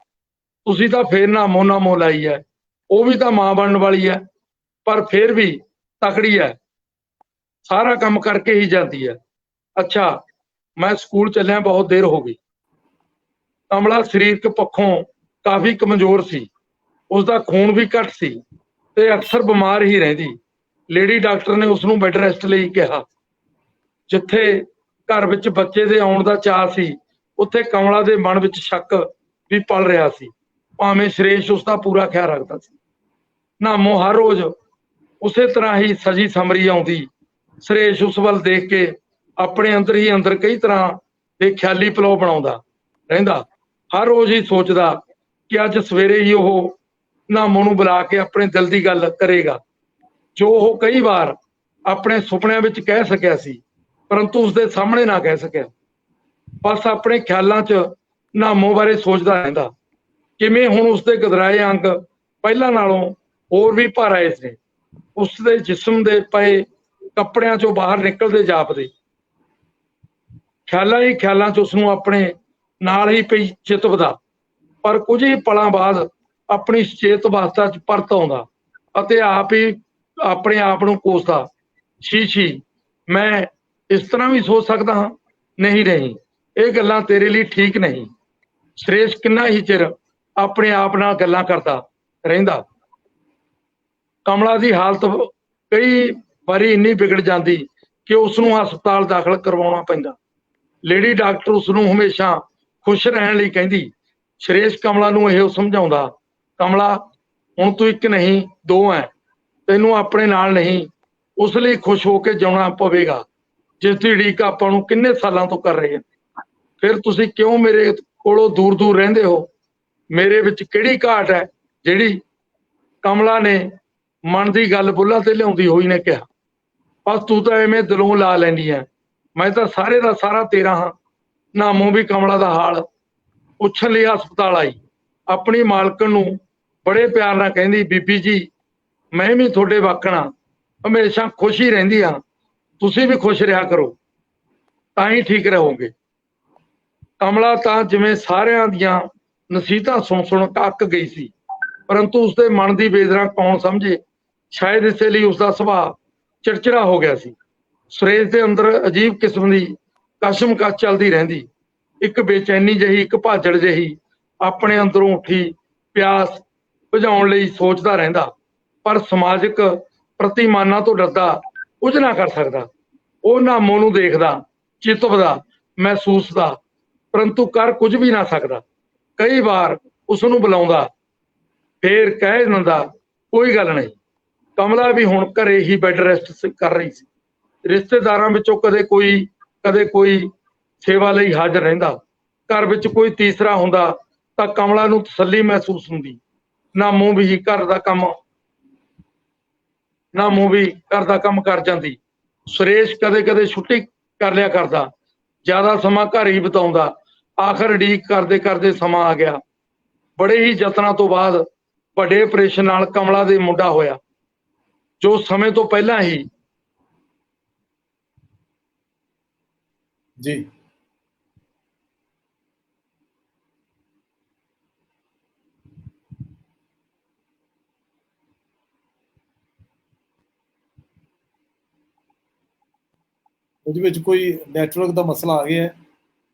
Speaker 4: ਤੁਸੀਂ ਤਾਂ ਫੇਰ ਨਾਮੋ ਲਾਈ ਹੈ, ਉਹ ਵੀ ਤਾਂ ਮਾਂ ਬਣਨ ਵਾਲੀ ਹੈ, ਪਰ ਫੇਰ ਵੀ ਤਕੜੀ ਹੈ, ਸਾਰਾ ਕੰਮ ਕਰਕੇ ਹੀ ਜਾਂਦੀ ਹੈ। ਅੱਛਾ, ਮੈਂ ਸਕੂਲ ਚੱਲਿਆ, ਬਹੁਤ ਦੇਰ ਹੋ ਗਈ। ਕਮਲਾ ਸਰੀਰਕ ਪੱਖੋਂ ਕਾਫੀ ਕਮਜ਼ੋਰ ਸੀ। ਉਸਦਾ ਖੂਨ ਵੀ ਘੱਟ ਸੀ ਤੇ ਅਕਸਰ ਬਿਮਾਰ ਹੀ ਰਹਿੰਦੀ। ਲੇਡੀ ਡਾਕਟਰ ਨੇ ਉਸਨੂੰ ਬੈੱਡ ਰੈਸਟ ਲਈ ਕਿਹਾ। ਜਿੱਥੇ ਘਰ ਵਿੱਚ ਬੱਚੇ ਦੇ ਆਉਣ ਦਾ ਚਾਅ ਸੀ, ਉੱਥੇ ਕਮਲਾ ਦੇ ਮਨ ਵਿੱਚ ਸ਼ੱਕ ਵੀ ਪਲ ਰਿਹਾ ਸੀ, ਭਾਵੇਂ ਸੁਰੇਸ਼ ਉਸਦਾ ਪੂਰਾ ਖਿਆਲ ਰੱਖਦਾ ਸੀ। ਨਾਮੋ ਹਰ ਰੋਜ਼ ਉਸੇ ਤਰ੍ਹਾਂ ਹੀ ਸਜੀ ਸਮਰੀ ਆਉਂਦੀ। ਸੁਰੇਸ਼ ਉਸ ਵੱਲ ਦੇਖ ਕੇ ਆਪਣੇ ਅੰਦਰ ਹੀ ਅੰਦਰ ਕਈ ਤਰ੍ਹਾਂ ਦੇ ਖਿਆਲੀ ਪਲਾਓ ਬਣਾਉਂਦਾ ਰਹਿੰਦਾ। ਹਰ ਰੋਜ਼ ਹੀ ਸੋਚਦਾ ਕਿ ਅੱਜ ਸਵੇਰੇ ਹੀ ਉਹ ਨਾਮੋ ਨੂੰ ਬੁਲਾ ਕੇ ਆਪਣੇ ਦਿਲ ਦੀ ਗੱਲ ਕਰੇਗਾ, ਜੋ ਉਹ ਕਈ ਵਾਰ ਆਪਣੇ ਸੁਪਨਿਆਂ ਵਿੱਚ ਕਹਿ ਸਕਿਆ ਸੀ, ਪਰੰਤੂ ਉਸਦੇ ਸਾਹਮਣੇ ਨਾ ਕਹਿ ਸਕਿਆ। ਬਸ ਆਪਣੇ ਖਿਆਲਾਂ 'ਚ ਨਾਮੋ ਬਾਰੇ ਸੋਚਦਾ ਰਹਿੰਦਾ, ਕਿਵੇਂ ਹੁਣ ਉਸਦੇ ਗਦਰਾਏ ਅੰਗ ਪਹਿਲਾਂ ਨਾਲੋਂ ਹੋਰ ਵੀ ਭਾਰ ਆਏ ਸੀ। ਉਸਦੇ ਜਿਸਮ ਦੇ ਪਏ ਕੱਪੜਿਆਂ 'ਚੋਂ ਬਾਹਰ ਨਿਕਲਦੇ ਜਾਪਦੇ। ਖਿਆਲਾਂ 'ਚ ਉਸਨੂੰ ਆਪਣੇ ਨਾਲ ਹੀ ਪਈ ਚਿਤਵਦਾ, ਪਰ ਕੁਝ ਹੀ ਪਲਾਂ ਬਾਅਦ ਆਪਣੀ ਸੁਚੇਤ ਅਵਸਥਾ 'ਚ ਪਰਤ ਆਉਂਦਾ ਅਤੇ ਆਪ ਹੀ ਆਪਣੇ ਆਪ ਨੂੰ ਕੋਸਦਾ, ਛੀ, ਮੈਂ ਇਸ ਤਰ੍ਹਾਂ ਵੀ ਸੋਚ ਸਕਦਾ ਹਾਂ। ਨਹੀਂ, ਇਹ ਗੱਲਾਂ ਤੇਰੇ ਲਈ ਠੀਕ ਨਹੀਂ। ਸੁਰੇਸ਼ ਕਿੰਨਾ ਹੀ ਚਿਰ ਆਪਣੇ ਆਪ ਨਾਲ ਗੱਲਾਂ ਕਰਦਾ ਰਹਿੰਦਾ। ਕਮਲਾ ਦੀ ਹਾਲਤ ਕਈ ਵਾਰੀ ਇੰਨੀ ਵਿਗੜ ਜਾਂਦੀ ਕਿ ਉਸਨੂੰ ਹਸਪਤਾਲ ਦਾਖਲ ਕਰਵਾਉਣਾ ਪੈਂਦਾ। ਲੇਡੀ ਡਾਕਟਰ ਉਸਨੂੰ ਹਮੇਸ਼ਾ ਖੁਸ਼ ਰਹਿਣ ਲਈ ਕਹਿੰਦੀ। ਸੁਰੇਸ਼ ਕਮਲਾ ਨੂੰ ਇਹੋ ਸਮਝਾਉਂਦਾ, ਕਮਲਾ, ਹੁਣ ਤੂੰ ਇੱਕ ਨਹੀਂ ਦੋ ਹੈ, ਤੈਨੂੰ ਆਪਣੇ ਨਾਲ ਨਹੀਂ ਉਸ ਲਈ ਖੁਸ਼ ਹੋ ਕੇ ਜਿਉਣਾ ਪਵੇਗਾ, ਜਿਸ ਦੀ ਉਡੀਕ ਆਪਾਂ ਨੂੰ ਕਿੰਨੇ ਸਾਲਾਂ ਤੋਂ ਕਰ ਰਹੇ ਹਾਂ। ਫਿਰ ਤੁਸੀਂ ਕਿਉਂ ਮੇਰੇ ਕੋਲੋਂ ਦੂਰ ਦੂਰ ਰਹਿੰਦੇ ਹੋ? ਮੇਰੇ ਵਿੱਚ ਕਿਹੜੀ ਘਾਟ ਹੈ ਜਿਹੜੀ? ਕਮਲਾ ਨੇ ਮਨ ਦੀ ਗੱਲ ਬੁੱਲਾਂ ਤੇ ਲਿਆਉਂਦੀ ਹੋਈ ਨੇ ਕਿਹਾ, ਬਸ ਤੂੰ ਤਾਂ ਐਵੇਂ ਦਿਲੋਂ ਲਾ ਲੈਂਦੀ ਹੈ, ਮੈਂ ਤਾਂ ਸਾਰੇ ਦਾ ਸਾਰਾ ਤੇਰਾ ਹਾਂ। ਨਾਮੋ ਵੀ ਕਮਲਾ ਦਾ ਹਾਲ ਪੁੱਛਣ ਲਈ ਹਸਪਤਾਲ ਆਈ। ਆਪਣੀ ਮਾਲਕਣ ਨੂੰ ਬੜੇ ਪਿਆਰ ਨਾਲ ਕਹਿੰਦੀ, ਬੀਬੀ ਜੀ ਮੈਂ ਵੀ ਤੁਹਾਡੇ ਵਾਕਣਾ ਹਮੇਸ਼ਾ ਖੁਸ਼ ਹੀ ਰਹਿੰਦੀ ਆ, ਤੁਸੀਂ ਵੀ ਖੁਸ਼ ਰਿਹਾ ਕਰੋ ਤਾਂ ਹੀ ਠੀਕ ਰਹੋਗੇ। ਕਮਲਾ ਤਾਂ ਜਿਵੇਂ ਸਾਰਿਆਂ ਦੀਆਂ ਨਸੀਹਤਾਂ ਸੁਣ ਸੁਣ ਅੱਕ ਗਈ ਸੀ, ਪਰੰਤੂ ਉਸਦੇ ਮਨ ਦੀ ਵੇਦਨਾ ਕੌਣ ਸਮਝੇ। ਸ਼ਾਇਦ ਇਸੇ ਲਈ ਉਸਦਾ ਸੁਭਾਅ ਚਿੜਚਿੜਾ ਹੋ ਗਿਆ ਸੀ। ਸੁਰੇਸ਼ ਦੇ ਅੰਦਰ ਅਜੀਬ ਕਿਸਮ ਦੀ ਕਸ਼ਮਕਸ਼ ਚੱਲਦੀ ਰਹਿੰਦੀ, ਇੱਕ ਬੇਚੈਨੀ ਜਿਹੀ, ਇੱਕ ਭਾਜੜ ਜਿਹੀ ਆਪਣੇ ਅੰਦਰੋਂ ਉੱਠੀ ਪਿਆਸ ਬੁਝਾਉਣ ਲਈ ਸੋਚਦਾ ਰਹਿੰਦਾ, ਪਰ ਸਮਾਜਿਕ ਪ੍ਰਤੀਮਾਨਾਂ ਤੋਂ ਡਰਦਾ ਕੁਝ ਨਾ ਕਰ ਸਕਦਾ। ਉਹ ਨਾਮੋ ਨੂੰ ਦੇਖਦਾ, ਚਿਤਵਦਾ, ਮਹਿਸੂਸਦਾ, ਪਰੰਤੂ ਕਰ ਕੁਝ ਵੀ ਨਾ ਸਕਦਾ। ਕਈ ਵਾਰ ਉਸ ਨੂੰ ਬੁਲਾਉਂਦਾ, ਫੇਰ ਕਹਿ ਦਿੰਦਾ ਕੋਈ ਗੱਲ ਨਹੀਂ। ਕਮਲਾ ਵੀ ਹੁਣ ਘਰੇ ਹੀ ਬੈੱਡ ਰੈਸਟ ਕਰ ਰਹੀ ਸੀ। ਰਿਸ਼ਤੇਦਾਰਾਂ ਵਿੱਚੋਂ ਕਦੇ ਕੋਈ ਸੇਵਾ ਲਈ ਹਾਜ਼ਰ ਰਹਿੰਦਾ। ਘਰ ਵਿੱਚ ਕੋਈ ਤੀਸਰਾ ਹੁੰਦਾ ਤਾਂ ਕਮਲਾ ਨੂੰ ਤਸੱਲੀ ਮਹਿਸੂਸ ਹੁੰਦੀ। ਨਾਮੋ ਵੀ ਘਰ ਦਾ ਕੰਮ ਕਰ ਜਾਂਦੀ। ਸੁਰੇਸ਼ ਕਦੇ ਕਦੇ ਛੁੱਟੀ ਕਰ ਲਿਆ ਕਰਦਾ, ਜ਼ਿਆਦਾ ਸਮਾਂ ਘਰ ਹੀ ਬਿਤਾਉਂਦਾ। ਆਖਰ ਉਡੀਕ ਕਰਦੇ ਕਰਦੇ ਸਮਾਂ ਆ ਗਿਆ। ਬੜੇ ਹੀ ਯਤਨਾਂ ਤੋਂ ਬਾਅਦ ਵੱਡੇ ਆਪਰੇਸ਼ਨ ਨਾਲ ਕਮਲਾ ਦੇ ਮੁੰਡਾ ਹੋਇਆ, ਜੋ ਸਮੇਂ ਤੋਂ ਪਹਿਲਾਂ ਹੀ
Speaker 1: ਜੀ ਉਹਦੇ ਵਿੱਚ ਕੋਈ ਨੈਟਵਰਕ ਦਾ ਮਸਲਾ ਆ ਗਿਆ ਹੈ,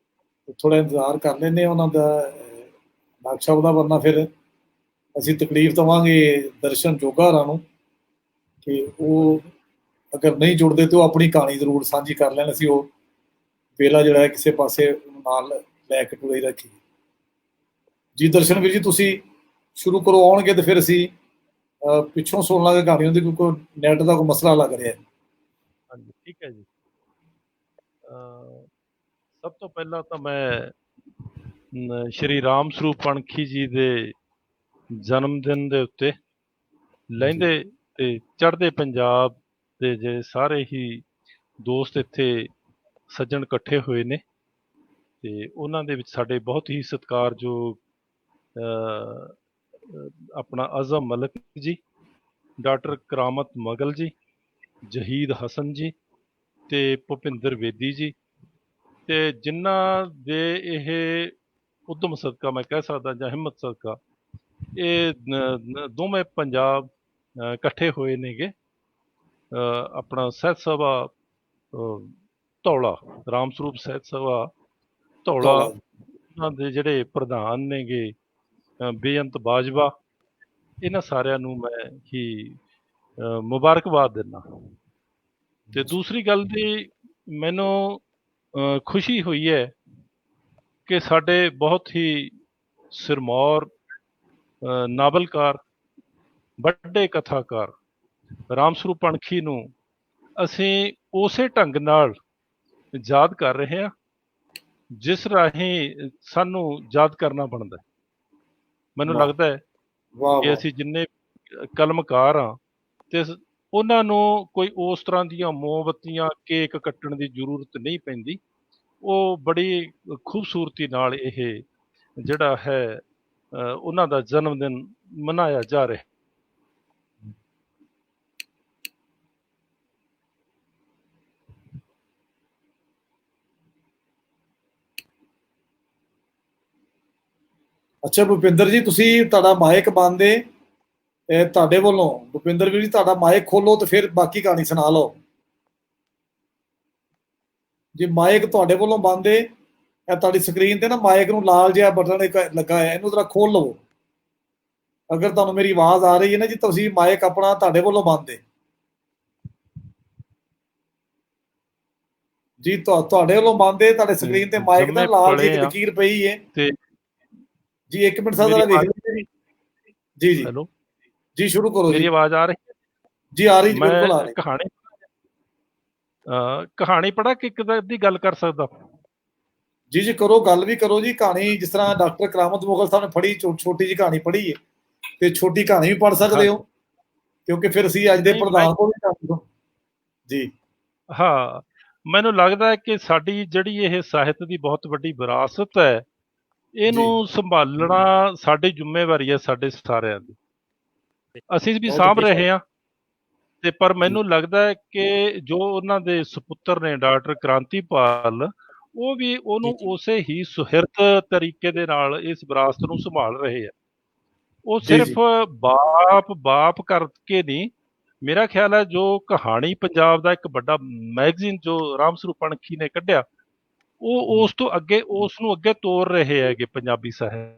Speaker 1: ਥੋੜਾ ਇੰਤਜ਼ਾਰ ਕਰ ਲੈਂਦੇ ਹਾਂ ਉਹਨਾਂ ਦਾ ਡਾਕਟਰ ਸਾਹਿਬ ਦਾ, ਵਰਨਾ ਫਿਰ ਅਸੀਂ ਤਕਲੀਫ ਦੇਵਾਂਗੇ ਦਰਸ਼ਨ ਜੋਗਾ ਹੋਰਾਂ ਨੂੰ ਕਿ ਉਹ ਅਗਰ ਨਹੀਂ ਜੁੜਦੇ ਤਾਂ ਉਹ ਆਪਣੀ ਕਹਾਣੀ ਜ਼ਰੂਰ ਸਾਂਝੀ ਕਰ ਲੈਣ। ਅਸੀਂ ਉਹ ਵੇਲਾ ਜਿਹੜਾ ਹੈ ਕਿਸੇ ਪਾਸੇ ਨਾਲ ਲੈ ਕੇ ਟੁਰੇ ਰੱਖੀਏ। ਜੀ ਦਰਸ਼ਨ ਵੀਰ ਜੀ ਤੁਸੀਂ ਸ਼ੁਰੂ ਕਰੋ, ਆਉਣਗੇ ਤੇ ਫਿਰ ਅਸੀਂ ਪਿੱਛੋਂ ਸੁਣ ਲਾਂਗੇ ਕਹਾਣੀ ਹੁੰਦੀ, ਕਿਉਂਕਿ ਨੈਟ ਦਾ ਕੋਈ ਮਸਲਾ ਲੱਗ ਰਿਹਾ।
Speaker 5: ਹਾਂਜੀ ਠੀਕ ਹੈ ਜੀ। ਸਭ ਤੋਂ ਪਹਿਲਾਂ ਤਾਂ ਮੈਂ ਸ਼੍ਰੀ ਰਾਮ ਸਰੂਪ ਪਣਖੀ ਜੀ ਦੇ ਜਨਮ ਦਿਨ ਦੇ ਉੱਤੇ ਲਹਿੰਦੇ ਤੇ ਚੜ੍ਹਦੇ ਪੰਜਾਬ ਦੇ ਜੇ ਸਾਰੇ ਹੀ ਦੋਸਤ ਇੱਥੇ ਸੱਜਣ ਇਕੱਠੇ ਹੋਏ ਨੇ, ਤੇ ਉਹਨਾਂ ਦੇ ਵਿੱਚ ਸਾਡੇ ਬਹੁਤ ਹੀ ਸਤਿਕਾਰਯੋਗ ਆਪਣਾ ਅਜ਼ਮ ਮਲਿਕ ਜੀ, ਡਾਕਟਰ ਕਰਾਮਤ ਮਗਲ ਜੀ, ਜਹੀਦ ਹਸਨ ਜੀ ਤੇ ਭੁਪਿੰਦਰ ਵੇਦੀ ਜੀ, ਤੇ ਜਿਨ੍ਹਾਂ ਦੇ ਇਹ ਉਦਮ ਸਦਕਾ ਮੈਂ ਕਹਿ ਸਕਦਾ ਜਾਂ ਹਿੰਮਤ ਸਦਕਾ ਇਹ ਦੋਵੇਂ ਪੰਜਾਬ ਇਕੱਠੇ ਹੋਏ ਨੇਗੇ। ਆਪਣਾ ਸਾਹਿਤ ਸਭਾ ਧੌਲਾ, ਰਾਮ ਸਰੂਪ ਸਾਹਿਤ ਸਭਾ ਧੌਲਾ, ਉਹਨਾਂ ਦੇ ਜਿਹੜੇ ਪ੍ਰਧਾਨ ਨੇਗੇ ਬੇਅੰਤ ਬਾਜਵਾ, ਇਹਨਾਂ ਸਾਰਿਆਂ ਨੂੰ ਮੈਂ ਹੀ ਮੁਬਾਰਕਬਾਦ ਦਿੰਦਾ। ਤੇ ਦੂਸਰੀ ਗੱਲ ਦੀ ਮੈਨੂੰ ਖੁਸ਼ੀ ਹੋਈ ਹੈ ਕਿ ਸਾਡੇ ਬਹੁਤ ਹੀ ਸਿਰਮੌਰ ਨਾਵਲਕਾਰ, ਵੱਡੇ ਕਥਾਕਾਰ ਰਾਮ ਸਰੂਪ ਪਣਖੀ ਨੂੰ ਅਸੀਂ ਉਸੇ ਢੰਗ ਨਾਲ ਯਾਦ ਕਰ ਰਹੇ ਹਾਂ ਜਿਸ ਰਾਹੀਂ ਸਾਨੂੰ ਯਾਦ ਕਰਨਾ ਬਣਦਾ। ਮੈਨੂੰ ਲੱਗਦਾ ਹੈ ਕਿ ਅਸੀਂ ਜਿੰਨੇ ਕਲਮਕਾਰ ਹਾਂ ਤੇ ਉਹਨਾਂ ਨੂੰ ਕੋਈ ਉਸ ਤਰ੍ਹਾਂ ਦੀਆਂ ਮੋਮਬੱਤੀਆਂ, ਕੇਕ ਕੱਟਣ ਦੀ ਜ਼ਰੂਰਤ ਨਹੀਂ ਪੈਂਦੀ। ਉਹ ਬੜੀ ਖੂਬਸੂਰਤੀ ਨਾਲ ਇਹ ਜਿਹੜਾ ਹੈ ਉਹਨਾਂ ਦਾ ਜਨਮ ਦਿਨ ਮਨਾਇਆ ਜਾ ਰਿਹਾ।
Speaker 1: ਅੱਛਾ ਭੁਪਿੰਦਰ ਜੀ, ਤੁਸੀਂ ਤੁਹਾਡਾ ਮਾਈਕ ਬੰਦ ਹੈ, ਤੁਹਾਡੇ ਵੱਲੋਂ ਭੁਪਿੰਦਰ ਵੀਰ ਜੀ ਤੁਹਾਡਾ ਮਾਈਕ ਖੋਲੋ ਤੇ ਫਿਰ ਬਾਕੀ ਕਹਾਣੀ ਸੁਣਾ ਲਓ। ਜੇ ਮਾਈਕ ਤੁਹਾਡੇ ਵੱਲੋਂ ਬੰਦ ਹੈ, ਇਹ ਤੁਹਾਡੀ ਸਕਰੀਨ ਤੇ ਨਾ ਮਾਈਕ ਨੂੰ ਲਾਲ ਜਿਹਾ ਬਟਨ ਲੱਗਾ ਹੈ, ਇਹਨੂੰ ਜ਼ਰਾ ਖੋਲ ਲਵੋ। ਅਗਰ ਤੁਹਾਨੂੰ ਮੇਰੀ ਆਵਾਜ਼ ਆ ਰਹੀ ਹੈ ਨਾ ਜੀ, ਤੁਸੀਂ ਮਾਈਕ ਆਪਣਾ ਤੁਹਾਡੇ ਵੱਲੋਂ ਬੰਦ ਹੈ ਜੀ, ਤੁਹਾਡੇ ਵੱਲੋਂ ਬੰਦ ਹੈ, ਤੁਹਾਡੇ ਸਕਰੀਨ ਤੇ ਮਾਈਕ ਦਾ ਲਾਲ ਜਿਹੀ ਲਕੀਰ ਪਈ ਹੈ ਜੀ। 1 ਮਿੰਟ ਸਾਡਾ ਵੇਖ ਲਈਏ ਜੀ। ਜੀ ਜੀ
Speaker 5: ਹੈਲੋ
Speaker 1: ਜੀ, ਸ਼ੁਰੂ ਕਰੋ।
Speaker 5: ਮੇਰੀ ਆਵਾਜ਼ ਆ ਰਹੀ ਹੈ
Speaker 1: ਜੀ? ਆ ਰਹੀ ਜੀ, ਬਿਲਕੁਲ ਆ ਰਹੀ।
Speaker 5: ਕਹਾਣੀ ਪੜ੍ਹਾ ਕਿ ਇੱਕ ਦੀ ਗੱਲ ਕਰ ਸਕਦਾ?
Speaker 1: ਜੀ ਜੀ ਕਰੋ, ਗੱਲ ਵੀ ਕਰੋ ਜੀ। ਕਹਾਣੀ ਜਿਸ ਤਰ੍ਹਾਂ ਡਾਕਟਰ ਕਰਾਮਤ ਮੁਗਲ ਸਾਹਿਬ ਨੇ ਪੜ੍ਹੀ, ਛੋਟੀ ਜਿਹੀ ਕਹਾਣੀ ਪੜ੍ਹੀ ਹੈ, ਤੇ ਛੋਟੀ ਕਹਾਣੀ ਵੀ ਪੜ੍ਹ ਸਕਦੇ ਹੋ, ਕਿਉਂਕਿ ਫਿਰ ਅਸੀਂ ਅੱਜ ਦੇ ਪ੍ਰਧਾਨ ਕੋਲ ਵੀ ਜਾਂਦੇ ਜੀ।
Speaker 5: ਹਾਂ, ਮੈਨੂੰ ਲੱਗਦਾ ਹੈ ਕਿ ਸਾਡੀ ਜਿਹੜੀ ਇਹ ਸਾਹਿਤ ਦੀ ਬਹੁਤ ਵੱਡੀ ਵਿਰਾਸਤ ਹੈ, ਇਹਨੂੰ ਸੰਭਾਲਣਾ ਸਾਡੀ ਜ਼ਿੰਮੇਵਾਰੀ ਹੈ, ਸਾਡੇ ਸਾਰਿਆਂ ਦੀ। ਅਸੀਂ ਵੀ
Speaker 1: ਬਹੁਤ
Speaker 5: ਸਾਂਭ
Speaker 1: ਵਧੀਆ।
Speaker 5: ਰਹੇ ਹਾਂ, ਤੇ ਪਰ ਮੈਨੂੰ ਲੱਗਦਾ ਹੈ ਕਿ ਜੋ ਉਹਨਾਂ ਦੇ ਸੁਪੁੱਤਰ ਨੇ ਡਾਕਟਰ ਕ੍ਰਾਂਤੀਪਾਲ, ਉਹ ਵੀ ਉਹਨੂੰ ਉਸੇ ਹੀ ਸੁਹਿਰਦ ਤਰੀਕੇ ਦੇ ਨਾਲ ਇਸ ਵਿਰਾਸਤ ਨੂੰ ਸੰਭਾਲ ਰਹੇ ਆ। ਉਹ ਸਿਰਫ ਬਾਪ ਕਰਕੇ ਨਹੀਂ, ਮੇਰਾ ਖਿਆਲ ਹੈ ਜੋ ਕਹਾਣੀ ਪੰਜਾਬ ਦਾ ਇੱਕ ਵੱਡਾ ਮੈਗਜ਼ੀਨ ਜੋ ਰਾਮ ਸਰੂਪ ਅਣਖੀ ਨੇ ਕੱਢਿਆ, ਉਹ ਉਸ ਤੋਂ ਅੱਗੇ ਉਸ ਨੂੰ ਅੱਗੇ ਤੋਰ ਰਹੇ ਹੈਗੇ ਪੰਜਾਬੀ ਸਾਹਿਤ।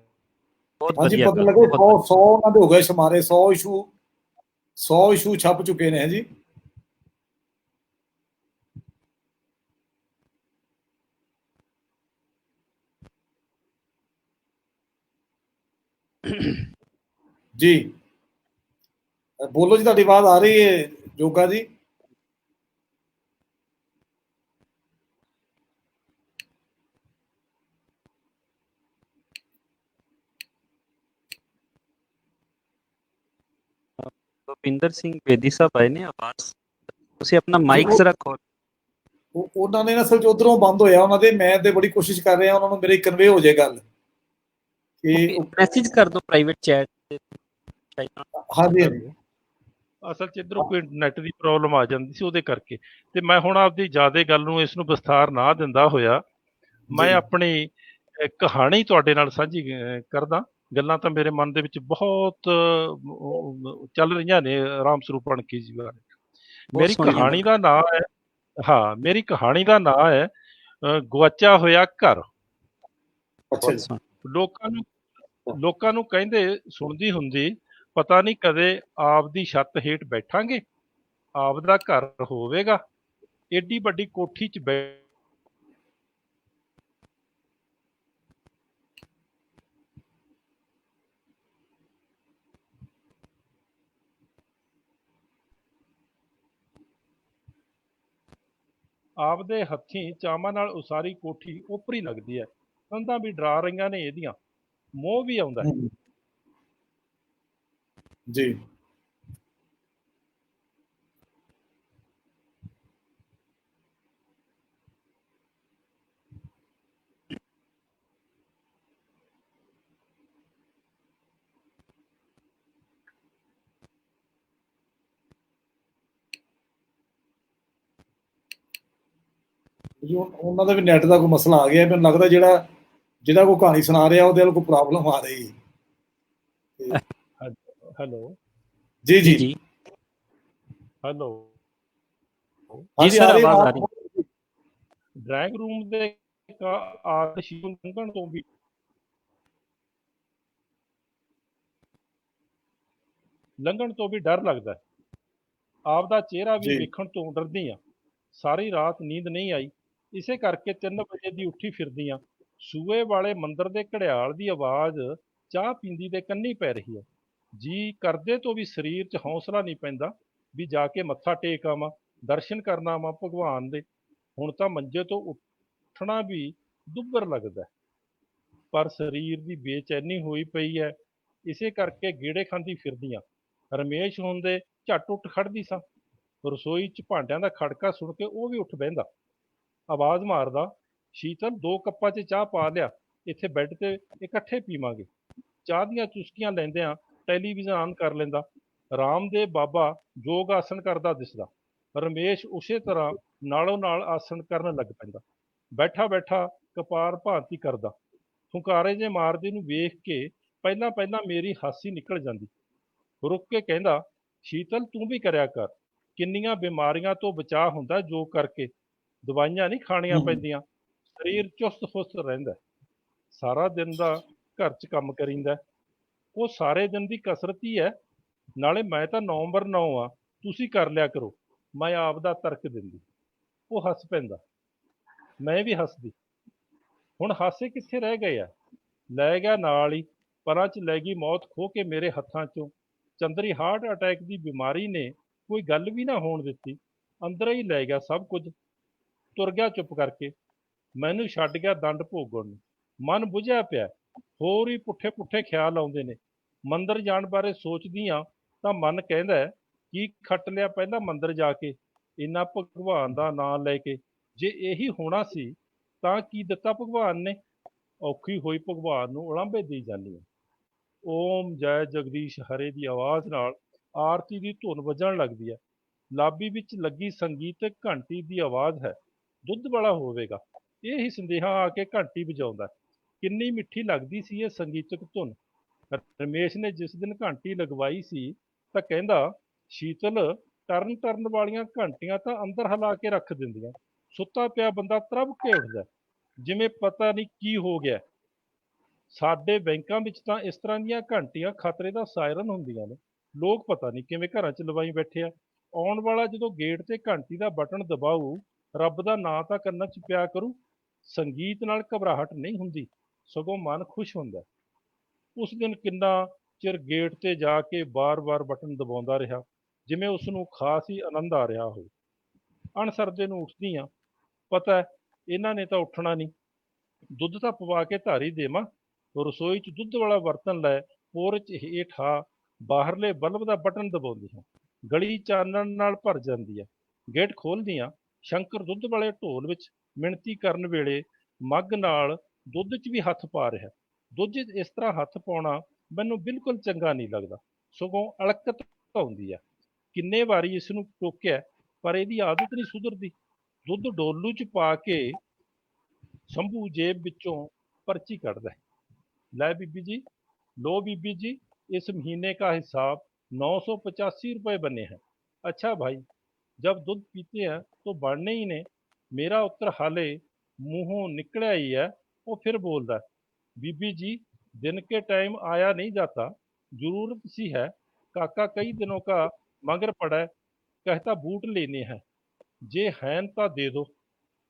Speaker 3: ਬਹੁਤ
Speaker 1: ਹਾਂਜੀ,
Speaker 3: ਵਧੀਆ
Speaker 1: ਪਤਾ
Speaker 3: ਗੱਲ,
Speaker 1: ਲੱਗੇ
Speaker 3: ਬਹੁਤ
Speaker 1: 100 ਉਹਨਾਂ ਦੇ ਹੋ ਗਏ ਸ਼ਮਾਰੇ, 100 ਇਸ਼ੂ ਛਪ ਚੁੱਕੇ ਨੇ ਜੀ। ਜੀ ਬੋਲੋ ਜੀ, ਤੁਹਾਡੀ ਆਵਾਜ਼ ਆ ਰਹੀ ਹੈ ਜੋਗਾ ਜੀ।
Speaker 3: ਭੁਪਿੰਦਰ ਸਿੰਘ ਬੇਦੀ ਸਾਹਿਬ ਆਏ ਨੇ, ਆਵਾਜ਼ ਤੁਸੀਂ ਆਪਣਾ ਮਾਈਕ ਜ਼ਰਾ ਖੋਲ।
Speaker 1: ਉਹਨਾਂ ਨੇ ਅਸਲ ਚ ਉਧਰੋਂ ਬੰਦ ਹੋਇਆ ਉਹਨਾਂ ਦੇ, ਮੈਂ ਤੇ ਬੜੀ ਕੋਸ਼ਿਸ਼ ਕਰ ਰਿਹਾ ਉਹਨਾਂ ਨੂੰ ਮੇਰੇ ਕਨਵੇ ਹੋ ਜਾਏ ਗੱਲ ਕਿ
Speaker 3: ਮੈਸੇਜ ਕਰ ਦਿਓ ਪ੍ਰਾਈਵੇਟ ਚੈਟ ਤੇ।
Speaker 1: ਹਾਂਜੀ ਹਾਂਜੀ
Speaker 5: ਅਸਲ 'ਚ ਇੱਧਰੋਂ ਕੋਈ ਨੈਟ ਦੀ ਪ੍ਰੋਬਲਮ ਆ ਜਾਂਦੀ ਸੀ, ਉਹਦੇ ਕਰਕੇ। ਤੇ ਮੈਂ ਹੁਣ ਆਪਦੀ ਜ਼ਿਆਦਾ ਗੱਲ ਨੂੰ ਇਸ ਨੂੰ ਵਿਸਥਾਰ ਨਾ ਦਿੰਦਾ ਹੋਇਆ, ਮੈਂ ਆਪਣੀ ਕਹਾਣੀ ਤੁਹਾਡੇ ਨਾਲ ਸਾਂਝੀ ਕਰਦਾ। ਗੱਲਾਂ ਤਾਂ ਮੇਰੇ ਮਨ ਦੇ ਵਿੱਚ ਬਹੁਤ ਚੱਲ ਰਹੀਆਂ ਨੇ ਰਾਮ ਸਰੂਪ ਅਣਖੀ ਜੀ ਬਾਰੇ। ਮੇਰੀ ਕਹਾਣੀ ਦਾ ਨਾਂ ਹੈ, ਮੇਰੀ ਕਹਾਣੀ ਦਾ ਨਾਂ ਹੈ ਗੁਆਚਿਆ ਹੋਇਆ ਘਰ। ਲੋਕਾਂ ਨੂੰ ਕਹਿੰਦੇ ਸੁਣਦੀ ਹੁੰਦੀ, ਪਤਾ ਨਹੀਂ ਕਦੇ ਆਪਦੀ ਛੱਤ ਹੇਠ ਬੈਠਾਂਗੇ, ਆਪਦਾ ਘਰ ਹੋਵੇਗਾ, ਏਡੀ ਵੱਡੀ ਕੋਠੀ 'ਚ ਆਪਦੇ ਹੱਥੀਂ ਚਾਵਾਂ ਨਾਲ ਉਸਾਰੀ ਕੋਠੀ ਓਪਰੀ ਲੱਗਦੀ ਹੈ। ਕੰਧਾਂ ਵੀ ਡਰਾ ਰਹੀਆਂ ਨੇ ਇਹਦੀਆਂ, ਮੋਹ ਵੀ ਆਉਂਦਾ ਹੈ।
Speaker 1: ਜੀ ਉਹਨਾਂ ਦਾ ਵੀ ਨੈਟ ਦਾ ਕੋਈ ਮਸਲਾ ਆ ਗਿਆ, ਮੈਨੂੰ ਲੱਗਦਾ ਜਿਹੜਾ ਕੋਈ ਕਹਾਣੀ ਸੁਣਾ ਰਿਹਾ ਉਹਦੇ ਨਾਲ ਕੋਈ ਪ੍ਰੋਬਲਮ ਆ ਰਹੀ ਹੈ।
Speaker 5: ਹੈਲੋ
Speaker 1: ਜੀ ਜੀ ਜੀ
Speaker 5: ਹੈਲੋ
Speaker 3: ਜੀ ਸਰ, ਆਵਾਜ਼ ਆ ਰਹੀ।
Speaker 5: ਡਰਾਇੰਗ ਰੂਮ ਦੇ ਲੰਘਣ ਤੋਂ ਵੀ ਡਰ ਲੱਗਦਾ, ਆਪਦਾ ਚਿਹਰਾ ਵੀ ਵੇਖਣ ਤੋਂ ਡਰਦੀ ਆ। ਸਾਰੀ ਰਾਤ ਨੀਂਦ ਨਹੀਂ ਆਈ, ਇਸੇ ਕਰਕੇ 3 ਵਜੇ ਦੀ ਉੱਠੀ ਫਿਰਦੀ ਆ। ਸੂਏ ਵਾਲੇ ਮੰਦਰ ਦੇ ਘੜਿਆਲ ਦੀ ਆਵਾਜ਼ ਚਾਹ ਪੀਂਦੀ ਦੇ ਕੰਨੀ ਪੈ ਰਹੀ ਹੈ। ਜੀ ਕਰਦੇ ਤੋਂ ਵੀ ਸਰੀਰ 'ਚ ਹੌਸਲਾ ਨਹੀਂ ਪੈਂਦਾ ਵੀ ਜਾ ਕੇ ਮੱਥਾ ਟੇਕ ਆਵਾਂ, ਦਰਸ਼ਨ ਕਰਨਾ ਆਵਾਂ ਭਗਵਾਨ ਦੇ। ਹੁਣ ਤਾਂ ਮੰਜੇ ਤੋਂ ਉੱਠਣਾ ਵੀ ਦੁੱਬਰ ਲੱਗਦਾ, ਪਰ ਸਰੀਰ ਦੀ ਬੇਚੈਨੀ ਹੋਈ ਪਈ ਹੈ, ਇਸੇ ਕਰਕੇ ਗੇੜੇ ਖਾਂਦੀ ਫਿਰਦੀ ਆ। ਰਮੇਸ਼ ਹੁੰਦੇ ਝੱਟ ਉੱਠ ਖੜਦੀ ਸਾਂ। ਰਸੋਈ 'ਚ ਭਾਂਡਿਆਂ ਦਾ ਖੜਕਾ ਸੁਣ ਕੇ ਉਹ ਵੀ ਉੱਠ ਬਹਿੰਦਾ, ਆਵਾਜ਼ ਮਾਰਦਾ, ਸ਼ੀਤਲ 2 ਕੱਪਾਂ 'ਚ ਚਾਹ ਪਾ ਲਿਆ, ਇੱਥੇ ਬੈੱਡ ਤੇ ਇਕੱਠੇ ਪੀਵਾਂਗੇ। ਚਾਹ ਦੀਆਂ ਚੁਸਕੀਆਂ ਲੈਂਦਿਆਂ ਟੈਲੀਵਿਜ਼ਨ ਆਨ ਕਰ ਲੈਂਦਾ। ਰਾਮਦੇਵ ਬਾਬਾ ਯੋਗ ਆਸਣ ਕਰਦਾ ਦਿਸਦਾ। ਰਮੇਸ਼ ਉਸੇ ਤਰ੍ਹਾਂ ਨਾਲੋਂ ਨਾਲ ਆਸਣ ਕਰਨ ਲੱਗ ਪੈਂਦਾ। ਬੈਠਾ ਬੈਠਾ ਕਪਾਰ ਭਾਂਤੀ ਕਰਦਾ। ਹੁੰਕਾਰੇ ਜੇ ਮਾਰਦੇ ਨੂੰ ਵੇਖ ਕੇ ਪਹਿਲਾਂ ਮੇਰੀ ਹਾਸੀ ਨਿਕਲ ਜਾਂਦੀ। ਰੁਕ ਕੇ ਕਹਿੰਦਾ, ਸ਼ੀਤਲ ਤੂੰ ਵੀ ਕਰਿਆ ਕਰ, ਕਿੰਨੀਆਂ ਬਿਮਾਰੀਆਂ ਤੋਂ ਬਚਾਅ ਹੁੰਦਾ ਜੋ ਕਰਕੇ। ਦਵਾਈਆਂ ਨਹੀਂ ਖਾਣੀਆਂ ਪੈਂਦੀਆਂ, ਸਰੀਰ ਚੁਸਤ ਫੁਸਤ ਰਹਿੰਦਾ। ਸਾਰਾ ਦਿਨ ਦਾ ਘਰ 'ਚ ਕੰਮ ਕਰੀਂਦਾ, ਉਹ ਸਾਰੇ ਦਿਨ ਦੀ ਕਸਰਤ ਹੀ ਹੈ। ਨਾਲੇ ਮੈਂ ਤਾਂ ਨੰਬਰ 9 ਆ, ਤੁਸੀਂ ਕਰ ਲਿਆ ਕਰੋ, ਮੈਂ ਆਪ ਦਾ ਤਰਕ ਦਿੰਦੀ। ਉਹ ਹੱਸ ਪੈਂਦਾ, ਮੈਂ ਵੀ ਹੱਸਦੀ। ਹੁਣ ਹਾਸੇ ਕਿੱਥੇ ਰਹਿ ਗਏ ਆ, ਲੈ ਗਿਆ ਨਾਲ ਹੀ, ਪਰਾਂ 'ਚ ਲੈ ਗਈ ਮੌਤ ਖੋਹ ਕੇ ਮੇਰੇ ਹੱਥਾਂ 'ਚੋਂ। ਚੰਦਰੀ ਹਾਰਟ ਅਟੈਕ ਦੀ ਬਿਮਾਰੀ ਨੇ ਕੋਈ ਗੱਲ ਵੀ ਨਾ ਹੋਣ ਦਿੱਤੀ, ਅੰਦਰ ਹੀ ਲੈ ਗਿਆ ਸਭ ਕੁਝ। ਤੁਰ ਗਿਆ ਚੁੱਪ ਕਰਕੇ, ਮੈਨੂੰ ਛੱਡ ਗਿਆ ਦੰਡ ਭੋਗਣ ਨੂੰ। ਮਨ ਬੁਝਿਆ ਪਿਆ, ਹੋਰ ਹੀ ਪੁੱਠੇ ਪੁੱਠੇ ਖਿਆਲ ਆਉਂਦੇ ਨੇ। ਮੰਦਰ ਜਾਣ ਬਾਰੇ ਸੋਚਦੀ ਹਾਂ ਤਾਂ ਮਨ ਕਹਿੰਦਾ, ਕੀ ਖੱਟ ਲਿਆ ਪਹਿਲਾਂ ਮੰਦਰ ਜਾ ਕੇ, ਇੰਨਾ ਭਗਵਾਨ ਦਾ ਨਾਂ ਲੈ ਕੇ। ਜੇ ਇਹੀ ਹੋਣਾ ਸੀ ਤਾਂ ਕੀ ਦਿੱਤਾ ਭਗਵਾਨ ਨੇ, ਔਖੀ ਹੋਈ ਭਗਵਾਨ ਨੂੰ ਉਲਾਂਭੇ ਦੇਈ ਜਾਂਦੀ ਹੈ। ਓਮ ਜੈ ਜਗਦੀਸ਼ ਹਰੇ ਦੀ ਆਵਾਜ਼ ਨਾਲ ਆਰਤੀ ਦੀ ਧੁਨ ਵੱਜਣ ਲੱਗਦੀ ਹੈ। ਲਾਬੀ ਵਿੱਚ ਲੱਗੀ ਸੰਗੀਤਕ ਘੰਟੀ ਦੀ ਆਵਾਜ਼ ਹੈ, ਦੁੱਧ ਵਾਲਾ ਹੋਵੇਗਾ। ਇਹ ਹੀ ਸੰਦੇਹਾ ਆ ਕੇ ਘੰਟੀ ਵਜਾਉਂਦਾ ਹੈ। ਕਿੰਨੀ ਮਿੱਠੀ ਲੱਗਦੀ ਸੀ ਇਹ ਸੰਗੀਤਕ ਧੁਨ। ਰਮੇਸ਼ ਨੇ ਜਿਸ ਦਿਨ ਘੰਟੀ ਲਗਵਾਈ ਸੀ ਤਾਂ ਕਹਿੰਦਾ, ਸ਼ੀਤਲ, ਟਰਨ ਟਰਨ ਵਾਲੀਆਂ ਘੰਟੀਆਂ ਤਾਂ ਅੰਦਰ ਹਿਲਾ ਕੇ ਰੱਖ ਦਿੰਦੀਆਂ। ਸੁੱਤਾ ਪਿਆ ਬੰਦਾ ਤਰਬ ਕੇ ਉੱਠਦਾ, ਜਿਵੇਂ ਪਤਾ ਨਹੀਂ ਕੀ ਹੋ ਗਿਆ। ਸਾਡੇ ਬੈਂਕਾਂ ਵਿੱਚ ਤਾਂ ਇਸ ਤਰ੍ਹਾਂ ਦੀਆਂ ਘੰਟੀਆਂ ਖਤਰੇ ਦਾ ਸਾਇਰਨ ਹੁੰਦੀਆਂ ਨੇ। ਲੋਕ ਪਤਾ ਨਹੀਂ ਕਿਵੇਂ ਘਰਾਂ 'ਚ ਲਵਾਈ ਬੈਠੇ ਆ। ਆਉਣ ਵਾਲਾ ਜਦੋਂ ਗੇਟ ਤੇ ਘੰਟੀ ਦਾ ਬਟਨ ਦਬਾਊ, ਰੱਬ ਦਾ ਨਾਂ ਤਾਂ ਕੰਨਾਂ 'ਚ ਪਿਆ ਕਰੂ। ਸੰਗੀਤ ਨਾਲ ਘਬਰਾਹਟ ਨਹੀਂ ਹੁੰਦੀ, ਸਗੋਂ ਮਨ ਖੁਸ਼ ਹੁੰਦਾ। ਉਸ ਦਿਨ ਕਿੰਨਾ ਚਿਰ ਗੇਟ ਤੇ ਜਾ ਕੇ ਬਾਰ-ਬਾਰ ਬਟਨ ਦਬਾਉਂਦਾ ਰਿਹਾ, ਜਿਵੇਂ ਉਸ ਨੂੰ ਖਾਸ ਹੀ ਆਨੰਦ ਆ ਰਿਹਾ ਹੋਵੇ। ਅਣਸਰਦੇ ਨੂੰ ਉੱਠਦੀ ਆ, ਪਤਾ ਹੈ ਇਹਨਾਂ ਨੇ ਤਾਂ ਉੱਠਣਾ ਨਹੀਂ। ਦੁੱਧ ਤਾਂ ਪਵਾ ਕੇ ਧਾਰੀ ਦੇਵਾਂ। ਰਸੋਈ 'ਚ ਦੁੱਧ ਵਾਲਾ ਬਰਤਨ ਲੈ ਪੋਰਚ ਹੇਠਾਂ ਬਾਹਰਲੇ ਬਲਬ ਦਾ ਬਟਨ ਦਬਾਉਂਦੀ ਹਾਂ। ਗਲੀ ਚਾਨਣ ਨਾਲ ਭਰ ਜਾਂਦੀ ਹੈ। ਗੇਟ ਖੋਲ੍ਹਦੀ ਹਾਂ। ਸ਼ੰਕਰ ਦੁੱਧ ਵਾਲੇ ਢੋਲ ਵਿੱਚ ਮਿਣਤੀ ਕਰਨ ਵੇਲੇ ਮੱਗ ਨਾਲ ਦੁੱਧ 'ਚ ਵੀ ਹੱਥ ਪਾ ਰਿਹਾ। ਦੁੱਧ 'ਚ ਇਸ ਤਰ੍ਹਾਂ ਹੱਥ ਪਾਉਣਾ ਮੈਨੂੰ ਬਿਲਕੁਲ ਚੰਗਾ ਨਹੀਂ ਲੱਗਦਾ, ਸਗੋਂ ਅਲਕਤ ਆਉਂਦੀ ਹੈ। ਕਿੰਨੇ ਵਾਰੀ ਇਸ ਨੂੰ ਟੋਕਿਆ, ਪਰ ਇਹਦੀ ਆਦਤ ਨਹੀਂ ਸੁਧਰਦੀ। ਦੁੱਧ ਡੋਲੂ 'ਚ ਪਾ ਕੇ ਸ਼ੰਭੂ ਜੇਬ ਵਿੱਚੋਂ पर्ची ਕੱਢਦਾ है। लै बीबी जी, लो बीबी जी, इस महीने का हिसाब 985 रुपए बने हैं। अच्छा भाई, जब दूध पीते हैं तो बढ़ने ही ने। मेरा उत्तर हाले मुंहों निकलिया ही है। वो फिर बोलता है, बीबी जी, दिन के टाइम आया नहीं जाता, जरूरत सी है। काका कई दिनों का मगर पड़ा है, कहता बूट लेने हैं, जे हैन तां दे दो।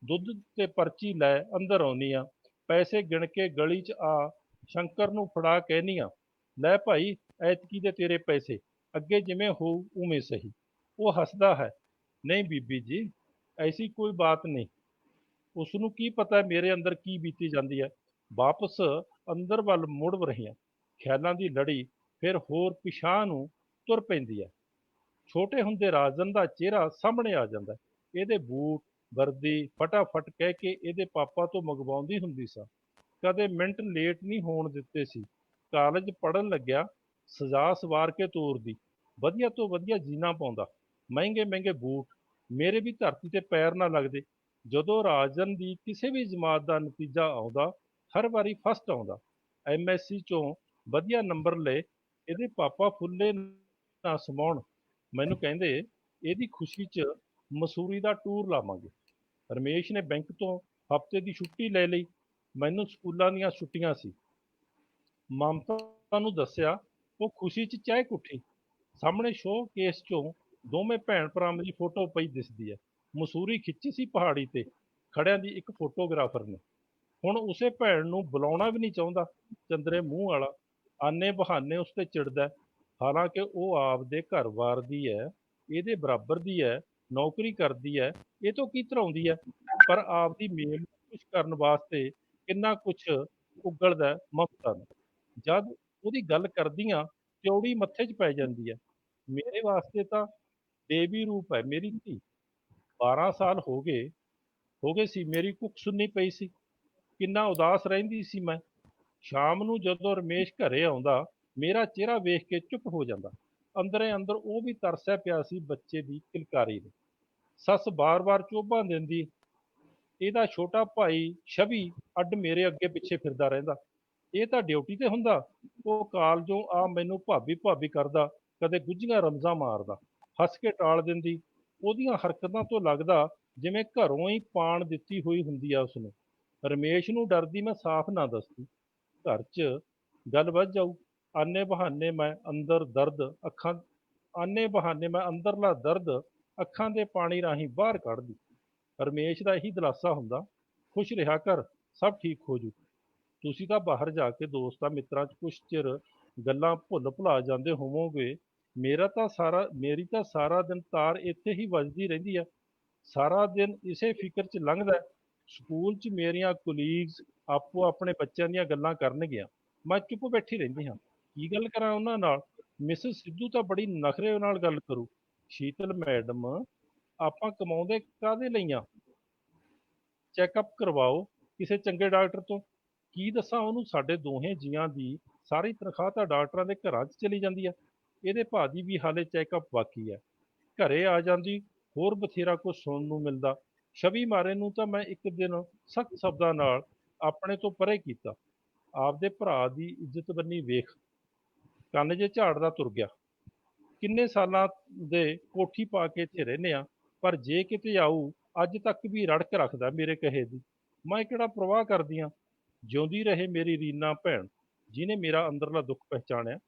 Speaker 5: ਦੁੱਧ ਤੇ ਪਰਚੀ ਲੈ ਅੰਦਰ ਆਉਣੀ ਆ। ਪੈਸੇ ਗਿਣ ਕੇ ਗਲੀ 'ਚ ਆ ਸ਼ੰਕਰ ਨੂੰ ਫੜਾ ਕਹਿਨੀ ਆ, ਲੈ ਭਾਈ ਐਤਕੀ ਦੇ ਤੇਰੇ ਪੈਸੇ, ਅੱਗੇ ਜਿਵੇਂ ਹੋਊ ਉਵੇਂ ਸਹੀ। ਉਹ ਹੱਸਦਾ ਹੈ, ਨਹੀਂ ਬੀਬੀ ਜੀ, ਐਸੀ ਕੋਈ ਬਾਤ ਨਹੀਂ। ਉਸ ਨੂੰ ਕੀ ਪਤਾ ਮੇਰੇ ਅੰਦਰ ਕੀ ਬੀਤੀ ਜਾਂਦੀ ਹੈ। ਵਾਪਸ ਅੰਦਰ ਵੱਲ ਮੁੜ ਰਹੀਆਂ ਖਿਆਲਾਂ ਦੀ ਲੜੀ ਫਿਰ ਹੋਰ ਪਿਛਾਂਹ ਨੂੰ ਤੁਰ ਪੈਂਦੀ ਹੈ। ਛੋਟੇ ਹੁੰਦੇ ਰਾਜਨ ਦਾ ਚਿਹਰਾ ਸਾਹਮਣੇ ਆ ਜਾਂਦਾ। ਇਹਦੇ ਬੂਟ ਵਰਦੀ ਫਟਾਫਟ ਕਹਿ ਕੇ ਇਹਦੇ ਪਾਪਾ ਤੋਂ ਮੰਗਵਾਉਂਦੀ ਹੁੰਦੀ ਸਾਂ। ਕਦੇ ਮਿੰਟ ਲੇਟ ਨਹੀਂ ਹੋਣ ਦਿੱਤੇ ਸੀ। ਕਾਲਜ ਪੜ੍ਹਨ ਲੱਗਿਆ ਸਜਾ ਸਵਾਰ ਕੇ ਤੋਰਦੀ, ਵਧੀਆ ਤੋਂ ਵਧੀਆ ਜੀਨਾ ਪਾਉਂਦਾ, ਮਹਿੰਗੇ ਮਹਿੰਗੇ ਬੂਟ। ਮੇਰੇ ਵੀ ਧਰਤੀ ਤੇ ਪੈਰ ਨਾ ਲੱਗਦੇ। ਜਦੋਂ ਰਾਜਨ ਦੀ ਕਿਸੇ ਵੀ ਜਮਾਤ ਦਾ ਨਤੀਜਾ ਆਉਂਦਾ, ਹਰ ਵਾਰੀ ਫਸਟ ਆਉਂਦਾ। MSc ਚੋਂ ਵਧੀਆ ਨੰਬਰ ਲਏ। ਇਹਦੇ ਪਾਪਾ ਫੁੱਲੇ ਨਾ ਸਮਾਉਣ। ਮੈਨੂੰ ਕਹਿੰਦੇ ਇਹਦੀ ਖੁਸ਼ੀ 'ਚ ਮਸੂਰੀ ਦਾ ਟੂਰ ਲਾਵਾਂਗੇ। ਰਮੇਸ਼ ਨੇ ਬੈਂਕ ਤੋਂ ਹਫ਼ਤੇ ਦੀ ਛੁੱਟੀ ਲੈ ਲਈ। ਮੈਨੂੰ ਸਕੂਲਾਂ ਦੀਆਂ ਛੁੱਟੀਆਂ ਸੀ। ਮਮਤਾ ਨੂੰ ਦੱਸਿਆ, ਉਹ ਖੁਸ਼ੀ 'ਚ ਚਹਿਕ ਉੱਠੀ। ਸਾਹਮਣੇ ਸ਼ੋਅ ਕੇਸ 'ਚੋਂ ਦੋਵੇਂ ਭੈਣ ਭਰਾਵਾਂ ਦੀ ਫੋਟੋ ਪਈ ਦਿਸਦੀ ਹੈ। ਮਸੂਰੀ ਖਿੱਚੀ ਸੀ ਪਹਾੜੀ ਤੇ ਖੜਿਆਂ ਦੀ ਇੱਕ ਫੋਟੋਗ੍ਰਾਫਰ ਨੇ। ਹੁਣ ਉਸੇ ਭੈਣ ਨੂੰ ਬੁਲਾਉਣਾ ਵੀ ਨਹੀਂ ਚਾਹੁੰਦਾ। ਚੰਦਰੇ ਮੂੰਹ ਵਾਲਾ ਆਨੇ ਬਹਾਨੇ ਉਸ ਤੇ ਚਿੜਦਾ, ਹਾਲਾਂਕਿ ਉਹ ਆਪਦੇ ਘਰ-ਬਾਰ ਦੀ ਹੈ, ਇਹਦੇ ਬਰਾਬਰ ਦੀ ਹੈ, ਨੌਕਰੀ ਕਰਦੀ ਹੈ, ਇਹ ਤੋਂ ਕੀ ਧਰਾਉਂਦੀ ਹੈ। ਪਰ ਆਪਦੀ ਮੇਲ ਨੂੰ ਖੁਸ਼ ਕਰਨ ਵਾਸਤੇ ਕਿੰਨਾ ਕੁਛ ਉਗਲਦਾ ਮਮਤਾ ਨੂੰ। ਜਦ ਉਹਦੀ ਗੱਲ ਕਰਦੀਆਂ ਤਿਉੜੀ ਮੱਥੇ 'ਚ ਪੈ ਜਾਂਦੀ ਹੈ। ਮੇਰੇ ਵਾਸਤੇ ਤਾਂ ਦੇਵੀ ਰੂਪ ਹੈ ਮੇਰੀ ਧੀ। 12 ਸਾਲ ਹੋ ਗਏ ਸੀ ਮੇਰੀ ਕੁੱਖ ਸੁੰਨੀ ਪਈ ਸੀ। ਕਿੰਨਾ ਉਦਾਸ ਰਹਿੰਦੀ ਸੀ ਮੈਂ। ਸ਼ਾਮ ਨੂੰ ਜਦੋਂ ਰਮੇਸ਼ ਘਰੇ ਆਉਂਦਾ, ਮੇਰਾ ਚਿਹਰਾ ਵੇਖ ਕੇ ਚੁੱਪ ਹੋ ਜਾਂਦਾ। ਅੰਦਰੇ ਅੰਦਰ ਉਹ ਵੀ ਤਰਸਿਆ ਪਿਆ ਸੀ ਬੱਚੇ ਦੀ ਕਿਲਕਾਰੀ ਨੂੰ। ਸੱਸ ਬਾਰ-ਬਾਰ ਚੋਭਾਂ ਦਿੰਦੀ, ਇਹਦਾ ਛੋਟਾ ਭਾਈ ਛਵੀ ਅੱਡ ਮੇਰੇ ਅੱਗੇ ਪਿੱਛੇ ਫਿਰਦਾ ਰਹਿੰਦਾ। ਇਹ ਤਾਂ ਡਿਊਟੀ ਤੇ ਹੁੰਦਾ। ਉਹ ਕਾਲਜੋਂ ਆ ਮੈਨੂੰ ਭਾਬੀ ਭਾਬੀ ਕਰਦਾ, ਕਦੇ ਗੁੱਝੀਆਂ ਰਮਜ਼ਾਂ ਮਾਰਦਾ। ਹੱਸ ਕੇ ਟਾਲ ਦਿੰਦੀ। ਉਹਦੀਆਂ ਹਰਕਤਾਂ ਤੋਂ ਲੱਗਦਾ ਜਿਵੇਂ ਘਰੋਂ ਹੀ ਪਾਣ ਦਿੱਤੀ ਹੋਈ ਹੁੰਦੀ ਆ ਉਸਨੂੰ। ਰਮੇਸ਼ ਨੂੰ ਡਰਦੀ ਮੈਂ ਸਾਫ਼ ਨਾ ਦੱਸਦੀ, ਘਰ 'ਚ ਗੱਲ ਵੱਧ ਜਾਊ। ਆਨੇ ਬਹਾਨੇ ਮੈਂ ਅੰਦਰਲਾ ਦਰਦ ਅੱਖਾਂ ਦੇ ਪਾਣੀ ਰਾਹੀਂ ਬਾਹਰ ਕੱਢਦੀ। ਰਮੇਸ਼ ਦਾ ਇਹੀ ਦਿਲਾਸਾ ਹੁੰਦਾ, ਖੁਸ਼ ਰਿਹਾ ਕਰ, ਸਭ ਠੀਕ ਹੋ ਜੂ। ਤੁਸੀਂ ਤਾਂ ਬਾਹਰ ਜਾ ਕੇ ਦੋਸਤਾਂ ਮਿੱਤਰਾਂ 'ਚ ਕੁਛ ਚਿਰ ਗੱਲਾਂ ਭੁੱਲ ਭੁਲਾ ਜਾਂਦੇ ਹੋਵੋਗੇ। ਮੇਰੀ ਤਾਂ ਸਾਰਾ ਦਿਨ ਤਾਰ ਇੱਥੇ ਹੀ ਵੱਜਦੀ ਰਹਿੰਦੀ ਹੈ। ਸਾਰਾ ਦਿਨ ਇਸੇ ਫਿਕਰ 'ਚ ਲੰਘਦਾ। ਸਕੂਲ 'ਚ ਮੇਰੀਆਂ ਕੁਲੀਗਸ ਆਪੋ ਆਪਣੇ ਬੱਚਿਆਂ ਦੀਆਂ ਗੱਲਾਂ ਕਰਨਗੀਆਂ, ਮੈਂ ਚੁੱਪ ਬੈਠੀ ਰਹਿੰਦੀ ਹਾਂ। ਕੀ ਗੱਲ ਕਰਾਂ ਉਹਨਾਂ ਨਾਲ। ਮਿਸਿਸ ਸਿੱਧੂ ਤਾਂ ਬੜੀ ਨਖਰੇ ਨਾਲ ਗੱਲ ਕਰੂ। ਸ਼ੀਤਲ ਮੈਡਮ, ਆਪਾਂ ਕਮਾਉਂਦੇ ਕਾਹਦੇ ਲਈ ਆ? ਚੈੱਕਅਪ ਕਰਵਾਓ ਕਿਸੇ ਚੰਗੇ ਡਾਕਟਰ ਤੋਂ। ਕੀ ਦੱਸਾਂ ਉਹਨੂੰ, ਸਾਡੇ ਦੋਹੇ ਜੀਆਂ ਦੀ ਸਾਰੀ ਤਨਖਾਹ ਤਾਂ ਡਾਕਟਰਾਂ ਦੇ ਘਰਾਂ 'ਚ ਚਲੀ ਜਾਂਦੀ ਹੈ। ਇਹਦੇ ਭਾ ਦੀ ਵੀ ਹਾਲੇ ਚੈੱਕਅਪ ਬਾਕੀ ਹੈ। ਘਰੇ ਆ ਜਾਂਦੀ, ਹੋਰ ਬਥੇਰਾ ਕੁਝ ਸੁਣਨ ਨੂੰ ਮਿਲਦਾ। ਛਵੀ ਮਾਰੇ ਨੂੰ ਤਾਂ ਮੈਂ ਇੱਕ ਦਿਨ ਸਖਤ ਸ਼ਬਦਾਂ ਨਾਲ ਆਪਣੇ ਤੋਂ ਪਰੇ ਕੀਤਾ। ਆਪਦੇ ਭਰਾ ਦੀ ਇੱਜ਼ਤ ਬੰਨੀ ਵੇਖ, ਕੰਨ ਜੇ ਝਾੜਦਾ ਤੁਰ ਗਿਆ। ਕਿੰਨੇ ਸਾਲਾਂ ਦੇ ਕੋਠੀ ਪਾ ਕੇ ਇੱਥੇ ਰਹਿੰਦੇ ਆ, ਪਰ ਜੇ ਕਿਤੇ ਆਊ ਅੱਜ ਤੱਕ ਵੀ ਰੜਕ ਰੱਖਦਾ ਮੇਰੇ ਕਹੇ ਦੀ। ਮੈਂ ਕਿਹੜਾ ਪਰਵਾਹ ਕਰਦੀ ਆ। ਜਿਉਂਦੀ ਰਹੇ ਮੇਰੀ ਰੀਨਾ ਭੈਣ, ਜਿਹਨੇ ਮੇਰਾ ਅੰਦਰਲਾ ਦੁੱਖ ਪਹਿਚਾਣਿਆ।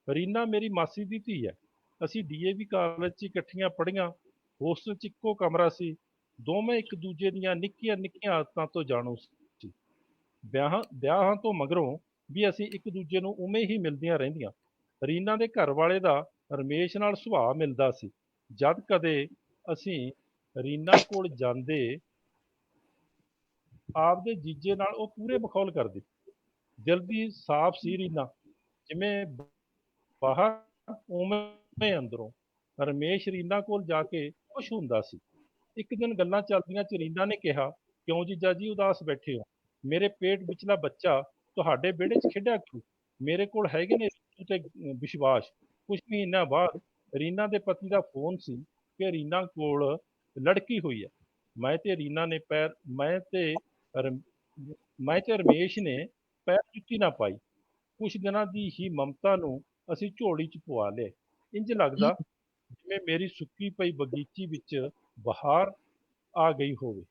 Speaker 5: ਰੀਨਾ ਮੇਰੀ ਮਾਸੀ ਦੀ ਧੀ ਹੈ। ਅਸੀਂ ਡੀਏਵੀ ਕਾਲਜ 'ਚ ਇਕੱਠੀਆਂ ਪੜ੍ਹੀਆਂ, ਹੋਸਟਲ 'ਚ ਇੱਕੋ ਕਮਰਾ ਸੀ। ਦੋਵੇਂ ਇੱਕ ਦੂਜੇ ਦੀਆਂ ਨਿੱਕੀਆਂ ਨਿੱਕੀਆਂ ਆਦਤਾਂ ਤੋਂ ਜਾਣੂ ਸੀ। ਵਿਆਹਾਂ ਤੋਂ ਮਗਰੋਂ ਵੀ ਅਸੀਂ ਇੱਕ ਦੂਜੇ ਨੂੰ ਉਵੇਂ ਹੀ ਮਿਲਦੀਆਂ ਰਹਿੰਦੀਆਂ। ਰੀਨਾ ਦੇ ਘਰ ਵਾਲੇ ਦਾ ਰਮੇਸ਼ ਨਾਲ ਸੁਭਾਅ ਮਿਲਦਾ ਸੀ। ਜਦ ਕਦੇ ਅਸੀਂ ਰੀਨਾ ਕੋਲ ਜਾਂਦੇ, ਆਪਦੇ ਜੀਜੇ ਨਾਲ ਉਹ ਪੂਰੇ ਮਖੌਲ ਕਰਦੀ। ਦਿਲ ਦੀ ਸਾਫ਼ ਸੀ ਰੀਨਾ, ਜਿਵੇਂ ਬਾਹਰ ਉਵੇਂ ਅੰਦਰੋਂ। ਰਮੇਸ਼ ਰੀਨਾ ਕੋਲ ਜਾ ਕੇ ਖੁਸ਼ ਹੁੰਦਾ ਸੀ। ਇੱਕ ਦਿਨ ਗੱਲਾਂ ਚੱਲਦੀਆਂ 'ਚ ਰੀਨਾ ਨੇ ਕਿਹਾ, ਕਿਉਂ ਜੀਜਾ ਜੀ ਉਦਾਸ ਬੈਠੇ ਹੋ? ਮੇਰੇ ਪੇਟ ਵਿਚਲਾ ਬੱਚਾ ਤੁਹਾਡੇ ਵਿਹੜੇ 'ਚ ਖੇਡਿਆ ਕਰੂ। ਮੇਰੇ ਕੋਲ ਹੈਗੇ ਨੇ ਰੀਤੂ ਤੇ ਵਿਸ਼ਵਾਸ। ਕੁਝ ਮਹੀਨਿਆਂ ਬਾਅਦ ਰੀਨਾ ਦੇ ਪਤੀ ਦਾ ਫੋਨ ਸੀ ਕਿ ਰੀਨਾ ਕੋਲ ਲੜਕੀ ਹੋਈ ਹੈ। ਮੈਂ ਤੇ ਰੀਨਾ ਨੇ ਮੈਂ ਤੇ ਰਮੇਸ਼ ਨੇ ਪੈਰ ਜੁੱਤੀ ਨਾ ਪਾਈ। ਕੁਛ ਦਿਨਾਂ ਦੀ ਹੀ ਮਮਤਾ ਨੂੰ ਅਸੀਂ ਝੋਲੀ 'ਚ ਪਵਾ ਲਿਆ। ਇੰਜ ਲੱਗਦਾ ਜਿਵੇਂ ਮੇਰੀ ਸੁੱਕੀ ਪਈ ਬਗੀਚੀ ਵਿੱਚ ਬਹਾਰ ਆ ਗਈ ਹੋਵੇ।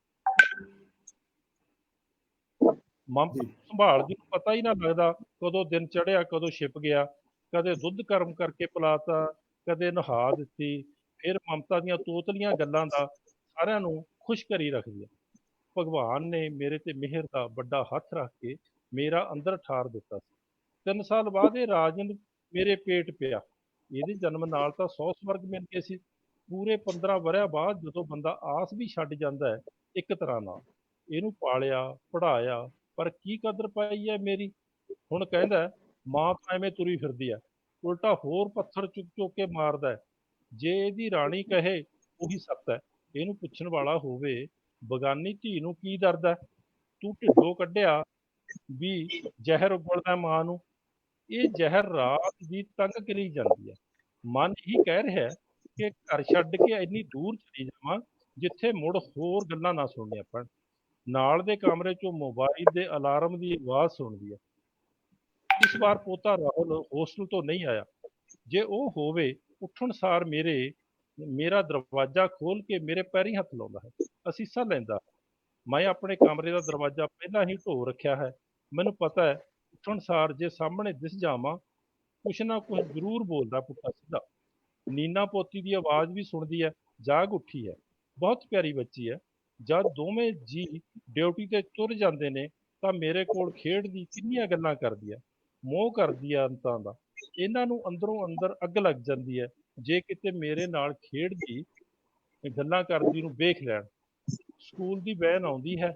Speaker 5: ਮਮਤਾ
Speaker 1: ਜੀ
Speaker 5: ਨੂੰ ਸੰਭਾਲਦੀ ਨੂੰ ਪਤਾ ਹੀ ਨਾ ਲੱਗਦਾ ਕਦੋਂ ਦਿਨ ਚੜ੍ਹਿਆ ਕਦੋਂ ਛਿਪ ਗਿਆ। ਕਦੇ ਦੁੱਧ ਗਰਮ ਕਰਕੇ ਪਿਲਾਤਾ, ਕਦੇ ਨਹਾ ਦਿੱਤੀ। ਫਿਰ ਮਮਤਾ ਦੀਆਂ ਤੋਤਲੀਆਂ ਗੱਲਾਂ ਦਾ ਸਾਰਿਆਂ ਨੂੰ ਖੁਸ਼ ਕਰੀ ਰੱਖਦੀਆਂ। ਭਗਵਾਨ ਨੇ ਮੇਰੇ ਤੇ ਮਿਹਰ ਦਾ ਵੱਡਾ ਹੱਥ ਰੱਖ ਕੇ ਮੇਰਾ ਅੰਦਰ ਠਾਰ ਦਿੱਤਾ ਸੀ। 3 ਸਾਲ ਬਾਅਦ ਇਹ ਰਾਜਨ ਮੇਰੇ ਪੇਟ ਪਿਆ। ਇਹਦੇ ਜਨਮ ਨਾਲ ਤਾਂ 100 ਸਵਰਗ ਮਿਲ ਗਏ ਸੀ। ਪੂਰੇ 15 ਵਰ੍ਹਿਆਂ ਬਾਅਦ ਜਦੋਂ ਬੰਦਾ ਆਸ ਵੀ ਛੱਡ ਜਾਂਦਾ ਹੈ ਇੱਕ ਤਰ੍ਹਾਂ ਨਾਲ। ਇਹਨੂੰ ਪਾਲਿਆ ਪੜ੍ਹਾਇਆ, ਪਰ ਕੀ ਕਦਰ ਪਾਈ ਹੈ ਮੇਰੀ। ਹੁਣ ਕਹਿੰਦਾ ਹੈ, ਮਾਂ ਤਾਂ ਐਵੇਂ ਤੁਰੀ ਫਿਰਦੀ ਹੈ। ਉਲਟਾ ਹੋਰ ਪੱਥਰ ਚੁੱਕ ਚੁੱਕ ਕੇ ਮਾਰਦਾ ਹੈ। ਜੇ ਇਹਦੀ ਰਾਣੀ ਕਹੇ ਉਹੀ ਸੱਤ ਹੈ। ਇਹਨੂੰ ਪੁੱਛਣ ਵਾਲਾ ਹੋਵੇ, ਬਗਾਨੀ ਧੀ ਨੂੰ ਕੀ ਦਰਦ ਹੈ? ਤੂੰ ਢਿੱਡੋਂ ਕੱਢਿਆ ਵੀ ਜ਼ਹਿਰ ਉਗਲਦਾ ਮਾਂ ਨੂੰ। ਇਹ ਜ਼ਹਿਰ ਰਾਤ ਦੀ ਤੰਗ ਕਰੀ ਜਾਂਦੀ ਹੈ। ਮਨ ਹੀ ਕਹਿ ਰਿਹਾ ਹੈ ਕਿ ਘਰ ਛੱਡ ਕੇ ਇੰਨੀ ਦੂਰ ਚਲੀ ਜਾਵਾਂ ਜਿੱਥੇ ਮੁੜ ਹੋਰ ਗੱਲਾਂ ਨਾ ਸੁਣਨੀਆਂ ਪੈਣ। ਨਾਲ ਦੇ ਕਮਰੇ 'ਚੋਂ ਮੋਬਾਈਲ ਦੇ ਅਲਾਰਮ ਦੀ ਆਵਾਜ਼ ਸੁਣਦੀ ਹੈ। ਇਸ ਵਾਰ ਪੋਤਾ ਰਾਹੁਲ ਹੋਸਟਲ ਤੋਂ ਨਹੀਂ ਆਇਆ। ਜੇ ਉਹ ਹੋਵੇ, ਉੱਠਣ ਸਾਰ ਮੇਰਾ ਦਰਵਾਜ਼ਾ ਖੋਲ ਕੇ ਮੇਰੇ ਪੈਰੀਂ ਹੱਥ ਲਾਉਂਦਾ ਹੈ, ਅਸੀਸਾਂ ਲੈਂਦਾ ਹੈ। ਮੈਂ ਆਪਣੇ ਕਮਰੇ ਦਾ ਦਰਵਾਜ਼ਾ ਪਹਿਲਾਂ ਹੀ ਢੋ ਰੱਖਿਆ ਹੈ। ਮੈਨੂੰ ਪਤਾ ਹੈ, ਉੱਠਣ ਸਾਰ ਜੇ ਸਾਹਮਣੇ ਦਿਸ ਜਾਵਾਂ, ਕੁਛ ਨਾ ਕੁਛ ਜ਼ਰੂਰ ਬੋਲਦਾ ਪੁੱਠਾ ਸਿੱਧਾ। ਨੀਨਾ ਪੋਤੀ ਦੀ ਆਵਾਜ਼ ਵੀ ਸੁਣਦੀ ਹੈ, ਜਾਗ ਉੱਠੀ ਹੈ। ਬਹੁਤ ਪਿਆਰੀ ਬੱਚੀ ਹੈ। ਜਦ ਦੋਵੇਂ ਜੀ ਡਿਊਟੀ ਤੇ ਤੁਰ ਜਾਂਦੇ ਨੇ ਤਾਂ ਮੇਰੇ ਕੋਲ ਖੇਡ ਦੀ ਕਿੰਨੀਆਂ ਗੱਲਾਂ ਕਰਦੀ ਹੈ, ਮੋਹ ਕਰਦੀ ਹੈ ਅੰਤਾਂ ਦਾ। ਇਹਨਾਂ ਨੂੰ ਅੰਦਰੋਂ ਅੰਦਰ ਅੱਗ ਲੱਗ ਜਾਂਦੀ ਹੈ ਜੇ ਕਿਤੇ ਮੇਰੇ ਨਾਲ ਖੇਡਦੀ ਗੱਲਾਂ ਕਰਦੀ ਨੂੰ ਵੇਖ ਲੈਣ। ਸਕੂਲ ਦੀ ਵੈਨ ਆਉਂਦੀ ਹੈ,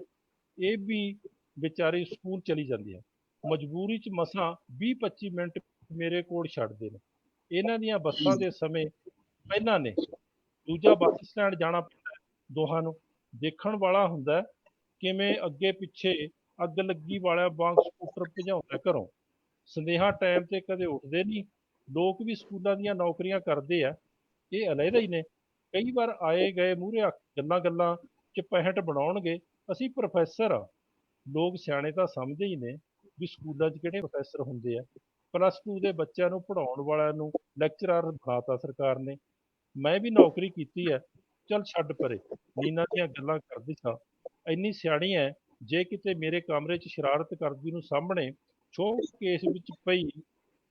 Speaker 5: ਇਹ ਵੀ ਵਿਚਾਰੀ ਸਕੂਲ ਚਲੀ ਜਾਂਦੀ ਹੈ। ਮਜਬੂਰੀ 'ਚ ਮਸਾਂ 20-25 ਮਿੰਟ ਮੇਰੇ ਕੋਲ ਛੱਡਦੇ ਨੇ। ਇਹਨਾਂ ਦੀਆਂ ਬੱਸਾਂ ਦੇ ਸਮੇਂ ਪਹਿਲਾਂ ਨੇ। ਦੂਜਾ ਬੱਸ ਸਟੈਂਡ ਜਾਣਾ ਪੈਂਦਾ ਹੈ ਦੋਹਾਂ ਨੂੰ। ਦੇਖਣ ਵਾਲਾ ਹੁੰਦਾ ਹੈ ਕਿਵੇਂ ਅੱਗੇ ਪਿੱਛੇ ਅੱਗ ਲੱਗੀ ਵਾਲਿਆਂ ਵਾਂਗ ਸਕੂਟਰ ਭਜਾਉਂਦਾ ਘਰੋਂ। ਸੰਦੇਹਾ ਟਾਈਮ ਤੇ ਕਦੇ ਉੱਠਦੇ ਨਹੀਂ। ਲੋਕ ਵੀ ਸਕੂਲਾਂ ਦੀਆਂ ਨੌਕਰੀਆਂ ਕਰਦੇ ਆ, ਇਹ ਅਲੱਗ ਹੀ ਨੇ। ਕਈ ਵਾਰ ਆਏ ਗਏ ਮੂਹਰੇ ਗੱਲਾਂ ਗੱਲਾਂ 'ਚ 65 ਬਣਾਉਣਗੇ, ਅਸੀਂ ਪ੍ਰੋਫੈਸਰ ਆ। ਲੋਕ ਸਿਆਣੇ ਤਾਂ ਸਮਝਦੇ ਹੀ ਨੇ ਵੀ ਸਕੂਲਾਂ 'ਚ ਕਿਹੜੇ ਪ੍ਰੋਫੈਸਰ ਹੁੰਦੇ ਆ। +2 ਦੇ ਬੱਚਿਆਂ ਨੂੰ ਪੜ੍ਹਾਉਣ ਵਾਲਿਆਂ ਨੂੰ ਲੈਕਚਰਰ ਬਣਾਤਾ ਸਰਕਾਰ ਨੇ। ਮੈਂ ਵੀ ਨੌਕਰੀ ਕੀਤੀ ਹੈ। ਚੱਲ ਛੱਡ ਪਰੇ, ਨੀਨਾ ਦੀਆਂ ਗੱਲਾਂ ਕਰਦੀ ਸਾਂ। ਇੰਨੀ ਸਿਆਣੀ ਹੈ, ਜੇ ਕਿਤੇ ਮੇਰੇ ਕਮਰੇ 'ਚ ਸ਼ਰਾਰਤ ਕਰਦੀ ਨੂੰ ਸਾਹਮਣੇ ਸ਼ੋਕੇਸ ਵਿੱਚ ਪਈ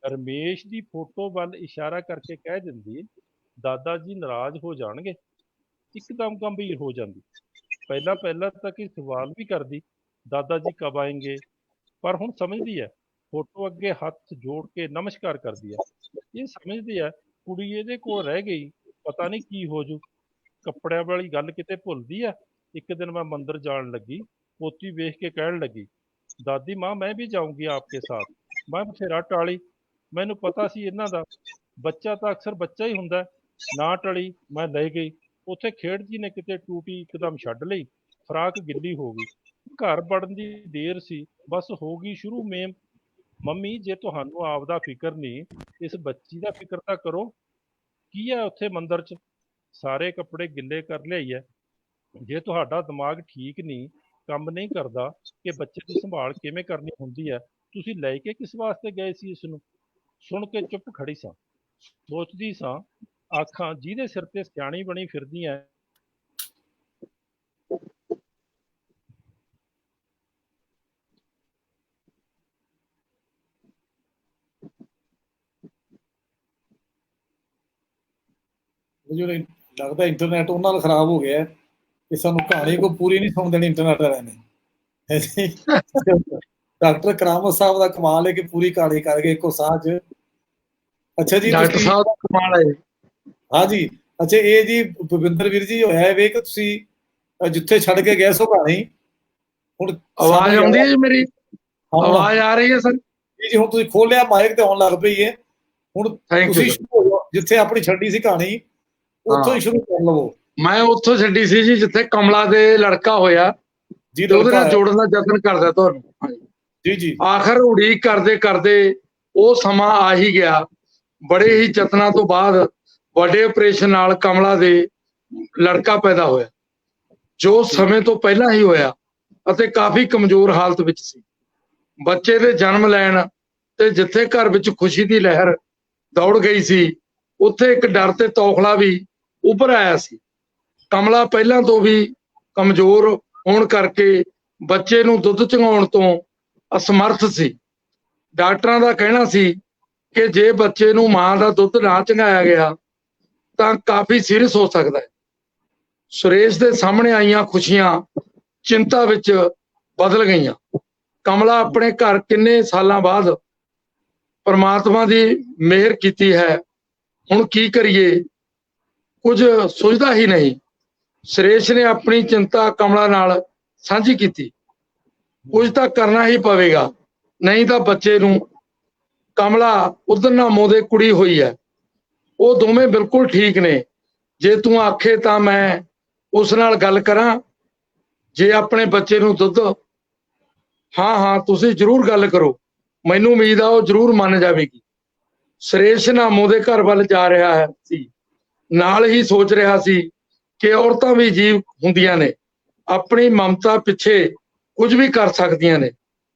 Speaker 5: ਰਮੇਸ਼ ਦੀ ਫੋਟੋ ਵੱਲ ਇਸ਼ਾਰਾ ਕਰਕੇ ਕਹਿ ਦਿੰਦੀ, ਦਾਦਾ ਜੀ ਨਾਰਾਜ਼ ਹੋ ਜਾਣਗੇ। ਇੱਕਦਮ ਗੰਭੀਰ ਹੋ ਜਾਂਦੀ। ਪਹਿਲਾਂ ਪਹਿਲਾਂ ਤਾਂ ਕਿ ਸਵਾਲ ਵੀ ਕਰਦੀ, ਦਾਦਾ ਜੀ ਕਬ ਆਏਂਗੇ? ਪਰ ਹੁਣ ਸਮਝਦੀ ਹੈ। ਫੋਟੋ ਅੱਗੇ ਹੱਥ ਜੋੜ ਕੇ ਨਮਸਕਾਰ ਕਰਦੀ ਹੈ। ਇਹ ਸਮਝਦੀ ਹੈ ਕੁੜੀ ਇਹਦੇ ਕੋਲ ਰਹਿ ਗਈ, ਪਤਾ ਨਹੀਂ ਕੀ ਹੋ ਜੂ। ਕੱਪੜਿਆਂ ਵਾਲੀ ਗੱਲ ਕਿਤੇ ਭੁੱਲਦੀ ਹੈ। ਇੱਕ ਦਿਨ ਮੈਂ ਮੰਦਰ ਜਾਣ ਲੱਗੀ, ਪੋਤੀ ਵੇਖ ਕੇ ਕਹਿਣ ਲੱਗੀ, ਦਾਦੀ ਮਾँ मैं भी जाऊंगी आपके साथ। मैं ਬਥੇਰਾ ਟਾਲੀ। ਮੈਨੂੰ ਪਤਾ ਸੀ ਇਹਨਾਂ ਦਾ ਬੱਚਾ ਤਾਂ ਅਕਸਰ ਬੱਚਾ ਹੀ ਹੁੰਦਾ। ਨਾ ਟਲੀ, ਮੈਂ ਲੈ ਗਈ। ਉੱਥੇ ਖੇਡਦੀ ਨੇ ਕਿਤੇ ਟੂਟੀ ਇੱਕਦਮ ਛੱਡ ਲਈ, ਫਰਾਕ ਗਿੱਲੀ ਹੋ ਗਈ। ਘਰ ਵੜਨ ਦੀ ਦੇਰ ਸੀ, ਬਸ ਹੋ ਗਈ ਸ਼ੁਰੂ ਮੇਮ। ਮੰਮੀ ਜੇ ਤੁਹਾਨੂੰ ਆਪਦਾ ਫਿਕਰ ਨਹੀਂ, ਇਸ ਬੱਚੀ ਦਾ ਫਿਕਰ ਤਾਂ ਕਰੋ। ਕੀ ਹੈ ਉੱਥੇ ਮੰਦਰ 'ਚ? ਸਾਰੇ ਕੱਪੜੇ ਗਿੱਲੇ ਕਰ ਲਿਆਈ ਹੈ। ਜੇ ਤੁਹਾਡਾ ਦਿਮਾਗ ਠੀਕ ਨਹੀਂ, ਕੰਮ ਨਹੀਂ ਕਰਦਾ ਕਿ ਬੱਚੇ ਦੀ ਸੰਭਾਲ ਕਿਵੇਂ ਕਰਨੀ ਹੁੰਦੀ ਹੈ, ਤੁਸੀਂ ਲੈ ਕੇ ਕਿਸ ਵਾਸਤੇ ਗਏ ਸੀ ਇਸ ਨੂੰ? ਸੁਣ ਕੇ ਚੁੱਪ ਖੜੀ ਸਾਂ, ਸੋਚਦੀ ਸਾਂ ਆਖਾਂ ਜਿਹਦੇ ਸਿਰ ਤੇ ਸਿਆਣੀ ਬਣੀ ਫਿਰਦੀ ਐ।
Speaker 1: ਜਿਹੜੇ ਲੱਗਦਾ ਇੰਟਰਨੈਟ ਉਹਨਾਂ ਦਾ ਖਰਾਬ ਹੋ ਗਿਆ ਕਿ ਸਾਨੂੰ ਕਹਾਣੀ ਕੋਈ ਪੂਰੀ ਨਹੀਂ ਸੁਣ ਦੇਣੀ ਇੰਟਰਨੈਟ ਵਾਲਿਆਂ ਨੇ। ਡਾਕਟਰ ਕਰਾਮਤ ਸਾਹਿਬ ਦਾ ਕਮਾਲ ਹੈ ਕਿ ਪੂਰੀ ਕਹਾਣੀ ਕਰ ਗਏ ਇੱਕੋ ਸਾਹ 'ਚ। ਅੱਛਾ ਜੀ,
Speaker 4: ਡਾਕਟਰ ਸਾਹਿਬ ਦਾ ਕਮਾਲ ਹੈ।
Speaker 1: ਹਾਂਜੀ, ਅੱਛਾ ਇਹ ਜੀ ਭੁਪਿੰਦਰ ਵੀਰ ਜੀ ਹੋਇਆ ਵੇ ਕਿ ਤੁਸੀਂ ਜਿੱਥੇ ਛੱਡ ਕੇ ਗਏ ਸੋ ਕਹਾਣੀ ਹੁਣ
Speaker 4: ਆਵਾਜ਼ ਆਉਂਦੀ ਹੈ ਜੀ ਮੇਰੀ? ਆਵਾਜ਼ ਆ ਰਹੀ ਹੈ ਸਰ
Speaker 1: ਜੀ? ਹੁਣ ਤੁਸੀਂ ਖੋਲਿਆ ਮਾਈਕ ਤੇ ਆਉਣ ਲੱਗ ਪਈ ਹੈ। ਹੁਣ ਤੁਸੀਂ ਸ਼ੁਰੂ ਹੋ ਜਾਓ, ਜਿੱਥੇ ਆਪਣੀ ਛੱਡੀ ਸੀ ਕਹਾਣੀ ਉੱਥੋਂ ਹੀ ਸ਼ੁਰੂ ਕਰ ਲਵੋ।
Speaker 4: ਮੈਂ ਉੱਥੋਂ ਛੱਡੀ ਸੀ ਜੀ ਜਿੱਥੇ ਕਮਲਾ ਦੇ ਲੜਕਾ ਹੋਇਆ
Speaker 1: ਜੀ,
Speaker 4: ਉਹਦੇ ਨਾਲ ਜੋੜਨ ਦਾ ਯਤਨ ਕਰਦਾ ਤੁਹਾਨੂੰ।
Speaker 1: ਜੀ ਜੀ,
Speaker 4: ਆਖਰ ਉਡੀਕ ਕਰਦੇ ਕਰਦੇ ਉਹ ਸਮਾਂ ਆ ਹੀ ਗਿਆ। ਬੜੇ ਹੀ ਯਤਨਾਂ ਤੋਂ ਬਾਅਦ ਵੱਡੇ ਆਪਰੇਸ਼ਨ ਨਾਲ ਕਮਲਾ ਦੇ ਲੜਕਾ ਪੈਦਾ ਹੋਇਆ, ਜੋ ਸਮੇਂ ਤੋਂ ਪਹਿਲਾਂ ਹੀ ਹੋਇਆ ਅਤੇ ਕਾਫੀ ਕਮਜ਼ੋਰ ਹਾਲਤ ਵਿੱਚ ਸੀ। ਬੱਚੇ ਦੇ ਜਨਮ ਲੈਣ ਤੇ ਜਿੱਥੇ ਘਰ ਵਿੱਚ ਖੁਸ਼ੀ ਦੀ ਲਹਿਰ ਦੌੜ ਗਈ ਸੀ, ਉੱਥੇ ਇੱਕ ਡਰ ਤੇ ਤੌਖਲਾ ਵੀ ਉੱਭਰ ਆਇਆ ਸੀ। ਕਮਲਾ ਪਹਿਲਾਂ ਤੋਂ ਵੀ ਕਮਜ਼ੋਰ ਹੋਣ ਕਰਕੇ ਬੱਚੇ ਨੂੰ ਦੁੱਧ ਚੁੰਘਾਉਣ ਤੋਂ ਅਸਮਰਥ ਸੀ। ਡਾਕਟਰਾਂ ਦਾ ਕਹਿਣਾ ਸੀ ਕਿ ਜੇ ਬੱਚੇ ਨੂੰ ਮਾਂ ਦਾ ਦੁੱਧ ਨਾ ਚੁੰਘਾਇਆ ਗਿਆ ਤਾਂ ਕਾਫੀ ਸੀਰੀਅਸ ਹੋ ਸਕਦਾ ਹੈ। ਸੁਰੇਸ਼ ਦੇ ਸਾਹਮਣੇ ਆਈਆਂ ਖੁਸ਼ੀਆਂ ਚਿੰਤਾ ਵਿੱਚ ਬਦਲ ਗਈਆਂ। ਕਮਲਾ ਆਪਣੇ ਘਰ ਕਿੰਨੇ ਸਾਲਾਂ ਬਾਅਦ ਪਰਮਾਤਮਾ ਦੀ ਮਿਹਰ ਕੀਤੀ ਹੈ। ਹੁਣ ਕੀ ਕਰੀਏ, ਕੁਝ ਸੁਝਦਾ ਹੀ ਨਹੀਂ। ਸੁਰੇਸ਼ ਨੇ ਆਪਣੀ ਚਿੰਤਾ ਕਮਲਾ ਨਾਲ ਸਾਂਝੀ ਕੀਤੀ। ਕੁਝ ਤਾਂ ਕਰਨਾ ਹੀ ਪਵੇਗਾ, ਨਹੀਂ ਤਾਂ ਬੱਚੇ ਨੂੰ, ਕਮਲਾ ਉਧਰ ਨਾਮੋ ਦੇ ਕੁੜੀ ਹੋਈ ਹੈ, ਉਹ ਦੋਵੇਂ ਬਿਲਕੁਲ ਠੀਕ ਨੇ। ਜੇ ਤੂੰ ਆਖੇ ਤਾਂ ਮੈਂ ਉਸ ਨਾਲ ਗੱਲ ਕਰਾਂ। ਜੇ ਆਪਣੇ ਬੱਚੇ ਨੂੰ ਦੁੱਧ, ਹਾਂ ਹਾਂ ਤੁਸੀਂ ਜ਼ਰੂਰ ਗੱਲ ਕਰੋ, ਮੈਨੂੰ ਉਮੀਦ ਆ ਉਹ ਜ਼ਰੂਰ ਮੰਨ ਜਾਵੇਗੀ। ਸੁਰੇਸ਼ ਨਾਮੋ ਦੇ ਘਰ ਵੱਲ ਜਾ ਰਿਹਾ ਸੀ, ਨਾਲ ਹੀ ਸੋਚ ਰਿਹਾ ਸੀ ਕਿ ਔਰਤਾਂ ਵੀ ਜੀਵ ਹੁੰਦੀਆਂ ਨੇ, ਆਪਣੀ ਮਮਤਾ ਪਿੱਛੇ ਕੁਝ ਵੀ ਕਰ ਸਕਦੀਆਂ ਨੇ,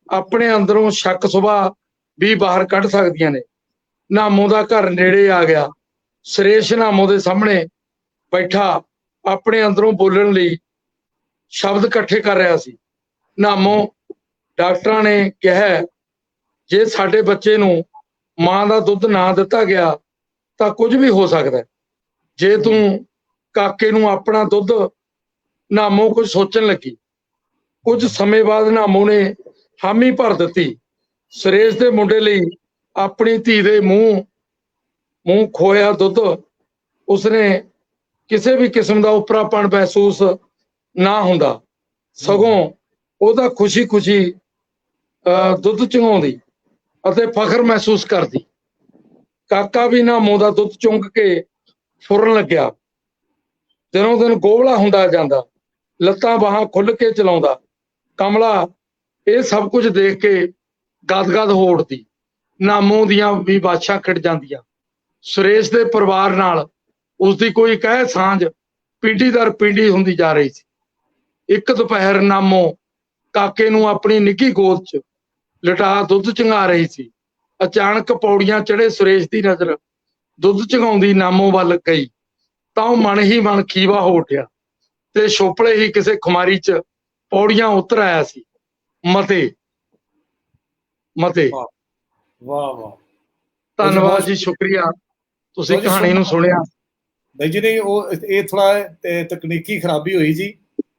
Speaker 4: ਆਪਣੇ ਅੰਦਰੋਂ ਸ਼ੱਕ ਸੁਭਾਅ ਵੀ ਬਾਹਰ ਕੱਢ ਸਕਦੀਆਂ ਨੇ। ਨਾਮੋ ਦਾ ਘਰ ਨੇੜੇ ਆ ਗਿਆ। ਸੁਰੇਸ਼ ਨਾਮੋ ਦੇ ਸਾਹਮਣੇ ਬੈਠਾ ਆਪਣੇ ਅੰਦਰੋਂ ਬੋਲਣ ਲਈ ਸ਼ਬਦ ਇਕੱਠੇ ਕਰ ਰਿਹਾ ਸੀ। ਨਾਮੋ, ਡਾਕਟਰਾਂ ਨੇ ਕਿਹਾ ਜੇ ਸਾਡੇ ਬੱਚੇ ਨੂੰ ਮਾਂ ਦਾ ਦੁੱਧ ਨਾ ਦਿੱਤਾ ਗਿਆ ਤਾਂ ਕੁਝ ਵੀ ਹੋ ਸਕਦਾ। ਜੇ ਤੂੰ ਕਾਕੇ ਨੂੰ ਆਪਣਾ ਦੁੱਧ, ਨਾਮੋ ਕੁਝ ਸੋਚਣ ਲੱਗੀ। ਕੁਝ ਸਮੇਂ ਬਾਅਦ ਨਾਮੋ ਨੇ ਹਾਮੀ ਭਰ ਦਿੱਤੀ। ਸੁਰੇਸ਼ ਦੇ ਮੁੰਡੇ ਲਈ ਆਪਣੀ ਧੀ ਦੇ ਮੂੰਹ ਖੋਇਆ ਦੁੱਧ ਉਸਨੇ ਕਿਸੇ ਵੀ ਕਿਸਮ ਦਾ ਉਪਰਾਪਣ ਮਹਿਸੂਸ ਨਾ ਹੁੰਦਾ, ਸਗੋਂ ਉਹਦਾ ਖੁਸ਼ੀ ਦੁੱਧ ਚੁੰਘਾਉਂਦੀ ਅਤੇ ਫਖਰ ਮਹਿਸੂਸ ਕਰਦੀ। ਕਾਕਾ ਵੀ ਨਾਮੋ ਦਾ ਦੁੱਧ ਚੁੰਘ ਕੇ ਫੁਰਨ ਲੱਗਿਆ। ਦਿਨੋਂ ਦਿਨ ਗੋਬਲਾ ਹੁੰਦਾ ਜਾਂਦਾ, ਲੱਤਾਂ ਬਾਹਾਂ ਖੁੱਲ ਕੇ ਚਲਾਉਂਦਾ। ਕਮਲਾ ਇਹ ਸਭ ਕੁਝ ਦੇਖ ਕੇ ਗਦਗਦ ਹੋ ਉੱਠਦੀ। ਨਾਮੋ ਦੀਆਂ ਵੀ ਬਾਛਾਂ ਖਿੜ ਜਾਂਦੀਆਂ। ਸੁਰੇਸ਼ ਦੇ ਪਰਿਵਾਰ ਨਾਲ ਉਸਦੀ ਕੋਈ ਕਹਿ ਸਾਂਝ ਪੀढ़ी ਦਰ ਪੀढ़ी ਹੁੰਦੀ ਜਾ ਰਹੀ ਸੀ। ਇੱਕ ਦੁਪਹਿਰ ਨਾਮੋ ਕਾਕੇ ਨੂੰ ਆਪਣੀ ਨਿੱਘੀ ਗੋਦ 'ਚ ਲਿਟਾ ਦੁੱਧ ਚੁੰਘਾ ਰਹੀ ਸੀ। ਅਚਾਨਕ ਪੌੜੀਆਂ ਚੜੇ ਸੁਰੇਸ਼ ਦੀ ਨਜ਼ਰ ਦੁੱਧ ਚੁੰਘਾਉਂਦੀ ਨਾਮੋ ਵੱਲ ਗਈ ਤਾਂ ਉਹ ਮਨ ਹੀ ਮਨ ਖੀਵਾ ਹੋ ਉੱਠਿਆ ਤੇ ਛੋਪਲੇ ਹੀ ਕਿਸੇ ਖੁਮਾਰੀ 'ਚ ਪੌੜੀਆਂ ਉਤਰ ਆਇਆ ਸੀ। ਮਤੇ
Speaker 1: ਵਾਹ ਵਾਹ,
Speaker 4: ਧੰਨਵਾਦ ਜੀ, ਸ਼ੁਕਰੀਆ ਤੁਸੀਂ ਕਹਾਣੀ ਨੂੰ ਸੁਣਿਆ।
Speaker 1: ਬਾਈ ਜੀ ਨੇ ਉਹ ਇਹ ਥੋੜਾ ਤਕਨੀਕੀ ਖਰਾਬੀ ਹੋਈ ਜੀ,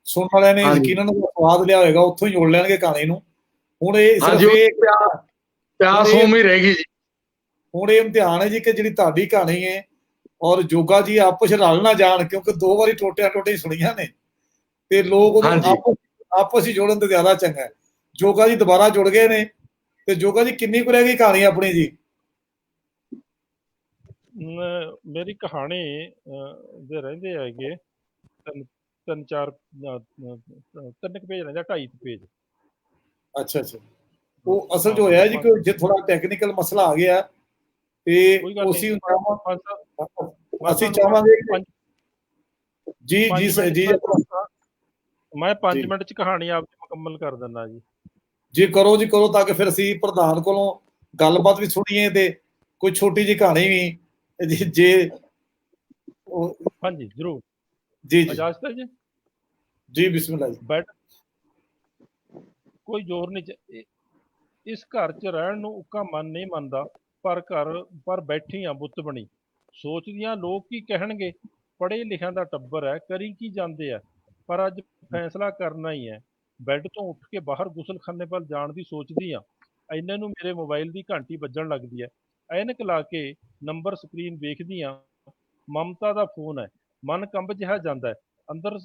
Speaker 1: ਸੁਣਨ ਵਾਲਿਆਂ ਨੇ ਯਕੀਨਨ ਸਵਾਦ ਲਿਆ ਹੋਏਗਾ, ਉੱਥੋਂ ਹੀ ਜੋੜ ਲੈਣਗੇ ਕਹਾਣੀ ਨੂੰ। ਹੁਣ ਇਹ
Speaker 4: ਪਿਆਸ ਉਵੇਂ ਹੀ ਰਹੇਗੀ ਜੀ।
Speaker 1: ਹੁਣ ਇਹ ਇਮਤਿਹਾਨ ਹੈ ਜੀ ਕਿ ਜਿਹੜੀ ਤੁਹਾਡੀ ਕਹਾਣੀ ਹੈ ਔਰ ਜੋਗਾ ਜੀ ਆਪਸ ਰਲ ਨਾ ਜਾਣ, ਕਿਉਂਕਿ 2 ਵਾਰੀ ਟੋਟੇ ਸੁਣੀਆਂ ਨੇ ਤੇ ਲੋਕ ਆਪਸ ਹੀ ਜੋੜਨ ਤੇ ਜ਼ਿਆਦਾ ਚੰਗਾ ਹੈ। ਜੋਗਾ ਜੀ ਦੁਬਾਰਾ ਜੁੜ ਗਏ ਨੇ ਤੇ ਜੋਗਾ ਜੀ ਕਿੰਨੀ ਕੁ ਰਹਿ ਗਈ ਕਹਾਣੀ ਆਪਣੀ ਜੀ?
Speaker 5: ਮੇਰੀ ਕਹਾਣੀ ਦੇ ਰਹਿੰਦੇ ਹੈਗੇ ਤਿੰਨ ਚਾਰ 3 ਪੇਜ ਰਹਿੰਦੇ ਆ, 2.5 ਪੇਜ।
Speaker 1: ਅੱਛਾ ਅੱਛਾ। ਉਹ ਅਸਲ 'ਚ
Speaker 5: ਹਾਂ
Speaker 1: ਹੋਇਆ
Speaker 5: ਬਸ
Speaker 1: ਜੀ ਕਿ ਜੇ ਥੋੜਾ ਟੈਕਨੀਕਲ ਮਸਲਾ ਆ ਗਿਆ ਤੇ
Speaker 5: ਕੋਈ ਗੱਲ
Speaker 1: ਉਸੇ
Speaker 5: ਨਹੀਂ। ਬਸ ਬਸ
Speaker 1: ਅਸੀਂ
Speaker 5: ਤੁਹਾਨੂੰ
Speaker 1: ਚਾਹਾਂਗੇ ਕਿ
Speaker 5: 5
Speaker 1: ਜੀ ਜੀ
Speaker 5: 5 ਮਿੰਟ 'ਚ
Speaker 1: ਜੀ
Speaker 5: ਮੈਂ ਮੈਂ 5
Speaker 1: ਜੀ
Speaker 5: ਮਿੰਟ 'ਚ ਕਹਾਣੀ ਆਪਦੀ ਮੁਕੰਮਲ ਕਰ ਦਿੰਦਾ ਜੀ।
Speaker 1: ਜੀ ਕਰੋ ਜੀ ਕਰੋ, ਤਾਂ ਕਿ ਫਿਰ ਅਸੀਂ ਪ੍ਰਧਾਨ ਕੋਲੋਂ ਗੱਲਬਾਤ ਵੀ ਸੁਣੀਏ ਤੇ ਕੋਈ ਛੋਟੀ ਜਿਹੀ ਕਹਾਣੀ ਵੀ ਜੇ ਉਹ
Speaker 5: ਹਾਂਜੀ ਜ਼ਰੂਰ।
Speaker 1: ਜੀ ਜੀ
Speaker 5: ਇਜਾਜ਼ਤ ਹੈ ਜੀ।
Speaker 1: ਜੀ ਬਿਸਮਿਲ੍ਲਾ ਜੀ।
Speaker 5: ਬੈਠ ਕੋਈ ਜ਼ੋਰ ਨਹੀਂ ਇਸ ਘਰ 'ਚ ਰਹਿਣ ਨੂੰ ਉੱਕਾ ਮਨ ਨਹੀਂ ਮੰਨਦਾ, ਪਰ ਬੈਠੀ ਆ ਬੁੱਤ ਬਣੀ। ਸੋਚਦੀਆਂ ਲੋਕ ਕੀ ਕਹਿਣਗੇ, ਪੜ੍ਹੇ ਲਿਖਿਆਂ ਦਾ ਟੱਬਰ ਹੈ, ਕਰੀ ਕੀ ਜਾਂਦੇ ਆ। ਪਰ ਅੱਜ ਫੈਸਲਾ ਕਰਨਾ ਹੀ ਹੈ। ਬੈੱਡ ਤੋਂ ਉੱਠ ਕੇ ਬਾਹਰ ਗੁਸਲਖਾਨੇ ਵੱਲ ਜਾਣ ਦੀ ਸੋਚਦੀ ਆ। ਇੰਨੇ ਨੂੰ ਮੇਰੇ ਮੋਬਾਈਲ ਦੀ ਘੰਟੀ ਵੱਜਣ ਲੱਗਦੀ ਹੈ। ਐਨਕ ਲਾ ਕੇ ਨੰਬਰ ਸਕਰੀਨ ਵੇਖਦੀ ਆ। ਮਮਤਾ ਦਾ ਫੋਨ ਹੈ। ਮਨ ਕੰਬ ਜਿਹਾ ਜਾਂਦਾ ਹੈ। ਅੰਦਰ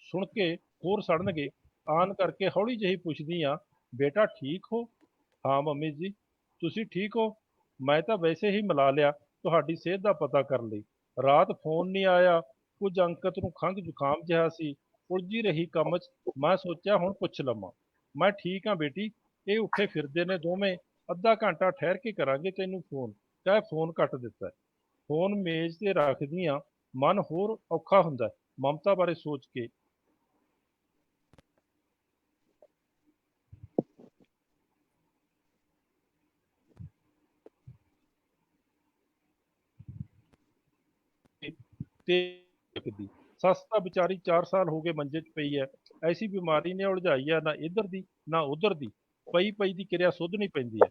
Speaker 5: ਸੁਣ ਕੇ ਹੋਰ ਸੜਨਗੇ। ਆਨ ਕਰਕੇ ਹੌਲੀ ਜਿਹੀ ਪੁੱਛਦੀ ਆ, ਬੇਟਾ ਠੀਕ ਹੋ? ਹਾਂ ਮੰਮੀ ਜੀ, ਤੁਸੀਂ ਠੀਕ ਹੋ? ਮੈਂ ਤਾਂ ਵੈਸੇ ਹੀ ਮਿਲਾ ਲਿਆ, ਤੁਹਾਡੀ ਸਿਹਤ ਦਾ ਪਤਾ ਕਰਨ ਲਈ। ਰਾਤ ਫੋਨ ਨਹੀਂ ਆਇਆ, ਕੁਝ ਅੰਕਤ ਨੂੰ ਖੰਘ ਜ਼ੁਕਾਮ ਜਿਹਾ ਸੀ। ਉਲਝੀ ਰਹੀ ਕੰਮ 'ਚ, ਮੈਂ ਸੋਚਿਆ ਹੁਣ ਪੁੱਛ ਲਵਾਂ। ਮੈਂ ਠੀਕ ਹਾਂ ਬੇਟੀ, ਇਹ ਉੱਠੇ ਫਿਰਦੇ ਨੇ ਦੋਵੇਂ। ਅੱਧਾ ਘੰਟਾ ਠਹਿਰ ਕੇ ਕਰਾਂਗੇ ਤੈਨੂੰ ਫੋਨ, ਕਹਿ ਫੋਨ ਕੱਟ ਦਿੱਤਾ। ਫੋਨ ਮੇਜ਼ ਤੇ ਰੱਖਦੀਆਂ, ਮਨ ਹੋਰ ਔਖਾ ਹੁੰਦਾ ਮਮਤਾ ਬਾਰੇ ਸੋਚ ਕੇ। ਤੇ ਦੀ ਸੱਸ ਤਾਂ ਵਿਚਾਰੀ 4 ਸਾਲ ਹੋ ਗਏ ਮੰਜੇ 'ਚ ਪਈ ਐ। ਐਸੀ ਬਿਮਾਰੀ ਨੇ ਉਲਝਾਈ ਐ, ਨਾ ਇੱਧਰ ਦੀ ਨਾ ਉੱਧਰ ਦੀ। ਪਈ ਪਈ ਦੀ ਕਿਰਿਆ ਸੁੱਧਣੀ ਪੈਂਦੀ ਐ।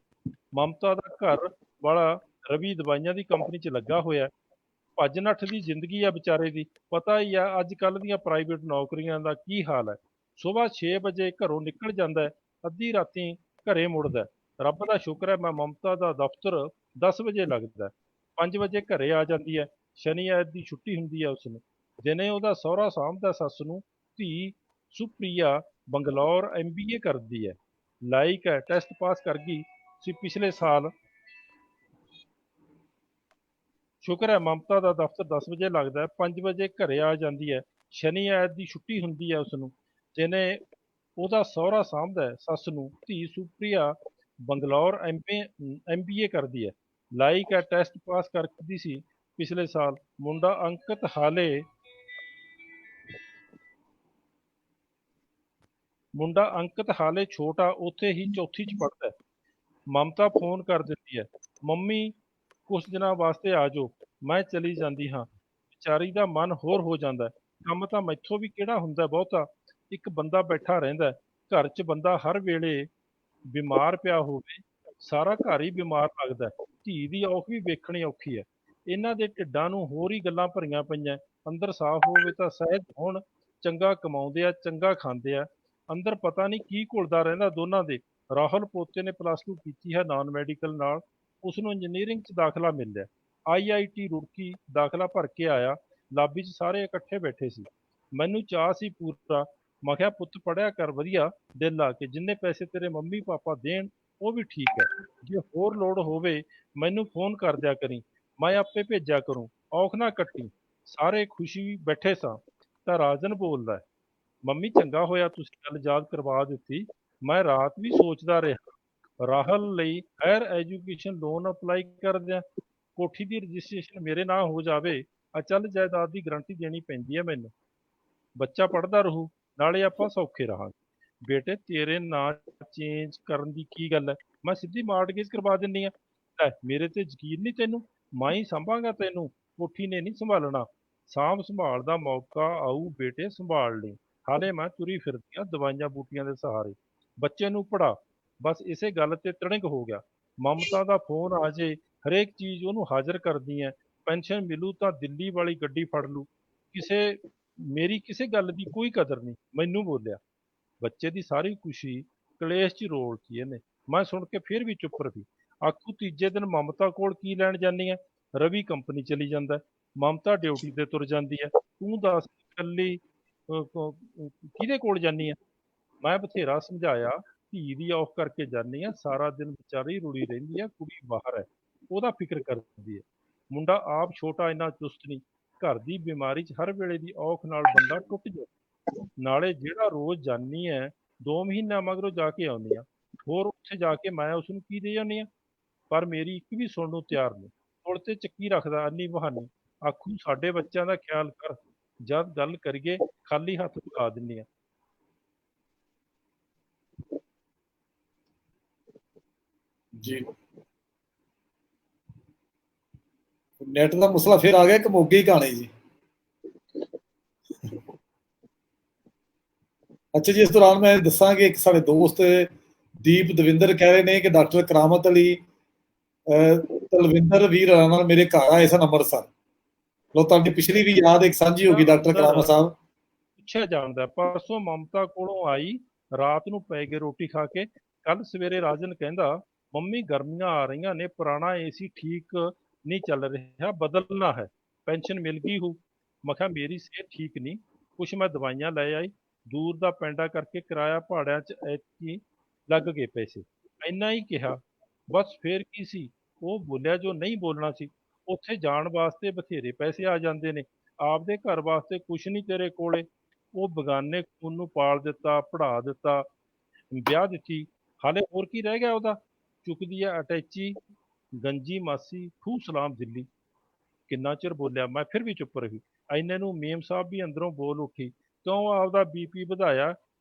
Speaker 5: ਮਮਤਾ ਦਾ ਘਰ ਵਾਲਾ ਰਵੀ ਦਵਾਈਆਂ ਦੀ ਕੰਪਨੀ 'ਚ ਲੱਗਾ ਹੋਇਆ। ਭੱਜ ਨੱਠ ਦੀ ਜ਼ਿੰਦਗੀ ਆ ਵਿਚਾਰੇ ਦੀ। ਪਤਾ ਹੀ ਆ ਅੱਜ ਕੱਲ੍ਹ ਦੀਆਂ ਪ੍ਰਾਈਵੇਟ ਨੌਕਰੀਆਂ ਦਾ ਕੀ ਹਾਲ ਹੈ। ਸੁਬਾਹ 6 ਵਜੇ ਘਰੋਂ ਨਿਕਲ ਜਾਂਦਾ ਹੈ, ਅੱਧੀ ਰਾਤੀ ਘਰੇ ਮੁੜਦਾ ਹੈ। ਰੱਬ ਦਾ ਸ਼ੁਕਰ ਹੈ ਮੈਂ ਮਮਤਾ ਦਾ ਦਫ਼ਤਰ 10 ਵਜੇ ਲੱਗਦਾ ਹੈ, 5 ਵਜੇ ਘਰੇ ਆ ਜਾਂਦੀ ਹੈ। ਸ਼ਨੀ ਐਤ ਦੀ ਛੁੱਟੀ ਹੁੰਦੀ ਹੈ ਉਸਨੂੰ। ਦਿਨੇ ਉਹਦਾ ਸਹੁਰਾ ਸਾਂਭਦਾ ਸੱਸ ਨੂੰ। ਧੀ ਸੁਪ੍ਰਿਆ ਬੰਗਲੌਰ MBA ਕਰਦੀ ਹੈ। ਲਾਇਕ ਹੈ, ਟੈਸਟ ਪਾਸ ਕਰ ਗਈ ਸੀ ਪਿਛਲੇ ਸਾਲ। ਸ਼ੁਕਰ ਹੈ ਮਮਤਾ ਦਾ ਦਫ਼ਤਰ 10 ਵਜੇ ਲੱਗਦਾ ਹੈ, 5 ਵਜੇ ਘਰੇ ਆ ਜਾਂਦੀ ਹੈ। ਸ਼ਨੀ ਐਤ ਦੀ ਛੁੱਟੀ ਹੁੰਦੀ ਹੈ ਉਸਨੂੰ। ਦਿਨੇ ਉਹਦਾ ਸਹੁਰਾ ਸਾਂਭਦਾ ਹੈ ਸੱਸ ਨੂੰ। ਧੀ ਸੁਪ੍ਰਿਆ ਬੰਗਲੌਰ MBA ਕਰਦੀ ਹੈ। ਲਾਇਕ ਹੈ, ਟੈਸਟ ਪਾਸ ਕਰਦੀ ਸੀ ਪਿਛਲੇ ਸਾਲ। ਮੁੰਡਾ ਅੰਕਿਤ ਹਾਲੇ ਛੋਟਾ, ਉੱਥੇ ਹੀ ਚੌਥੀ 'ਚ ਪੜ੍ਹਦਾ ਹੈ। ਮਮਤਾ ਫੋਨ ਕਰ ਦਿੰਦੀ ਹੈ, ਮੰਮੀ ਕੁਝ ਦਿਨਾਂ ਵਾਸਤੇ ਆ ਜਾਓ। ਮੈਂ ਚਲੀ ਜਾਂਦੀ ਹਾਂ। ਵਿਚਾਰੀ ਦਾ ਮਨ ਹੋਰ ਹੋ ਜਾਂਦਾ ਹੈ। ਕੰਮ ਤਾਂ ਮੈਥੋਂ ਵੀ ਕਿਹੜਾ ਹੁੰਦਾ ਬਹੁਤਾ। ਇੱਕ ਬੰਦਾ ਬੈਠਾ ਰਹਿੰਦਾ ਹੈ। ਘਰ 'ਚ ਬੰਦਾ ਹਰ ਵੇਲੇ ਬਿਮਾਰ ਪਿਆ ਹੋਵੇ, ਸਾਰਾ ਘਰ ਹੀ ਬਿਮਾਰ ਲੱਗਦਾ ਹੈ। ਧੀ ਦੀ ਔਖ ਵੀ ਵੇਖਣੀ ਔਖੀ ਹੈ। ਇਹਨਾਂ ਦੇ ਢਿੱਡਾਂ ਨੂੰ ਹੋਰ ਹੀ ਗੱਲਾਂ ਭਰੀਆਂ ਪਈਆਂ। ਅੰਦਰ ਸਾਫ਼ ਹੋਵੇ ਤਾਂ ਸਹਿਜ ਹੋਣ। ਚੰਗਾ ਕਮਾਉਂਦੇ ਆ, ਚੰਗਾ ਖਾਂਦੇ ਆ। ਅੰਦਰ ਪਤਾ ਨਹੀਂ ਕੀ ਘੁਲਦਾ ਰਹਿੰਦਾ ਦੋਨਾਂ ਦੇ। ਰਾਹੁਲ ਪੋਤੇ ਨੇ +2 ਕੀਤੀ ਹੈ ਨਾਨ ਮੈਡੀਕਲ ਨਾਲ। ਉਸਨੂੰ ਇੰਜੀਨੀਅਰਿੰਗ 'ਚ ਦਾਖਲਾ ਮਿਲ ਲਿਆ। IIT ਰੁੜਕੀ ਦਾਖਲਾ ਭਰ ਕੇ ਆਇਆ। ਲਾਬੀ 'ਚ ਸਾਰੇ ਇਕੱਠੇ ਬੈਠੇ ਸੀ। ਮੈਨੂੰ ਚਾਅ ਸੀ ਪੂਰਾ। ਮੈਂ ਕਿਹਾ ਪੁੱਤ ਪੜ੍ਹਿਆ ਕਰ ਵਧੀਆ, ਦਿਲ ਲਾ ਕੇ। ਜਿੰਨੇ ਪੈਸੇ ਤੇਰੇ ਮੰਮੀ ਪਾਪਾ ਦੇਣ ਉਹ ਵੀ ਠੀਕ ਹੈ। ਜੇ ਹੋਰ ਲੋੜ ਹੋਵੇ ਮੈਨੂੰ ਫੋਨ ਕਰ ਦਿਆ ਕਰੀਂ, ਮੈਂ ਆਪੇ ਭੇਜਿਆ ਕਰੂੰ। ਔਖ ਨਾ ਕੱਟੀ। ਸਾਰੇ ਖੁਸ਼ੀ ਬੈਠੇ ਸਾਂ ਤਾਂ ਰਾਜਨ ਬੋਲਦਾ ਹੈ, ਮੰਮੀ ਚੰਗਾ ਹੋਇਆ ਤੁਸੀਂ ਗੱਲ ਯਾਦ ਕਰਵਾ ਦਿੱਤੀ। ਮੈਂ ਰਾਤ ਵੀ ਸੋਚਦਾ ਰਿਹਾ। ਰਾਹੁਲ ਲਈ ਹਾਇਰ ਐਜੂਕੇਸ਼ਨ ਲੋਨ ਅਪਲਾਈ ਕਰ ਦਿਆਂ। ਕੋਠੀ ਦੀ ਰਜਿਸਟ੍ਰੇਸ਼ਨ ਮੇਰੇ ਨਾਂ ਹੋ ਜਾਵੇ। ਅਚਲ ਜਾਇਦਾਦ ਦੀ ਗਰੰਟੀ ਦੇਣੀ ਪੈਂਦੀ ਹੈ ਮੈਨੂੰ। ਬੱਚਾ ਪੜ੍ਹਦਾ ਰਹੂ, ਨਾਲੇ ਆਪਾਂ ਸੌਖੇ ਰਹਾਂਗੇ। ਬੇਟੇ ਤੇਰੇ ਨਾਂ ਚੇਂਜ ਕਰਨ ਦੀ ਕੀ ਗੱਲ ਹੈ? ਮੈਂ ਸਿੱਧੀ ਮਾਰਟਗੇਜ ਕਰਵਾ ਦਿੰਦੀ ਆ। ਲੈ ਮੇਰੇ ਤੇ ਯਕੀਨ ਨਹੀਂ ਤੈਨੂੰ? ਮੈਂ ਹੀ ਸੰਭਾਂਗਾ ਤੈਨੂੰ, ਕੋਠੀ ਨੇ ਨਹੀਂ ਸੰਭਾਲਣਾ। ਸਾਂਭ ਸੰਭਾਲ ਦਾ ਮੌਕਾ ਆਊ ਬੇਟੇ, ਸੰਭਾਲ ਲਈ। ਹਾਲੇ ਮੈਂ ਤੁਰੀ ਫਿਰਦੀ ਆ ਦਵਾਈਆਂ ਬੂਟੀਆਂ ਦੇ ਸਹਾਰੇ। ਬੱਚੇ ਨੂੰ ਪੜਾ। ਬਸ ਇਸੇ ਗੱਲ ਤੇ ਤੜਿੰਗ ਹੋ ਗਿਆ। ਮਮਤਾ ਦਾ ਫੋਨ ਆ ਜੇ, ਹਰੇਕ ਚੀਜ਼ ਉਹਨੂੰ ਹਾਜ਼ਰ ਕਰਦੀ ਐ। ਪੈਨਸ਼ਨ ਮਿਲੂ ਤਾਂ ਦਿੱਲੀ ਵਾਲੀ ਗੱਡੀ ਫੜ ਲੂ। ਮੇਰੀ ਕਿਸੇ ਗੱਲ ਦੀ ਕੋਈ ਕਦਰ ਨਹੀਂ। ਮੈਨੂੰ ਬੋਲਿਆ। ਬੱਚੇ ਦੀ ਸਾਰੀ ਖੁਸ਼ੀ ਕਲੇਸ਼ 'ਚ ਰੋਲਤੀ ਇਹਨੇ। ਮੈਂ ਸੁਣ ਕੇ ਫਿਰ ਵੀ ਚੁੱਪ ਰਹੀ। ਆਖੂ ਤੀਜੇ ਦਿਨ ਮਮਤਾ ਕੋਲ ਕੀ ਲੈਣ ਜਾਂਦੀ ਐ? ਰਵੀ ਕੰਪਨੀ ਚਲੀ ਜਾਂਦਾ। ਮਮਤਾ ਡਿਊਟੀ ਤੇ ਤੁਰ ਜਾਂਦੀ ਹੈ। ਤੂੰ ਦੱਸ ਇਕੱਲੀ ਕਿਹਦੇ ਕੋਲ ਜਾਂਦੀ ਆ? ਮੈਂ ਬਥੇਰਾ ਸਮਝਾਇਆ, ਧੀ ਦੀ ਔਖ ਕਰਕੇ ਜਾਂਦੀ ਆ। ਸਾਰਾ ਦਿਨ ਵਿਚਾਰੀ ਰੁੜੀ ਰਹਿੰਦੀ ਆ, ਕੁੜੀ ਬਾਹਰ ਹੈ, ਉਹਦਾ ਫਿਕਰ ਕਰਦੀ ਹੈ। ਮੁੰਡਾ ਆਪ ਛੋਟਾ, ਇੰਨਾ ਚੁਸਤ ਨਹੀਂ। ਘਰ ਦੀ ਬਿਮਾਰੀ 'ਚ ਹਰ ਵੇਲੇ ਦੀ ਔਖ ਨਾਲ ਬੰਦਾ ਟੁੱਟ ਜਾਂਦਾ। ਨਾਲੇ ਜਿਹੜਾ ਰੋਜ਼ ਜਾਨੀ ਹੈ 2 ਮਹੀਨਿਆਂ ਮਗਰੋਂ ਜਾ ਕੇ ਆਉਂਦੀ ਆ, ਹੋਰ ਉੱਥੇ ਜਾ ਕੇ ਮੈਂ ਉਸਨੂੰ ਕੀ ਦੇ ਜਾਂਦੀ ਆ, ਪਰ ਮੇਰੀ ਇੱਕ ਵੀ ਸੁਣਨ ਨੂੰ ਤਿਆਰ ਨਹੀਂ। ਪੁਲ ਤੇ ਚੱਕੀ ਰੱਖਦਾ ਅੰਨੀ ਬਹਾਨੀ, ਆਖੂ ਸਾਡੇ ਬੱਚਿਆਂ ਦਾ ਖਿਆਲ ਕਰ, ਜਦ ਗੱਲ ਕਰੀਏ ਖਾਲੀ ਹੱਥ ਪਕਾ ਦਿੰਦੀ ਆ।
Speaker 1: ਜੀ ਨੈਟ ਦਾ ਮਸਲਾ ਫਿਰ ਆ ਗਿਆ ਕਿ ਮੋਗੇ ਹੀ ਕਹਾਣੀ ਜੀ। ਅੱਛਾ ਜੀ, ਇਸ ਦੌਰਾਨ ਮੈਂ ਦੱਸਾਂ ਕਿ ਇੱਕ ਸਾਡੇ ਦੋਸਤ ਦੀਪ ਦਵਿੰਦਰ ਕਹਿ ਰਹੇ ਨੇ ਕਿ ਡਾਕਟਰ ਕਰਾਮਤ ਅਲੀ ਤਲਵਿੰਦਰ ਵੀਰ ਨਾਲ ਮੇਰੇ ਘਰ ਆਏ ਸਨ ਅੰਮ੍ਰਿਤਸਰ। ਲੋ ਤੁਹਾਡੀ ਪਿਛਲੀ ਵੀ ਯਾਦ ਇੱਕ ਸਾਂਝੀ ਹੋ ਗਈ ਡਾਕਟਰ ਕਰਾਮਤ ਸਾਹਿਬ।
Speaker 5: ਪੁੱਛਿਆ ਜਾਂਦਾ ਪਰਸੋਂ ਮਮਤਾ ਕੋਲੋਂ ਆਈ, ਰਾਤ ਨੂੰ ਪੈ ਗਏ ਰੋਟੀ ਖਾ ਕੇ। ਕੱਲ ਸਵੇਰੇ ਰਾਜਨ ਕਹਿੰਦਾ ਮੰਮੀ ਗਰਮੀਆਂ ਆ ਰਹੀਆਂ ਨੇ, ਪੁਰਾਣਾ ਏਸੀ ਠੀਕ ਨਹੀਂ ਚੱਲ ਰਿਹਾ, ਬਦਲਣਾ ਹੈ, ਪੈਨਸ਼ਨ ਮਿਲ ਗਈ ਹੋ। ਮੈਂ ਕਿਹਾ ਮੇਰੀ ਸਿਹਤ ਠੀਕ ਨਹੀਂ, ਕੁਛ ਮੈਂ ਦਵਾਈਆਂ ਲੈ ਆਈ, ਦੂਰ ਦਾ ਪੈਂਡਾ ਕਰਕੇ ਕਿਰਾਇਆ ਭਾੜਿਆਂ 'ਚ ਐਤਕੀ ਲੱਗ ਗਏ ਪੈਸੇ, ਇੰਨਾ ਹੀ ਕਿਹਾ ਬਸ। ਫੇਰ ਕੀ ਸੀ, ਉਹ ਬੋਲਿਆ ਜੋ ਨਹੀਂ ਬੋਲਣਾ ਸੀ। ਉੱਥੇ ਜਾਣ ਵਾਸਤੇ ਬਥੇਰੇ ਪੈਸੇ ਆ ਜਾਂਦੇ ਨੇ, ਆਪਦੇ ਘਰ ਵਾਸਤੇ ਕੁਛ ਨਹੀਂ ਤੇਰੇ ਕੋਲੇ। ਉਹ ਬਗਾਨੇ ਖੂਨ ਨੂੰ ਪਾਲ ਦਿੱਤਾ, ਪੜ੍ਹਾ ਦਿੱਤਾ, ਵਿਆਹ ਦਿੱਤੀ, ਹਾਲੇ ਹੋਰ ਕੀ ਰਹਿ ਗਿਆ ਉਹਦਾ। ਚੁੱਕਦੀ ਹੈ ਅਟੈਚੀ, ਗੰਜੀ ਮਾਸੀ, ਠੂ ਸਲਾਮ ਦਿੱਲੀ। ਕਿੰਨਾ ਚਿਰ ਬੋਲਿਆ ਮੈਂ, ਫਿਰ ਵੀ ਚੁੱਪ ਰਹੀ। ਐਨੇ ਨੂੰ ਮੇਮ ਸਾਹਿਬ ਵੀ ਅੰਦਰੋਂ ਬੋਲ ਉੱਠੀ, ਕਿਉਂ ਆਪਦਾ ਬੀਪੀ ਵਧਾਇਆ,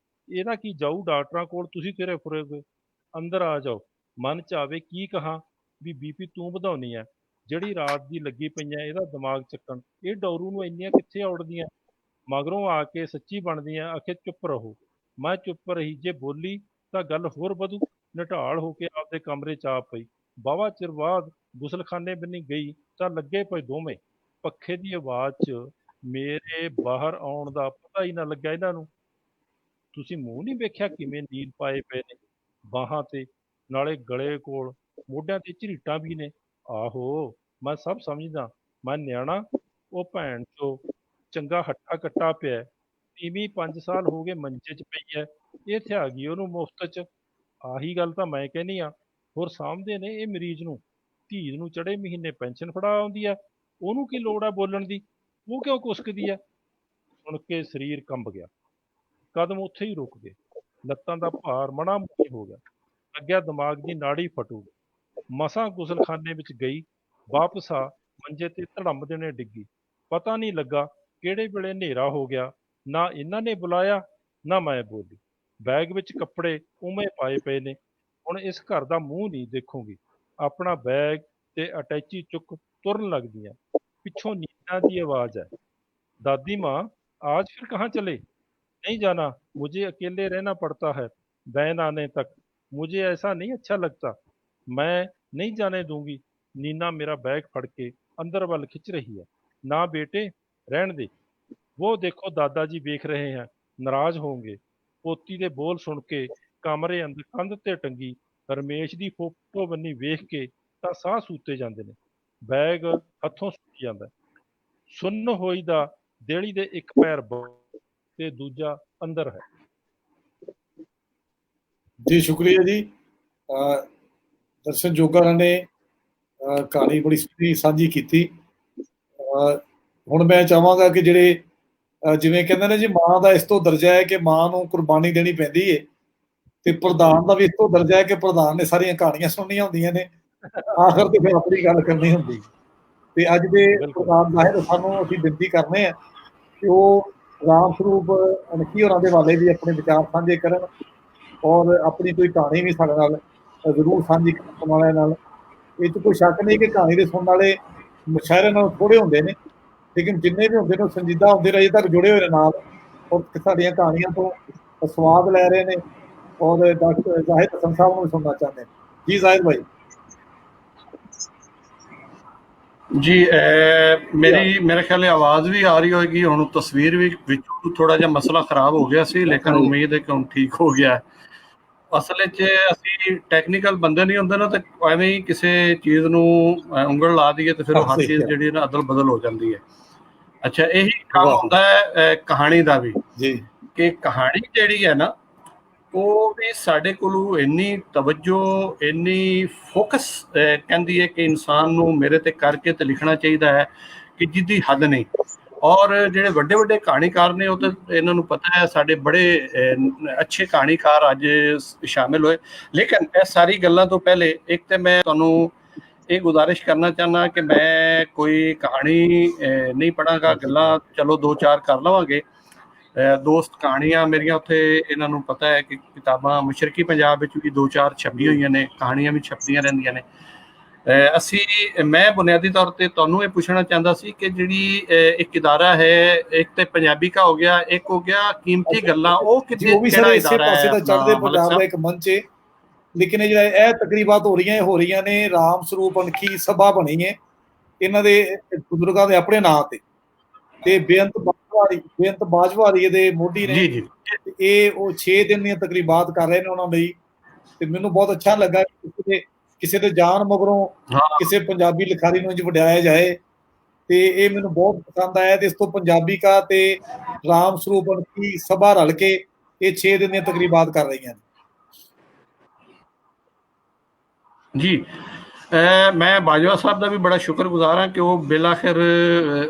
Speaker 5: ਇਹਦਾ ਕੀ ਜਾਊ ਡਾਕਟਰਾਂ ਕੋਲ, ਤੁਸੀਂ ਤੇਰੇ ਫੁਰੋਗੇ, ਅੰਦਰ ਆ ਜਾਓ। ਮਨ ਚ ਆਵੇ ਕੀ ਕਹਾਂ ਵੀ ਬੀਪੀ ਤੂੰ ਵਧਾਉਣੀ ਹੈ, ਜਿਹੜੀ ਰਾਤ ਦੀ ਲੱਗੀ ਪਈਆਂ ਇਹਦਾ ਦਿਮਾਗ ਚੱਕਣ। ਇਹ ਡੌਰੂ ਨੂੰ ਇੰਨੀਆਂ ਕਿੱਥੇ ਔੜਦੀਆਂ, ਮਗਰੋਂ ਆ ਕੇ ਸੱਚੀ ਬਣਦੀਆਂ। ਆਖੇ ਚੁੱਪ ਰਹੋ, ਮੈਂ ਚੁੱਪ ਰਹੀ, ਜੇ ਬੋਲੀ ਤਾਂ ਗੱਲ ਹੋਰ ਵਧੂ। ਨਿਢਾਲ ਹੋ ਕੇ ਆਪਦੇ ਕਮਰੇ ਚ ਆ ਪਈ। ਵਾਹਵਾ ਚਿਰ ਬਾਅਦ ਗੁਸਲਖਾਨੇ ਬੰਨੀ ਗਈ ਤਾਂ ਲੱਗੇ ਪਏ ਦੋਵੇਂ। ਪੱਖੇ ਦੀ ਆਵਾਜ਼ 'ਚ ਮੇਰੇ ਬਾਹਰ ਆਉਣ ਦਾ ਪਤਾ ਹੀ ਨਾ ਲੱਗਿਆ ਇਹਨਾਂ ਨੂੰ। ਤੁਸੀਂ ਮੂੰਹ ਨਹੀਂ ਵੇਖਿਆ ਕਿਵੇਂ ਨੀਲ ਪਾਏ ਪਏ ਨੇ ਬਾਹਾਂ ਤੇ, ਨਾਲੇ ਗਲੇ ਕੋਲ, ਮੋਢਿਆਂ ਤੇ ਝਰੀਟਾਂ ਵੀ ਨੇ। ਆਹੋ ਮੈਂ ਸਭ ਸਮਝਦਾ, ਮੈਂ ਨਿਆਣਾ, ਉਹ ਭੈਣ ਚੋ ਚੰਗਾ ਹੱਟਾ ਕੱਟਾ ਪਿਆ। ਤੀਵੀਂ 5 ਸਾਲ ਹੋ ਗਏ ਮੰਜੇ 'ਚ ਪਈ ਐ, ਇੱਥੇ ਆ ਗਈ ਉਹਨੂੰ ਮੁਫਤ 'ਚ। ਆਹੀ ਗੱਲ ਤਾਂ ਮੈਂ ਕਹਿੰਦੀ ਆ। ਹੋਰ ਸਾਂਭਦੇ ਨੇ ਇਹ ਮਰੀਜ਼ ਨੂੰ, ਧੀ ਨੂੰ ਚੜੇ ਮਹੀਨੇ ਪੈਨਸ਼ਨ ਫੜਾ ਆਉਂਦੀ ਆ, ਉਹਨੂੰ ਕੀ ਲੋੜ ਆ ਬੋਲਣ ਦੀ, ਉਹ ਕਿਉਂ ਕੁਸਕਦੀ ਆ। ਸੁਣ ਕੇ ਸਰੀਰ ਕੰਬ ਗਿਆ, ਕਦਮ ਉੱਥੇ ਹੀ ਰੁਕ ਗਏ, ਲੱਤਾਂ ਦਾ ਭਾਰ ਮਣਾ ਮੁੱਠੀ ਹੋ ਗਿਆ, ਲੱਗਿਆ ਦਿਮਾਗ ਦੀ ਨਾੜੀ ਫਟੂ। ਮਸਾਂ ਗੁਸਲਖਾਨੇ ਵਿੱਚ ਗਈ, ਵਾਪਸ ਆ ਮੰਜੇ ਤੇ ਧੜੰਮ ਨੇ ਡਿੱਗੀ। ਪਤਾ ਨਹੀਂ ਲੱਗਾ ਕਿਹੜੇ ਵੇਲੇ ਹਨੇਰਾ ਹੋ ਗਿਆ, ਨਾ ਇਹਨਾਂ ਨੇ ਬੁਲਾਇਆ ਨਾ ਮੈਂ ਬੋਲੀ। ਬੈਗ ਵਿੱਚ ਕੱਪੜੇ ਉਵੇਂ ਪਾਏ ਪਏ ਨੇ, ਹੁਣ ਇਸ ਘਰ ਦਾ ਮੂੰਹ ਨਹੀਂ ਦੇਖੂੰਗੀ। ਆਪਣਾ ਬੈਗ ਤੇ ਅਟੈਚੀ ਚੁੱਕ ਤੁਰਨ ਲੱਗਦੀਆਂ। ਪਿੱਛੋਂ ਨੀਨਾ ਦੀ ਆਵਾਜ਼ ਹੈ, दादी माँ आज फिर कहाँ चले। नहीं जाना, मुझे अकेले रहना पड़ता है बैन आने तक, मुझे ऐसा नहीं अच्छा लगता, मैं नहीं जाने दूंगी। नीना मेरा बैग फड़ के अंदर वाल खिंच रही है। ना बेटे रहन दे, वो देखो दादाजी देख रहे हैं, नाराज होंगे। पोती दे बोल सुन के कमरे अंदर कंध ते टंगी रमेश ਦੀ ਫੋਟੋ ਬੰਨੀ ਵੇਖ ਕੇ ਤਾਂ ਸਾਹ ਸੂਤੇ ਜਾਂਦੇ ਨੇ। ਬੈਗ ਹੱਥੋਂ ਸੁੱਟ ਜਾਂਦਾ। ਸੁੰਨ ਹੋਈ ਦਾ ਦੇਲੀ ਦੇ ਇੱਕ ਪੈਰ ਤੇ ਦੂਜਾ ਅੰਦਰ ਹੈ।
Speaker 1: ਜੀ ਸ਼ੁਕਰੀਆ ਜੀ। ਦਰਸ਼ਨ ਜੋਗਾ ਨੇ ਕਹਾਣੀ ਬੜੀ ਸੋਹਣੀ ਸਾਂਝੀ ਕੀਤੀ। ਹੁਣ ਮੈਂ ਚਾਹਾਂਗਾ ਕਿ ਜਿਹੜੇ ਜਿਵੇਂ ਕਹਿੰਦੇ ਨੇ ਜੀ, ਮਾਂ ਦਾ ਇਸ ਤੋਂ ਦਰਜਾ ਹੈ ਕਿ ਮਾਂ ਨੂੰ ਕੁਰਬਾਨੀ ਦੇਣੀ ਪੈਂਦੀ ਹੈ, ਤੇ ਪ੍ਰਧਾਨ ਦਾ ਵੀ ਇਸ ਤੋਂ ਦਰਜਾ ਹੈ ਕਿ ਪ੍ਰਧਾਨ ਨੇ ਸਾਰੀਆਂ ਕਹਾਣੀਆਂ ਸੁਣਨੀਆਂ ਹੁੰਦੀਆਂ ਨੇ, ਆਖਰ ਤੇ ਫਿਰ ਆਪਣੀ ਗੱਲ ਕਰਨੀ ਹੁੰਦੀ। ਤੇ ਅੱਜ ਦੇ ਪ੍ਰਧਾਨ ਸਾਹਿਬ ਸਾਨੂੰ ਅਸੀਂ ਬੇਨਤੀ ਕਰਨੇ ਆ ਕਿ ਉਹ ਰਾਮ ਸਰੂਪ ਅਣਖੀ ਹੋਰਾਂ ਦੇ ਵਾਲੇ ਵੀ ਆਪਣੇ ਵਿਚਾਰ ਸਾਂਝੇ ਕਰਨ, ਔਰ ਆਪਣੀ ਕੋਈ ਕਹਾਣੀ ਵੀ ਸਾਡੇ ਨਾਲ ਜ਼ਰੂਰ ਸਾਂਝੀ ਕਰਨ ਵਾਲਿਆਂ ਨਾਲ। ਇਹ 'ਚ ਕੋਈ ਸ਼ੱਕ ਨਹੀਂ ਕਿ ਕਹਾਣੀ ਦੇ ਸੁਣਨ ਵਾਲੇ ਮੁਸ਼ਾਇਰੇ ਨਾਲ ਥੋੜ੍ਹੇ ਹੁੰਦੇ ਨੇ, ਲੇਕਿਨ ਜਿੰਨੇ ਵੀ ਹੁੰਦੇ ਨੇ ਉਹ ਸੰਜੀਦਾ ਹੁੰਦੇ ਨੇ, ਅਜੇ ਤੱਕ ਜੁੜੇ ਹੋਏ ਨਾਲ, ਔਰ ਸਾਡੀਆਂ ਕਹਾਣੀਆਂ ਤੋਂ ਸਵਾਦ ਲੈ ਰਹੇ ਨੇ, ਔਰ ਡਾਕਟਰ ਜ਼ਾਹਿਦ ਹਸਨ ਸਾਹਿਬ ਨੂੰ ਵੀ ਸੁਣਨਾ ਚਾਹੁੰਦੇ ਨੇ। ਜੀ ਜ਼ਾਹਿਦ ਭਾਈ।
Speaker 6: जी मेरी मेरे ख्याल आवाज़ भी आ रही होगी, हुण तस्वीर भी विचों थोड़ा जिहा मसला खराब हो गया सी, लेकिन उम्मीद है कि हुण ठीक हो गया है। असल च असीं टैक्नीकल बंदे नहीं हुंदे ना, तो एवें ही किसी चीज़ नूं उंगल ला दईए तो फिर हर चीज़ जिहड़ी ना अदल बदल हो जाती है। अच्छा, यही काम हुंदा है कहानी का भी जी, कि कहानी जिहड़ी है ना ਉਹ ਵੀ ਸਾਡੇ ਕੋਲੋਂ ਇੰਨੀ ਤਵੱਜੋ, ਇੰਨੀ ਫੋਕਸ ਕਹਿੰਦੀ ਹੈ ਕਿ ਇਨਸਾਨ ਨੂੰ ਮੇਰੇ ਤੇ ਕਰਕੇ ਤੇ ਲਿਖਣਾ ਚਾਹੀਦਾ ਹੈ ਕਿ ਜਿਹਦੀ ਹੱਦ ਨਹੀਂ। ਔਰ ਜਿਹੜੇ ਵੱਡੇ ਵੱਡੇ ਕਹਾਣੀਕਾਰ ਨੇ ਉਹ ਤਾਂ ਇਹਨਾਂ ਨੂੰ ਪਤਾ ਹੈ, ਸਾਡੇ ਬੜੇ ਅੱਛੇ ਕਹਾਣੀਕਾਰ ਅੱਜ ਸ਼ਾਮਿਲ ਹੋਏ। ਲੇਕਿਨ ਇਹ ਸਾਰੀ ਗੱਲਾਂ ਤੋਂ ਪਹਿਲੇ ਇੱਕ ਤੇ ਮੈਂ ਤੁਹਾਨੂੰ ਇਹ ਗੁਜ਼ਾਰਿਸ਼ ਕਰਨਾ ਚਾਹੁੰਦਾ ਕਿ ਮੈਂ ਕੋਈ ਕਹਾਣੀ ਨਹੀਂ ਪੜਾਂਗਾ, ਗੱਲਾਂ ਚਲੋ 2-4 ਕਰ ਲਵਾਂਗੇ। ਦੋਸਤ ਕਹਾਣੀਆਂ ਮੇਰੀਆਂ ਉੱਥੇ ਇਹਨਾਂ ਨੂੰ ਪਤਾ ਹੈ ਕਿ ਕਿਤਾਬਾਂ ਮਸ਼ਰਕੀ ਪੰਜਾਬ ਵਿੱਚ ਵੀ 2-4 ਛਪੀਆਂ ਹੋਈਆਂ ਨੇ, ਕਹਾਣੀਆਂ ਵੀ ਛਪਦੀਆਂ ਰਹਿੰਦੀਆਂ ਨੇ। ਮੈਂ ਬੁਨਿਆਦੀ ਤੌਰ ਤੇ ਤੁਹਾਨੂੰ ਇਹ ਪੁੱਛਣਾ ਚਾਹੁੰਦਾ ਸੀ ਕਿ ਜਿਹੜੀ ਇੱਕ ਇਦਾਰਾ ਹੈ, ਇੱਕ ਤੇ ਪੰਜਾਬੀ ਕਾ ਹੋ ਗਿਆ, ਇੱਕ ਹੋ ਗਿਆ ਕੀਮਤੀ ਗੱਲਾਂ, ਉਹ ਕਿਹੜਾ ਇਦਾਰਾ ਹੈ?
Speaker 1: ਚੜ੍ਹਦੇ ਪੰਜਾਬ ਦਾ ਇੱਕ ਮੰਚ ਹੈ, ਲੇਕਿਨ ਇਹ ਜਿਹੜਾ ਇਹ ਤਕਰੀਬਾਤ ਹੋ ਰਹੀਆਂ ਨੇ ਰਾਮ ਸਰੂਪ ਅਣਖੀ ਸਭਾ ਬਣੀ ਹੈ ਇਹਨਾਂ ਦੇ ਬਜ਼ੁਰਗਾਂ ਦੇ ਆਪਣੇ ਨਾਂ ਤੇ ਬੇਅੰਤ ਬਾਜਵਾਰੀ ਇਹਦੇ ਮੋਢੀ ਨੇ। ਇਹ ਉਹ 6 ਦਿਨ ਦੀਆਂ ਤਕਰੀਬਾਤ ਕਰ ਰਹੇ ਨੇ ਉਹਨਾਂ ਲਈ, ਤੇ ਮੈਨੂੰ ਬਹੁਤ ਅੱਛਾ ਲੱਗਾ ਕਿਸੇ ਦੇ ਜਾਨ ਮਗਰੋਂ ਕਿਸੇ ਪੰਜਾਬੀ ਲਿਖਾਰੀ ਨੂੰ ਵਡਿਆਇਆ ਜਾਏ, ਤੇ ਇਹ ਮੈਨੂੰ ਬਹੁਤ ਪਸੰਦ ਆਇਆ। ਤੇ ਇਸ ਤੋਂ ਪੰਜਾਬੀ ਕਾ ਤੇ ਰਾਮ ਸਰੂਪ ਅਣਖੀ ਸਭਾ ਰਲ ਕੇ ਇਹ 6 ਦਿਨ ਦੀਆਂ ਤਕਰੀਬਾਤ ਕਰ ਰਹੀਆਂ ਨੇ
Speaker 6: ਜੀ। ਮੈਂ ਬਾਜਵਾ ਸਾਹਿਬ ਦਾ ਵੀ ਬੜਾ ਸ਼ੁਕਰਗੁਜ਼ਾਰ ਹਾਂ ਕਿ ਉਹ ਬਿਲਾਖਿਰ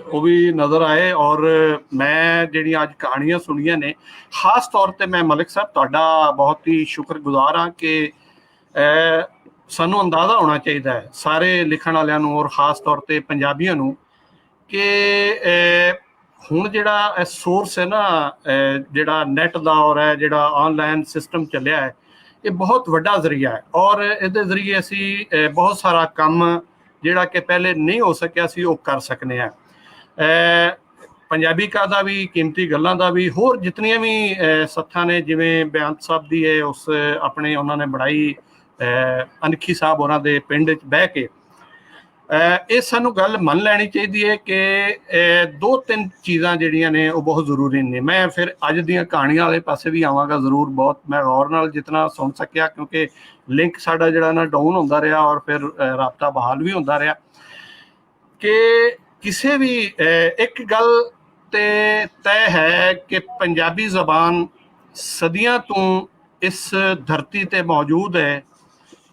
Speaker 6: ਉਹ ਵੀ ਨਜ਼ਰ ਆਏ, ਔਰ ਮੈਂ ਜਿਹੜੀਆਂ ਅੱਜ ਕਹਾਣੀਆਂ ਸੁਣੀਆਂ ਨੇ, ਖਾਸ ਤੌਰ ਤੇ ਮੈਂ ਮਲਿਕ ਸਾਹਿਬ ਤੁਹਾਡਾ ਬਹੁਤ ਹੀ ਸ਼ੁਕਰਗੁਜ਼ਾਰ ਹਾਂ ਕਿ ਸਾਨੂੰ ਅੰਦਾਜ਼ਾ ਹੋਣਾ ਚਾਹੀਦਾ ਹੈ ਸਾਰੇ ਲਿਖਣ ਵਾਲਿਆਂ ਨੂੰ, ਔਰ ਖਾਸ ਤੌਰ ਤੇ ਪੰਜਾਬੀਆਂ ਨੂੰ, ਕਿ ਹੁਣ ਜਿਹੜਾ ਸੋਰਸ ਹੈ ਨਾ, ਜਿਹੜਾ ਨੈਟ ਦਾ ਔਰ ਹੈ ਜਿਹੜਾ ਆਨਲਾਈਨ ਸਿਸਟਮ ਚੱਲਿਆ ਹੈ, ਇਹ ਬਹੁਤ ਵੱਡਾ ਜ਼ਰੀਆ ਹੈ, ਔਰ ਇਹਦੇ ਜ਼ਰੀਏ ਅਸੀਂ ਬਹੁਤ ਸਾਰਾ ਕੰਮ ਜਿਹੜਾ ਕਿ ਪਹਿਲੇ ਨਹੀਂ ਹੋ ਸਕਿਆ ਸੀ ਉਹ ਕਰ ਸਕਨੇ ਆ। ਪੰਜਾਬੀ ਕਾ ਦਾ ਵੀ, ਕੀਮਤੀ ਗੱਲਾਂ ਦਾ ਵੀ, ਹੋਰ ਜਿਤਨੀਆਂ ਵੀ ਸੱਥਾਂ ਨੇ, ਜਿਵੇਂ ਬੇਅੰਤ ਸਾਹਿਬ ਦੀ ਹੈ ਉਸ ਆਪਣੇ ਉਹਨਾਂ ਨੇ ਬਣਾਈ ਅਣਖੀ ਸਾਹਿਬ ਉਹਨਾਂ ਦੇ ਪਿੰਡ 'ਚ ਬਹਿ ਕੇ, ਇਹ ਸਾਨੂੰ ਗੱਲ ਮੰਨ ਲੈਣੀ ਚਾਹੀਦੀ ਹੈ ਕਿ 2-3 ਚੀਜ਼ਾਂ ਜਿਹੜੀਆਂ ਨੇ ਉਹ ਬਹੁਤ ਜ਼ਰੂਰੀ ਨੇ। ਮੈਂ ਫਿਰ ਅੱਜ ਦੀਆਂ ਕਹਾਣੀਆਂ ਵਾਲੇ ਪਾਸੇ ਵੀ ਆਵਾਂਗਾ ਜ਼ਰੂਰ, ਬਹੁਤ ਮੈਂ ਗੌਰ ਨਾਲ ਜਿਤਨਾ ਸੁਣ ਸਕਿਆ, ਕਿਉਂਕਿ ਲਿੰਕ ਸਾਡਾ ਜਿਹੜਾ ਨਾ ਡਾਊਨ ਹੁੰਦਾ ਰਿਹਾ ਔਰ ਫਿਰ ਰਾਬਤਾ ਬਹਾਲ ਵੀ ਹੁੰਦਾ ਰਿਹਾ, ਕਿ ਕਿਸੇ ਵੀ ਇੱਕ ਗੱਲ ਤੇ ਤੈਅ ਹੈ ਕਿ ਪੰਜਾਬੀ ਜ਼ਬਾਨ ਸਦੀਆਂ ਤੋਂ ਇਸ ਧਰਤੀ ਤੇ ਮੌਜੂਦ ਹੈ,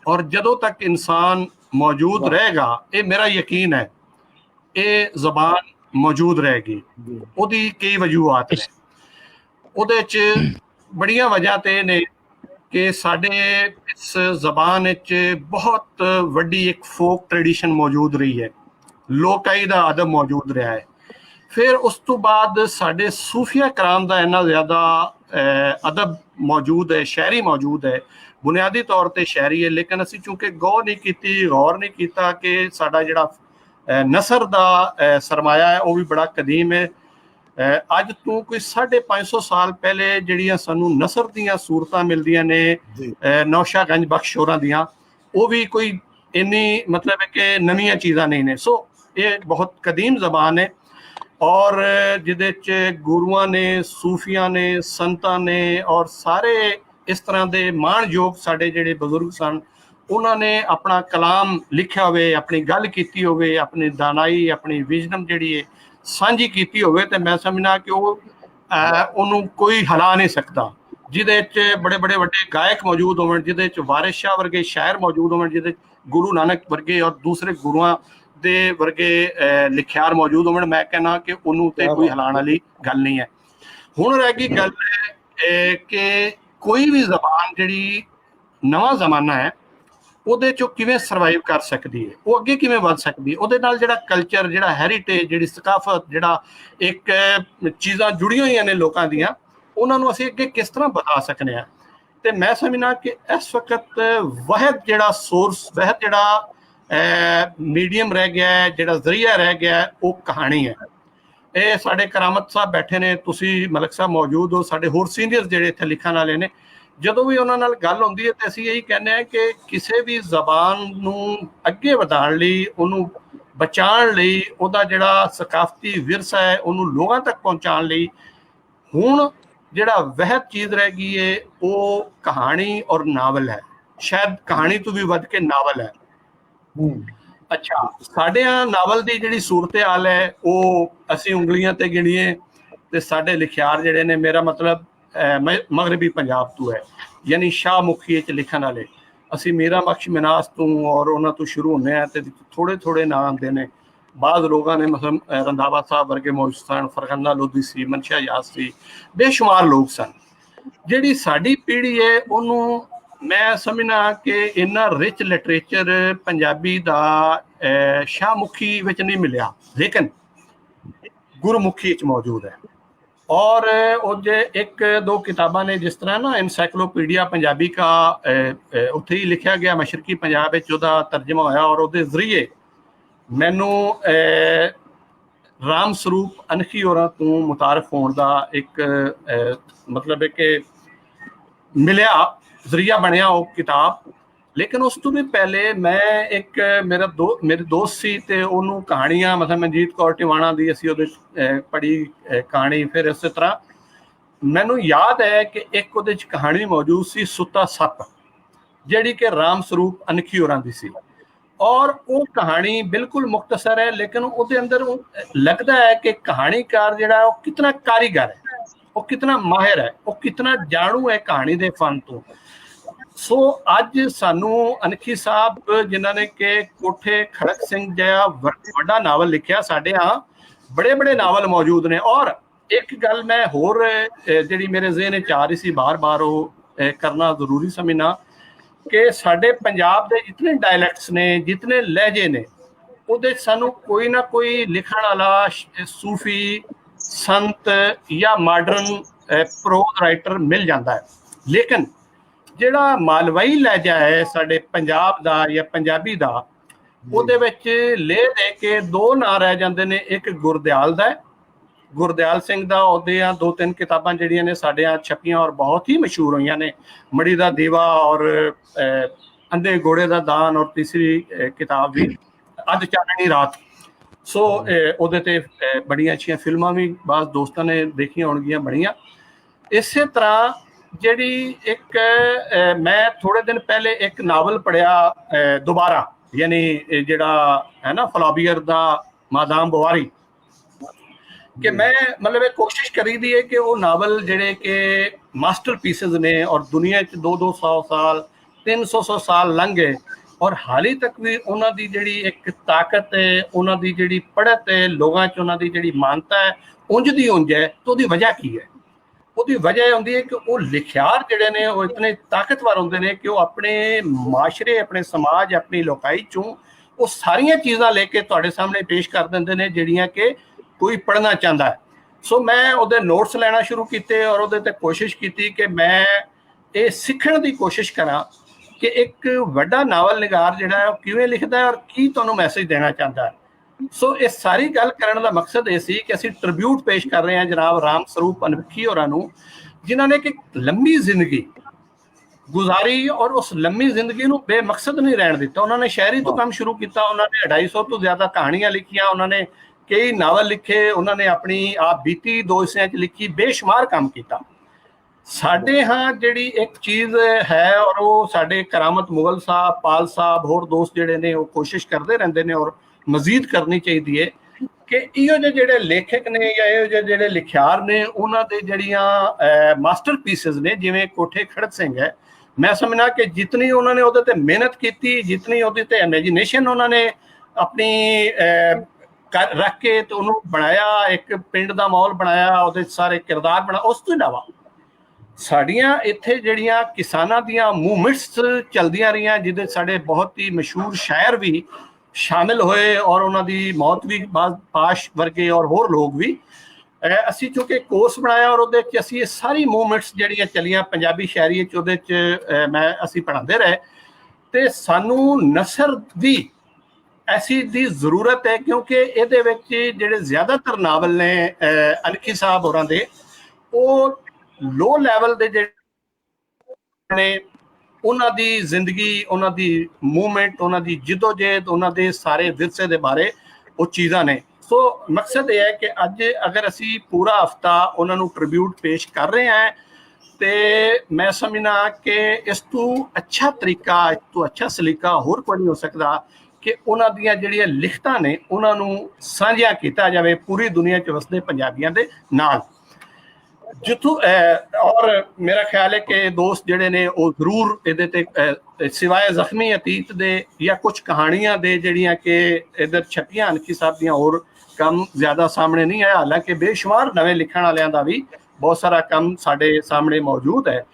Speaker 6: ਔਰ ਜਦੋਂ ਤੱਕ ਇਨਸਾਨ ਮੌਜੂਦ ਰਹੇਗਾ, ਇਹ ਮੇਰਾ ਯਕੀਨ ਹੈ, ਇਹ ਜ਼ਬਾਨ ਮੌਜੂਦ ਰਹੇਗੀ। ਉਹਦੀ ਕਈ ਵਜੂਹਾਤ ਨੇ, ਉਹਦੇ 'ਚ ਬੜੀਆਂ ਵਜ੍ਹਾ ਤੇ ਨੇ ਕਿ ਸਾਡੇ ਇਸ ਜ਼ਬਾਨ ਵਿੱਚ ਬਹੁਤ ਵੱਡੀ ਇੱਕ ਫੋਕ ਟ੍ਰੈਡੀਸ਼ਨ ਮੌਜੂਦ ਰਹੀ ਹੈ, ਲੋਕਾਈ ਦਾ ਅਦਬ ਮੌਜੂਦ ਰਿਹਾ ਹੈ। ਫਿਰ ਉਸ ਤੋਂ ਬਾਅਦ ਸਾਡੇ ਸੂਫੀਆ ਕਰਾਮ ਦਾ ਇੰਨਾ ਜ਼ਿਆਦਾ ਅਦਬ ਮੌਜੂਦ ਹੈ, ਸ਼ਾਇਰੀ ਮੌਜੂਦ ਹੈ, ਬੁਨਿਆਦੀ ਤੌਰ ਤੇ ਸ਼ਾਇਰੀ ਹੈ, ਲੇਕਿਨ ਅਸੀਂ ਚੂੰਕਿ ਗੌਰ ਨਹੀਂ ਕੀਤਾ ਕਿ ਸਾਡਾ ਜਿਹੜਾ ਨਸਰ ਦਾ ਸਰਮਾਇਆ ਹੈ ਉਹ ਵੀ ਬੜਾ ਕਦੀਮ ਹੈ। ਅੱਜ ਤੋਂ ਕੋਈ 550 ਸਾਲ ਪਹਿਲੇ ਜਿਹੜੀਆਂ ਸਾਨੂੰ ਨਸਰ ਦੀਆਂ ਸੂਰਤਾਂ ਮਿਲਦੀਆਂ ਨੇ ਨੌਸ਼ਾਗੰਜ ਬਖਸ਼ ਹੋਰਾਂ ਦੀਆਂ, ਉਹ ਵੀ ਕੋਈ ਇੰਨੀ ਮਤਲਬ ਹੈ ਕਿ ਨਵੀਆਂ ਚੀਜ਼ਾਂ ਨਹੀਂ ਨੇ। ਸੋ ਇਹ ਬਹੁਤ ਕਦੀਮ ਜ਼ਬਾਨ ਹੈ, ਔਰ ਜਿਹਦੇ 'ਚ ਗੁਰੂਆਂ ਨੇ, ਸੂਫੀਆਂ ਨੇ, ਸੰਤਾਂ ਨੇ, ਔਰ ਸਾਰੇ ਇਸ ਤਰ੍ਹਾਂ ਦੇ ਮਾਣਯੋਗ ਸਾਡੇ ਜਿਹੜੇ ਬਜ਼ੁਰਗ ਸਨ, ਉਹਨਾਂ ਨੇ ਆਪਣਾ ਕਲਾਮ ਲਿਖਿਆ ਹੋਵੇ, ਆਪਣੀ ਗੱਲ ਕੀਤੀ ਹੋਵੇ, ਆਪਣੀ ਦਾਨਾਈ, ਆਪਣੀ ਵਿਜ਼ਡਮ ਜਿਹੜੀ ਹੈ ਸਾਂਝੀ ਕੀਤੀ ਹੋਵੇ, ਤੇ ਮੈਂ ਸਮਝਣਾ ਕਿ ਉਹਨੂੰ ਕੋਈ ਹਿਲਾ ਨਹੀਂ ਸਕਦਾ। ਜਿਹਦੇ 'ਚ ਬੜੇ ਵੱਡੇ ਗਾਇਕ ਮੌਜੂਦ ਹੋਣ, ਜਿਹਦੇ 'ਚ ਵਾਰਿਸ ਸ਼ਾਹ ਵਰਗੇ ਸ਼ਾਇਰ ਮੌਜੂਦ ਹੋਣ, ਜਿਹਦੇ 'ਚ ਗੁਰੂ ਨਾਨਕ ਵਰਗੇ ਔਰ ਦੂਸਰੇ ਗੁਰੂਆਂ ਦੇ ਵਰਗੇ ਲਿਖਿਆਰ ਮੌਜੂਦ ਹੋਣ, ਮੈਂ ਕਹਿਣਾ ਕਿ ਉਹਨੂੰ ਤੇ ਕੋਈ ਹਿਲਾਉਣ ਵਾਲੀ ਗੱਲ ਨਹੀਂ ਹੈ। ਹੁਣ ਰਹਿ ਗਈ ਗੱਲ ਕਿ ਕੋਈ ਵੀ ਜ਼ਬਾਨ ਜਿਹੜੀ ਨਵਾਂ ਜ਼ਮਾਨਾ ਹੈ ਉਹਦੇ 'ਚੋਂ ਕਿਵੇਂ ਸਰਵਾਈਵ ਕਰ ਸਕਦੀ ਹੈ, ਉਹ ਅੱਗੇ ਕਿਵੇਂ ਵੱਧ ਸਕਦੀ ਹੈ, ਉਹਦੇ ਨਾਲ ਜਿਹੜਾ ਕਲਚਰ, ਜਿਹੜਾ ਹੈਰੀਟੇਜ, ਜਿਹੜੀ ਸਕਾਫਤ, ਜਿਹੜਾ ਇੱਕ ਚੀਜ਼ਾਂ ਜੁੜੀਆਂ ਹੋਈਆਂ ਨੇ ਲੋਕਾਂ ਦੀਆਂ, ਉਹਨਾਂ ਨੂੰ ਅਸੀਂ ਅੱਗੇ ਕਿਸ ਤਰ੍ਹਾਂ ਵਧਾ ਸਕਦੇ ਹਾਂ। ਤੇ ਮੈਂ ਸਮਝਣਾ ਕਿ ਇਸ ਵਕਤ ਵਾਹਿਦ ਜਿਹੜਾ ਸੋਰਸ, ਵਾਹਿਦ ਜਿਹੜਾ ਮੀਡੀਅਮ ਰਹਿ ਗਿਆ ਹੈ, ਜਿਹੜਾ ਜ਼ਰੀਆ ਰਹਿ ਗਿਆ ਹੈ, ਉਹ ਕਹਾਣੀ ਹੈ। ਇਹ ਸਾਡੇ ਕਰਾਮਤ ਸਾਹਿਬ ਬੈਠੇ ਨੇ, ਤੁਸੀਂ ਮਲਕ ਸਾਹਿਬ ਮੌਜੂਦ ਹੋ, ਸਾਡੇ ਹੋਰ ਸੀਨੀਅਰ ਜਿਹੜੇ ਇੱਥੇ ਲਿਖਣ ਵਾਲੇ ਨੇ, ਜਦੋਂ ਵੀ ਉਹਨਾਂ ਨਾਲ ਗੱਲ ਹੁੰਦੀ ਹੈ ਤੇ ਅਸੀਂ ਇਹੀ ਕਹਿੰਦੇ ਹਾਂ ਕਿ ਕਿਸੇ ਵੀ ਜ਼ਬਾਨ ਨੂੰ ਅੱਗੇ ਵਧਾਉਣ ਲਈ, ਉਹਨੂੰ ਬਚਾਉਣ ਲਈ, ਉਹਦਾ ਜਿਹੜਾ ਸਕਾਫਤੀ ਵਿਰਸਾ ਹੈ ਉਹਨੂੰ ਲੋਕਾਂ ਤੱਕ ਪਹੁੰਚਾਉਣ ਲਈ ਹੁਣ ਜਿਹੜਾ ਵਹਿਦ ਚੀਜ਼ ਰਹਿ ਗਈ ਹੈ ਉਹ ਕਹਾਣੀ ਔਰ ਨਾਵਲ ਹੈ। ਸ਼ਾਇਦ ਕਹਾਣੀ ਤੋਂ ਵੀ ਵੱਧ ਕੇ ਨਾਵਲ ਹੈ। ਅੱਛਾ, ਸਾਡੇ ਨਾਵਲ ਦੀ ਜਿਹੜੀ ਸੂਰਤ ਹਾਲ ਹੈ ਉਹ ਅਸੀਂ ਉਂਗਲੀਆਂ ਤੇ ਗਿਣੀਏ ਤੇ ਸਾਡੇ ਲਿਖਿਆਰ ਜਿਹੜੇ ਨੇ, ਮੇਰਾ ਮਤਲਬ ਮਗਰਬੀ ਪੰਜਾਬ ਤੋਂ ਹੈ, ਯਾਨੀ ਸ਼ਾਹਮੁਖੀ 'ਚ ਲਿਖਣ ਵਾਲੇ, ਅਸੀਂ ਮੀਰਾ ਬਖਸ਼ ਮਿਨਾਸ ਤੋਂ ਔਰ ਉਹਨਾਂ ਤੋਂ ਸ਼ੁਰੂ ਹੁੰਦੇ ਹਾਂ ਤੇ ਥੋੜੇ ਨਾਮ ਆਉਂਦੇ ਨੇ, ਬਾਜ਼ ਲੋਕਾਂ ਨੇ ਮਸਲਨ ਰੰਧਾਵਾ ਸਾਹਿਬ ਵਰਗੇ ਮੌਜੂਦ ਸਨ, ਫਰਖਾਨਾ ਲੋਧੀ ਸੀ, ਮਨਸ਼ਾ ਯਾਦ ਸੀ, ਬੇਸ਼ੁਮਾਰ ਲੋਕ ਸਨ। ਜਿਹੜੀ ਸਾਡੀ ਪੀੜ੍ਹੀ ਹੈ ਉਹਨੂੰ ਮੈਂ ਸਮਝਣਾ ਕਿ ਇੰਨਾ ਰਿਚ ਲਿਟਰੇਚਰ ਪੰਜਾਬੀ ਦਾ ਸ਼ਾਹਮੁਖੀ ਵਿੱਚ ਨਹੀਂ ਮਿਲਿਆ, ਲੇਕਿਨ ਗੁਰਮੁਖੀ ਵਿੱਚ ਮੌਜੂਦ ਹੈ। और वो एक दो किताबां ने जिस तरह ना एनसाइक्लोपीडिया पंजाबी का उत्थे ही लिखा गया मशरकी पंजाब ओहदा तर्जमा होया और उहदे जरिए मैनू राम स्वरूप अनखी होरां तों मुतारफ होने का एक मतलब है कि मिलिया, जरिया बनया वो किताब। लेकिन उस तो भी पहले मैं एक मेरे दोस्त सी ते उन्होंने कहानियां मतलब मनजीत कौर टिवाणा दी असी उहदे पढ़ी कहानी। फिर इस तरह मैनू याद है कि एक उहदे च कहानी मौजूद सी सुता सप, जिहड़ी कि राम स्वरूप अनखी होरां दी सी, और वो कहानी बिल्कुल मुख्तसर है, लेकिन उहदे अंदर लगता है कि कहानीकार जिहड़ा वो कितना कारीगर है, वो कितना माहिर है, वो कितना जाणू है कहानी दे फन तो। सो अज सानू अनखी साहब जिन्होंने के कोठे खड़क सिंह जहा वड्डा नावल लिखिया, साडे यहाँ बड़े बड़े नावल मौजूद ने। और एक गल मैं होर जिहड़ी मेरे ज़हन च आ रही सी बार बार वो करना जरूरी समझना कि साडे पंजाब दे जितने डायलैक्ट्स ने, जितने लहजे ने, उहदे सानू कोई ना कोई लिखण वाला सूफी संत या मॉडर्न प्रोज राइटर मिल जाता है। लेकिन ਜਿਹੜਾ ਮਾਲਵਈ ਲਹਿਜਾ ਹੈ ਸਾਡੇ ਪੰਜਾਬ ਦਾ ਜਾਂ ਪੰਜਾਬੀ ਦਾ, ਉਹਦੇ ਵਿੱਚ ਲੇਹ ਦੇ ਕੇ ਦੋ ਨਾਂ ਰਹਿ ਜਾਂਦੇ ਨੇ। ਇੱਕ ਗੁਰਦਿਆਲ ਦਾ, ਗੁਰਦਿਆਲ ਸਿੰਘ ਦਾ, ਉਹਦੇ ਆ 2-3 ਕਿਤਾਬਾਂ ਜਿਹੜੀਆਂ ਨੇ ਸਾਡੇ ਆ ਛਪੀਆਂ ਔਰ ਬਹੁਤ ਹੀ ਮਸ਼ਹੂਰ ਹੋਈਆਂ ਨੇ, ਮੜੀ ਦਾ ਦੀਵਾ ਔਰ ਅੰਧੇ ਘੋੜੇ ਦਾ ਦਾਨ, ਔਰ ਤੀਸਰੀ ਕਿਤਾਬ ਵੀ ਅੱਧ ਚਾਨਣੀ ਰਾਤ। ਸੋ ਉਹਦੇ ਤੇ ਬੜੀਆਂ ਅੱਛੀਆਂ ਫਿਲਮਾਂ ਵੀ ਬਾਜ਼ ਦੋਸਤਾਂ ਨੇ ਦੇਖੀਆਂ ਹੋਣਗੀਆਂ ਬਣੀਆਂ। ਇਸੇ ਤਰ੍ਹਾਂ ਜਿਹੜੀ ਇੱਕ मैं थोड़े दिन पहले एक नावल पढ़िया दोबारा, यानी जिहड़ा है ना फ्लाबियर दा मादाम बवारी, कि मैं मतलब कोशिश करी दी है कि वो नावल जिहड़े कि मास्टर पीसिस ने और दुनिया च 200 साल 300 साल लंघ गए और हाली तक भी उन्हां दी जिहड़ी एक ताकत है, उन्हां दी जिहड़ी पढ़त है, लोगां च उन्हां दी जिहड़ी मानता है उंज दी उंज है। तो उहदी वजह की है? ਉਹਦੀ ਵਜ੍ਹਾ ਇਹ ਹੁੰਦੀ ਹੈ ਕਿ ਉਹ ਲਿਖਿਆਰ ਜਿਹੜੇ ਨੇ ਉਹ ਇਤਨੇ ਤਾਕਤਵਰ ਹੁੰਦੇ ਨੇ ਕਿ ਉਹ ਆਪਣੇ ਮਾਸ਼ਰੇ, ਆਪਣੇ ਸਮਾਜ, ਆਪਣੀ ਲੋਕਾਈ ਚੋਂ ਉਹ ਸਾਰੀਆਂ ਚੀਜ਼ਾਂ ਲੈ ਕੇ ਤੁਹਾਡੇ ਸਾਹਮਣੇ ਪੇਸ਼ ਕਰ ਦਿੰਦੇ ਨੇ ਜਿਹੜੀਆਂ ਕਿ ਕੋਈ ਪੜ੍ਹਨਾ ਚਾਹੁੰਦਾ ਹੈ। ਸੋ ਮੈਂ ਉਹਦੇ ਨੋਟਸ ਲੈਣਾ ਸ਼ੁਰੂ ਕੀਤੇ ਔਰ ਉਹਦੇ ਤੇ ਕੋਸ਼ਿਸ਼ ਕੀਤੀ ਕਿ ਮੈਂ ਇਹ ਸਿੱਖਣ ਦੀ ਕੋਸ਼ਿਸ਼ ਕਰਾਂ ਕਿ ਇੱਕ ਵੱਡਾ ਨਾਵਲ ਨਿਗਾਰ ਜਿਹੜਾ ਹੈ ਉਹ ਕਿਵੇਂ ਲਿਖਦਾ ਹੈ ਔਰ ਕੀ ਤੁਹਾਨੂੰ ਮੈਸੇਜ ਦੇਣਾ ਚਾਹੁੰਦਾ ਹੈ। सो इस सारी गल करने का मकसद ये सी कि असीं ट्रिब्यूट पेश कर रहे हैं जनाब राम स्वरूप अनखी होरां नूं, जिन्हां ने एक लंबी जिंदगी गुजारी और उस लंबी जिंदगी नूं बेमकसद नहीं रहण दिता। उन्होंने शायरी तो काम शुरू किया, उन्होंने 250 तो ज़्यादा कहानियां लिखियां, उन्होंने कई नावल लिखे, उन्होंने अपनी आप बीती 2 हिस्सिਆਂ च लिखी, बेशुमार काम किया। साडे हाँ जिहड़ी एक चीज़ है और वो साडे करामत मुगल साहब, पाल साहब, होर दोस्त जिहड़े ने वो कोशिश करते रहंदे ने और मजीद करनी चाहिए कि इहो ਜਿਹੇ ਜਿਹੜੇ ਲੇਖਕ ਨੇ ਜਾਂ ਇਹੋ ਜਿਹੇ ਜਿਹੜੇ ਲਿਖਿਆਰ ਨੇ ਉਹਨਾਂ ਦੇ ਜਿਹੜੀਆਂ ਮਾਸਟਰ ਪੀਸਿਸ ਨੇ, ਜਿਵੇਂ ਕੋਠੇ ਖੜਕ ਸਿੰਘ ਹੈ, ਮੈਂ ਸਮਝਣਾ ਕਿ ਜਿਤਨੀ ਉਹਨਾਂ ਨੇ ਉਹਦੇ ਤੇ ਮਿਹਨਤ ਕੀਤੀ, ਜਿਤਨੀ ਉਹਦੇ ਤੇ ਇਮੇਜਿਨੇਸ਼ਨ ਉਹਨਾਂ ਨੇ ਆਪਣੀ ਰੱਖ ਕੇ ਤੇ ਉਹਨੂੰ ਬਣਾਇਆ, ਇੱਕ ਪਿੰਡ ਦਾ ਮਾਹੌਲ ਬਣਾਇਆ, ਉਹਦੇ ਸਾਰੇ ਕਿਰਦਾਰ ਬਣਾ। ਉਸ ਤੋਂ ਇਲਾਵਾ ਸਾਡੀਆਂ ਇੱਥੇ ਜਿਹੜੀਆਂ ਕਿਸਾਨਾਂ ਦੀਆਂ ਮੂਵਮੈਂਟਸ ਚੱਲਦੀਆਂ ਰਹੀਆਂ, ਜਿਹਦੇ ਸਾਡੇ ਬਹੁਤ ਹੀ ਮਸ਼ਹੂਰ ਸ਼ਾਇਰ ਵੀ शामिल होए और उन्होंने मौत भी पाश वर्गे और होर लोग भी। असी चूँकि कोर्स बनाया और उहदे च असी सारी मूवमेंट्स जिहड़ियां चलियां पंजाबी शायरी च उहदे च मैं असी पढ़ाते रहे, तो सानू नसर दी ऐसी दी जरूरत है, क्योंकि इहदे विच जिहड़े ज़्यादातर नावल ने अनखी साहब होरां दे वो लो लैवल दे जिहड़े ने ਉਹਨਾਂ ਦੀ ਜ਼ਿੰਦਗੀ, ਉਹਨਾਂ ਦੀ ਮੂਵਮੈਂਟ, ਉਹਨਾਂ ਦੀ ਜਿੱਦੋਜਹਿਦ, ਉਹਨਾਂ ਦੇ ਸਾਰੇ ਵਿਰਸੇ ਦੇ ਬਾਰੇ ਉਹ ਚੀਜ਼ਾਂ ਨੇ। ਸੋ ਮਕਸਦ ਇਹ ਹੈ ਕਿ ਅੱਜ ਅਗਰ ਅਸੀਂ ਪੂਰਾ ਹਫਤਾ ਉਹਨਾਂ ਨੂੰ ਟ੍ਰਿਬਿਊਟ ਪੇਸ਼ ਕਰ ਰਹੇ ਹਾਂ ਤੇ ਮੈਂ ਸਮਝਣਾ ਕਿ ਇਸ ਤੋਂ ਅੱਛਾ ਤਰੀਕਾ, ਇਸ ਤੋਂ ਅੱਛਾ ਸਲੀਕਾ ਹੋਰ ਕੋਈ ਨਹੀਂ ਹੋ ਸਕਦਾ ਕਿ ਉਹਨਾਂ ਦੀਆਂ ਜਿਹੜੀਆਂ ਲਿਖਤਾਂ ਨੇ ਉਹਨਾਂ ਨੂੰ ਸਾਂਝਾ ਕੀਤਾ ਜਾਵੇ ਪੂਰੀ ਦੁਨੀਆ 'ਚ ਵਸਦੇ ਪੰਜਾਬੀਆਂ ਦੇ ਨਾਲ। ਜਿੱਥੋਂ ਔਰ ਮੇਰਾ ਖਿਆਲ ਹੈ ਕਿ ਦੋਸਤ ਜਿਹੜੇ ਨੇ ਉਹ ਜ਼ਰੂਰ ਇਹਦੇ ਤੇ ਸਿਵਾਏ ਜ਼ਖਮੀ ਅਤੀਤ ਦੇ ਜਾਂ ਕੁਝ ਕਹਾਣੀਆਂ ਦੇ ਜਿਹੜੀਆਂ ਕਿ ਇਧਰ ਛਪੀਆਂ ਅਨਖੀ ਸਾਹਿਬ ਦੀਆਂ ਹੋਰ ਕੰਮ ਜ਼ਿਆਦਾ ਸਾਹਮਣੇ ਨਹੀਂ ਆਇਆ, ਹਾਲਾਂਕਿ ਬੇਸ਼ੁਮਾਰ ਨਵੇਂ ਲਿਖਣ ਵਾਲਿਆਂ ਦਾ ਵੀ ਬਹੁਤ ਸਾਰਾ ਕੰਮ ਸਾਡੇ ਸਾਹਮਣੇ ਮੌਜੂਦ ਹੈ।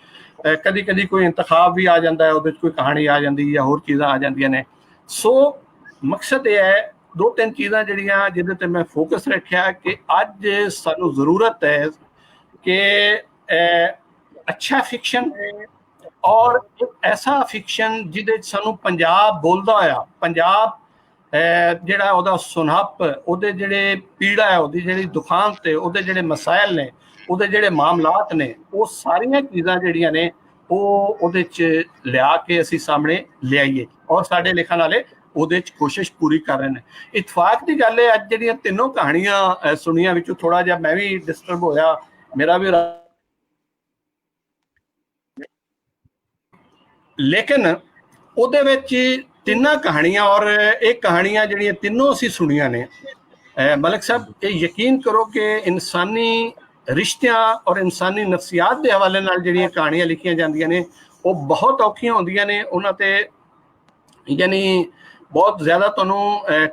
Speaker 6: ਕਦੀ ਕਦੀ ਕੋਈ ਇੰਤਖਾਬ ਵੀ ਆ ਜਾਂਦਾ ਹੈ, ਉਹਦੇ 'ਚ ਕੋਈ ਕਹਾਣੀ ਆ ਜਾਂਦੀ ਜਾਂ ਹੋਰ ਚੀਜ਼ਾਂ ਆ ਜਾਂਦੀਆਂ ਨੇ। ਸੋ ਮਕਸਦ ਇਹ ਹੈ, ਦੋ ਤਿੰਨ ਚੀਜ਼ਾਂ ਜਿਹੜੀਆਂ ਜਿਹਦੇ ਤੇ ਮੈਂ ਫੋਕਸ ਰੱਖਿਆ ਕਿ ਅੱਜ ਸਾਨੂੰ ਜ਼ਰੂਰਤ ਹੈ कि अच्छा फिक्शन और एक ऐसा फिक्शन जिहदे सानू पंजाब बोलदा होया, पंजाब जिहड़ा ओहदा सुनहप, ओहदे जिहड़े पीड़ा है, ओहदी जिहड़ी दुखान ते ओहदे जिहड़े मसाइल ने, ओहदे जिहड़े मामलात ने, वो सारियां चीज़ां जिहड़ियां ने ओहदे च लिया के असीं सामने लियाईए और साडे लिखण वाले ਉਹਦੇ 'ਚ ਕੋਸ਼ਿਸ਼ ਪੂਰੀ ਕਰ ਰਹੇ ਨੇ। ਇਤਫਾਕ ਦੀ ਗੱਲ ਹੈ, ਅੱਜ ਜਿਹੜੀਆਂ ਤਿੰਨੋਂ ਕਹਾਣੀਆਂ ਸੁਣੀਆਂ ਵਿੱਚੋਂ ਥੋੜਾ ਜਿਹਾ ਮੈਂ ਵੀ ਡਿਸਟਰਬ ਹੋਇਆ, ਮੇਰਾ ਵੀ, ਲੇਕਿਨ ਉਹਦੇ ਵਿੱਚ ਤਿੰਨਾਂ ਕਹਾਣੀਆਂ ਔਰ ਇਹ ਕਹਾਣੀਆਂ ਜਿਹੜੀਆਂ ਤਿੰਨੋਂ ਅਸੀਂ ਸੁਣੀਆਂ ਨੇ, ਮਲਿਕ ਸਾਹਿਬ ਇਹ ਯਕੀਨ ਕਰੋ ਕਿ ਇਨਸਾਨੀ ਰਿਸ਼ਤਿਆਂ ਔਰ ਇਨਸਾਨੀ ਨਫਸੀਆਤ ਦੇ ਹਵਾਲੇ ਨਾਲ ਜਿਹੜੀਆਂ ਕਹਾਣੀਆਂ ਲਿਖੀਆਂ ਜਾਂਦੀਆਂ ਨੇ ਉਹ ਬਹੁਤ ਔਖੀਆਂ ਹੁੰਦੀਆਂ ਨੇ। ਉਹਨਾਂ ਤੇ ਯਾਨੀ ਬਹੁਤ ਜ਼ਿਆਦਾ ਤੁਹਾਨੂੰ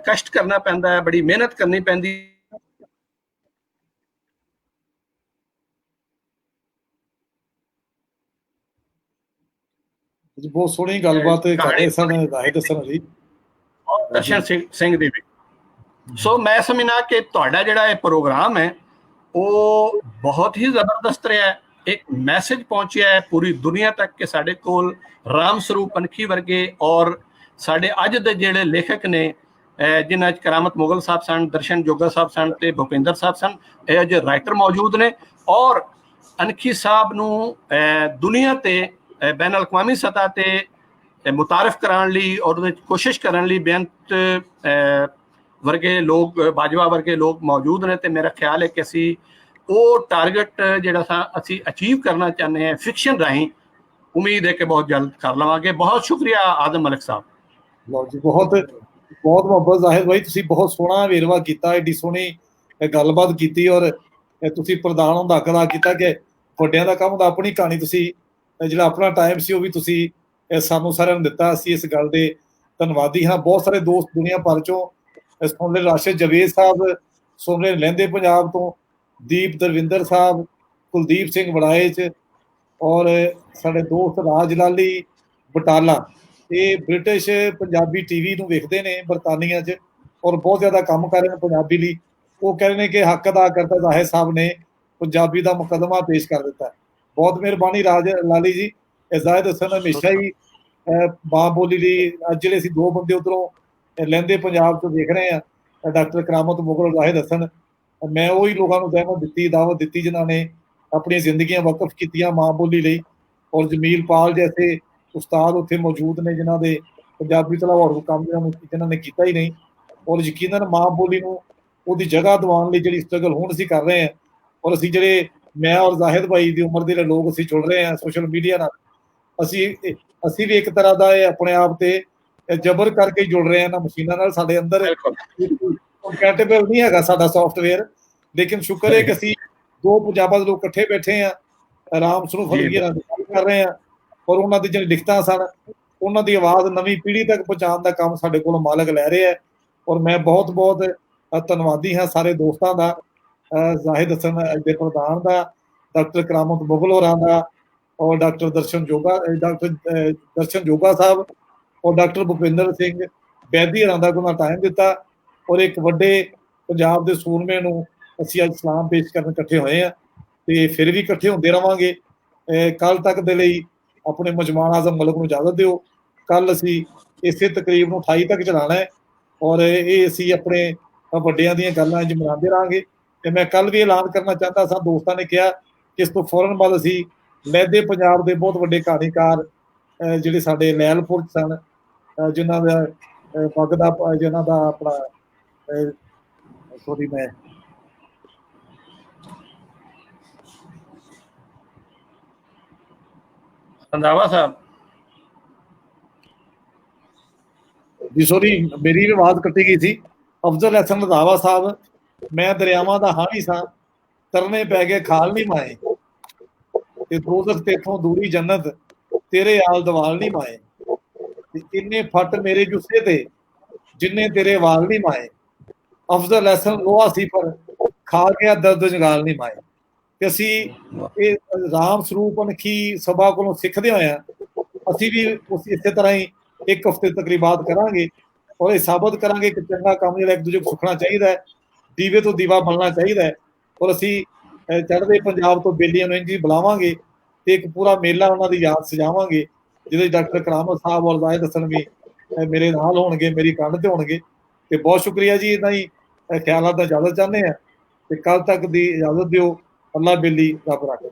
Speaker 6: ਕਸ਼ਟ ਕਰਨਾ ਪੈਂਦਾ ਹੈ, ਬੜੀ ਮਿਹਨਤ ਕਰਨੀ ਪੈਂਦੀ।
Speaker 1: ਬਹੁਤ ਸੋਹਣੀ ਗੱਲਬਾਤ ਕਰ ਰਹੇ ਸਨ ਜ਼ਾਹਿਦ ਹਸਨ ਜੀ,
Speaker 6: ਦਰਸ਼ਨ ਸਿੰਘ ਦੀ ਵੀ। ਸੋ ਮੈਂ ਸਮਝਣਾ ਕਿ ਤੁਹਾਡਾ ਜਿਹੜਾ ਇਹ ਪ੍ਰੋਗਰਾਮ ਹੈ ਉਹ ਬਹੁਤ ਹੀ ਜ਼ਬਰਦਸਤ ਰਿਹਾ ਹੈ। ਇੱਕ ਮੈਸੇਜ ਪਹੁੰਚਿਆ ਹੈ ਪੂਰੀ ਦੁਨੀਆ ਤੱਕ ਕਿ ਸਾਡੇ ਕੋਲ ਰਾਮ ਸਰੂਪ ਅਨਖੀ ਵਰਗੇ ਔਰ ਸਾਡੇ ਅੱਜ ਦੇ ਜਿਹੜੇ ਲੇਖਕ ਨੇ, ਜਿਨ੍ਹਾਂ 'ਚ ਕਰਾਮਤ ਮੁਗਲ ਸਾਹਿਬ ਸਨ, ਦਰਸ਼ਨ ਜੋਗਾ ਸਾਹਿਬ ਸਨ ਤੇ ਭੁਪਿੰਦਰ ਸਾਹਿਬ ਸਨ, ਇਹ ਜਿਹੇ ਰਾਈਟਰ ਮੌਜੂਦ ਨੇ। ਔਰ ਅਨਖੀ ਸਾਹਿਬ ਨੂੰ ਦੁਨੀਆ ਤੇ ਬੈਨ ਅਲ-ਅਕਵਾਮੀ ਸਤ੍ਹਾ ਤੇ ਮੁਤਾਰਿਫ ਕਰਾਉਣ ਲਈ ਔਰ ਉਹਦੇ 'ਚ ਕੋਸ਼ਿਸ਼ ਕਰਨ ਲਈ ਬੇਅੰਤ ਵਰਗੇ ਲੋਕ, ਬਾਜਵਾ ਵਰਗੇ ਲੋਕ ਮੌਜੂਦ ਨੇ। ਤੇ ਮੇਰਾ ਖਿਆਲ ਹੈ ਕਿ ਅਸੀਂ ਉਹ ਟਾਰਗੇਟ ਜਿਹੜਾ ਅਸੀਂ ਅਚੀਵ ਕਰਨਾ ਚਾਹੁੰਦੇ ਹਾਂ ਫਿਕਸ਼ਨ ਰਾਹੀਂ, ਉਮੀਦ ਹੈ ਕਿ ਬਹੁਤ ਜਲਦ ਕਰ ਲਵਾਂਗੇ। ਬਹੁਤ ਸ਼ੁਕਰੀਆ ਆਦਮ ਮਲਿਕ ਸਾਹਿਬ।
Speaker 1: ਲਓ ਜੀ, ਬਹੁਤ ਬਹੁਤ ਮੁਹੱਬਤ ਜ਼ਾਹਿਦ ਭਾਈ, ਤੁਸੀਂ ਬਹੁਤ ਸੋਹਣਾ ਵੇਰਵਾ ਕੀਤਾ, ਐਡੀ ਸੋਹਣੀ ਗੱਲਬਾਤ ਕੀਤੀ ਔਰ ਤੁਸੀਂ ਪ੍ਰਧਾਨ ਹੋਣ ਦਾ ਹੱਕ ਅਦਾ ਕੀਤਾ ਕਿ ਵੱਡਿਆਂ ਦਾ ਕੰਮ ਹੁੰਦਾ। ਆਪਣੀ ਕਹਾਣੀ ਤੁਸੀਂ ਜਿਹੜਾ ਆਪਣਾ ਟਾਈਮ ਸੀ ਉਹ ਵੀ ਤੁਸੀਂ ਸਾਨੂੰ ਸਾਰਿਆਂ ਨੂੰ ਦਿੱਤਾ, ਅਸੀਂ ਇਸ ਗੱਲ ਦੇ ਧੰਨਵਾਦੀ ਹਾਂ। ਬਹੁਤ ਸਾਰੇ ਦੋਸਤ ਦੁਨੀਆ ਭਰ ਚੋਂ ਸੁਣ ਰਹੇ, ਰਾਸ਼ਿਦ ਜਵੇਦ ਸਾਹਿਬ ਸੁਣ ਰਹੇ ਲਹਿੰਦੇ ਪੰਜਾਬ ਤੋਂ, ਦੀਪ ਦਰਵਿੰਦਰ ਸਾਹਿਬ, ਕੁਲਦੀਪ ਸਿੰਘ ਵੜਾਏ 'ਚ, ਔਰ ਸਾਡੇ ਦੋਸਤ ਰਾਜ ਲਾਲੀ ਬਟਾਲਾ, ਇਹ ਬ੍ਰਿਟਿਸ਼ ਪੰਜਾਬੀ ਟੀਵੀ ਨੂੰ ਵੇਖਦੇ ਨੇ ਬਰਤਾਨੀਆ 'ਚ ਔਰ ਬਹੁਤ ਜ਼ਿਆਦਾ ਕੰਮ ਕਰ ਰਹੇ ਨੇ ਪੰਜਾਬੀ ਲਈ। ਉਹ ਕਹਿ ਰਹੇ ਨੇ ਕਿ ਹੱਕ ਅਦਾ ਕਰਤਾ ਜ਼ਾਹਿਦ ਸਾਹਿਬ ਨੇ ਪੰਜਾਬੀ ਦਾ ਮੁਕੱਦਮਾ ਪੇਸ਼ ਕਰ ਦਿੱਤਾ। ਬਹੁਤ ਮਿਹਰਬਾਨੀ ਰਾਜ ਲਾਲੀ ਜੀ। ਜ਼ਾਹਿਦ ਹਸਨ ਹਮੇਸ਼ਾ ਹੀ ਮਾਂ ਬੋਲੀ ਲਈ, ਅੱਜ ਜਿਹੜੇ ਅਸੀਂ ਦੋ ਬੰਦੇ ਉੱਧਰੋਂ ਲਹਿੰਦੇ ਪੰਜਾਬ ਤੋਂ ਦੇਖ ਰਹੇ ਹਾਂ, ਡਾਕਟਰ ਕਰਾਮਤ ਮੁਗਲ, ਜ਼ਾਹਿਦ ਹਸਨ, ਮੈਂ ਉਹੀ ਲੋਕਾਂ ਨੂੰ ਦਾਵਤ ਦਿੱਤੀ ਜਿਨ੍ਹਾਂ ਨੇ ਆਪਣੀਆਂ ਜ਼ਿੰਦਗੀਆਂ ਵਕਫ ਕੀਤੀਆਂ ਮਾਂ ਬੋਲੀ ਲਈ। ਔਰ ਜਮੀਲ ਪਾਲ ਜੈਸੇ ਉਸਤਾਦ ਉੱਥੇ ਮੌਜੂਦ ਨੇ ਜਿਨ੍ਹਾਂ ਦੇ ਪੰਜਾਬੀ ਤੋਂ ਇਲਾਵਾ ਹੋਰ ਕੰਮ ਜਿਨ੍ਹਾਂ ਨੇ ਕੀਤਾ ਹੀ ਨਹੀਂ। ਔਰ ਯਕੀਨਨ ਮਾਂ ਬੋਲੀ ਨੂੰ ਉਹਦੀ ਜਗ੍ਹਾ ਦਿਵਾਉਣ ਲਈ ਜਿਹੜੀ ਸਟਰਗਲ ਹੁਣ ਅਸੀਂ ਕਰ ਰਹੇ ਹਾਂ, ਔਰ ਅਸੀਂ ਜਿਹੜੇ ਮੈਂ ਔਰ ਜ਼ਾਹਿਦ ਭਾਈ ਦੀ ਉਮਰ ਦੇ ਲੋਕ ਅਸੀਂ ਜੁੜ ਰਹੇ ਹਾਂ ਸੋਸ਼ਲ ਮੀਡੀਆ ਨਾਲ, ਅਸੀਂ ਵੀ ਇੱਕ ਤਰ੍ਹਾਂ ਦਾ ਇਹ ਆਪਣੇ ਆਪ ਤੇ ਜਬਰ ਕਰਕੇ ਜੁੜ ਰਹੇ ਹਾਂ ਨਾ ਮਸ਼ੀਨਾਂ ਨਾਲ। ਸਾਡੇ ਅੰਦਰ ਕੰਪੈਟੀਬਲ ਨਹੀਂ ਹੈਗਾ ਸਾਡਾ ਸੌਫਟਵੇਅਰ, ਲੇਕਿਨ ਸ਼ੁਕਰ ਹੈ ਕਿ ਅਸੀਂ ਦੋ ਪੰਜਾਬਾਂ ਦੇ ਲੋਕ ਇਕੱਠੇ ਬੈਠੇ ਹਾਂ, ਆਰਾਮ ਸਰੂਫ ਕਰ ਰਹੇ ਹਾਂ ਔਰ ਉਹਨਾਂ ਦੀ ਜਿਹੜੀ ਲਿਖਤਾਂ ਸਨ ਉਹਨਾਂ ਦੀ ਆਵਾਜ਼ ਨਵੀਂ ਪੀੜ੍ਹੀ ਤੱਕ ਪਹੁੰਚਾਉਣ ਦਾ ਕੰਮ ਸਾਡੇ ਕੋਲੋਂ ਮਾਲਕ ਲੈ ਰਿਹਾ ਹੈ। ਔਰ ਮੈਂ ਬਹੁਤ ਬਹੁਤ ਧੰਨਵਾਦੀ ਹਾਂ ਸਾਰੇ ਦੋਸਤਾਂ ਦਾ, ਜ਼ਾਹਿਦ ਹਸਨ ਦੇ ਪ੍ਰਧਾਨ ਦਾ, ਡਾਕਟਰ ਕਰਾਮਤ ਮੁਗਲ ਹੋਰਾਂ ਦਾ, ਔਰ ਡਾਕਟਰ ਦਰਸ਼ਨ ਜੋਗਾ ਸਾਹਿਬ ਔਰ ਡਾਕਟਰ ਭੁਪਿੰਦਰ ਸਿੰਘ ਬੈਦੀ ਹੋਰਾਂ ਦਾ ਉਹਨਾਂ ਟਾਈਮ ਦਿੱਤਾ। ਔਰ ਇੱਕ ਵੱਡੇ ਪੰਜਾਬ ਦੇ ਸੂਰਮੇ ਨੂੰ ਅਸੀਂ ਅੱਜ ਸਲਾਮ ਪੇਸ਼ ਕਰਨ ਇਕੱਠੇ ਹੋਏ ਹਾਂ ਤੇ ਫਿਰ ਵੀ ਇਕੱਠੇ ਹੁੰਦੇ ਰਵਾਂਗੇ। ਕੱਲ ਤੱਕ ਦੇ ਲਈ ਆਪਣੇ ਮਜਮਾਨ ਆਜ਼ਮ ਮਲਕ ਨੂੰ ਇਜਾਜ਼ਤ ਦਿਓ। ਕੱਲ ਅਸੀਂ ਇਸੇ ਤਕਰੀਬ ਨੂੰ 28 ਤੱਕ ਚਲਾਉਣਾ ਹੈ ਔਰ ਇਹ ਅਸੀਂ ਆਪਣੇ ਵੱਡਿਆਂ ਦੀਆਂ ਗੱਲਾਂ ਇੰਝ ਮਨਾਉਂਦੇ ਰਹਾਂਗੇ। ਤੇ ਮੈਂ ਕੱਲ ਵੀ ਐਲਾਨ ਕਰਨਾ ਚਾਹੁੰਦਾ ਸਾਂ, ਦੋਸਤਾਂ ਨੇ ਕਿਹਾ ਕਿ ਇਸ ਤੋਂ ਫੌਰਨ ਬਾਅਦ ਅਸੀਂ ਲਹਿੰਦੇ ਪੰਜਾਬ ਦੇ ਬਹੁਤ ਵੱਡੇ ਕਹਾਣੀਕਾਰ ਜਿਹੜੇ ਸਾਡੇ ਲੈਲਪੁਰ ਸਨ, ਜਿਨ੍ਹਾਂ ਦਾ ਜਿਨ੍ਹਾਂ ਦਾ ਆਪਣਾ ਸੋਰੀ ਮੈਂ
Speaker 6: ਰੰਧਾਵਾ ਸਾਹਿਬ
Speaker 1: ਜੀ, ਸੋਰੀ ਮੇਰੀ ਵੀ ਆਵਾਜ਼ ਕੱਟੀ ਗਈ ਸੀ। ਅਫਜ਼ਲ ਹਸਨ ਰੰਧਾਵਾ ਸਾਹਿਬ, ਮੈਂ ਦਰਿਆਵਾਂ ਦਾ ਹਾਣੀ ਸਾਂ, ਤਰਨੇ ਪੈ ਗਏ ਖਾਲ ਨਹੀਂ ਮਾਏ, ਤੇ ਦੋਜ਼ਖ ਤੇਥੋਂ ਦੂਰੀ ਜੰਨਤ ਤੇਰੇ ਆਲ ਦਵਾਲ ਨਹੀਂ ਮਾਏ, ਤੇ ਇੰਨੇ ਫੱਟ ਮੇਰੇ ਜੁੱਸੇ ਤੇ ਜਿੰਨੇ ਤੇਰੇ ਵਾਲ ਨਹੀਂ ਮਾਏ, ਅਫਜ਼ਲ ਐਸਨ ਲੋਹਾ ਸੀ ਪਰ ਖਾ ਗਿਆ ਦਰਦ ਜੰਗਾਲ ਨਹੀਂ ਮਾਏ। ਤੇ ਅਸੀਂ ਇਹ ਰਾਮ ਸਰੂਪ ਅਨਖੀ ਸਭਾ ਕੋਲੋਂ ਸਿੱਖਦੇ ਹੋਇਆ ਅਸੀਂ ਵੀ ਉਸ ਇਸੇ ਤਰ੍ਹਾਂ ਹੀ ਇੱਕ ਹਫ਼ਤੇ ਤਕਰੀਬਾਤ ਕਰਾਂਗੇ ਔਰ ਇਹ ਸਾਬਤ ਕਰਾਂਗੇ ਕਿ ਚੰਗਾ ਕੰਮ ਜਿਹੜਾ ਇੱਕ ਦੂਜੇ ਨੂੰ ਸਿੱਖਣਾ ਚਾਹੀਦਾ ਹੈ, ਦੀਵੇ ਤੋਂ ਦੀਵਾ ਬਣਨਾ ਚਾਹੀਦਾ ਹੈ। ਔਰ ਅਸੀਂ ਚੜ੍ਹਦੇ ਪੰਜਾਬ ਤੋਂ ਬੇਲੀਆਂ ਨੂੰ ਇੰਝ ਹੀ ਬੁਲਾਵਾਂਗੇ ਤੇ ਇੱਕ ਪੂਰਾ ਮੇਲਾ ਉਹਨਾਂ ਦੀ ਯਾਦ ਸਜਾਵਾਂਗੇ, ਜਿਹਦੇ ਡਾਕਟਰ ਕਰਾਮਤ ਸਾਹਿਬ ਔਰ ਜ਼ਾਹਿਦ ਹਸਨ ਵੀ ਮੇਰੇ ਨਾਲ ਹੋਣਗੇ, ਮੇਰੀ ਕੰਧ ਤੇ ਹੋਣਗੇ। ਤੇ ਬਹੁਤ ਸ਼ੁਕਰੀਆ ਜੀ, ਇਹਨਾਂ ਹੀ ਖਿਆਲਾਂ ਦਾ ਇਜਾਜ਼ਤ ਚਾਹੁੰਦੇ ਆ ਤੇ ਕੱਲ ਤੱਕ ਦੀ ਇਜਾਜ਼ਤ ਦਿਓ। ਅੱਲਾ ਬੇਲੀ ਰੱਬ ਰੱਖੇ।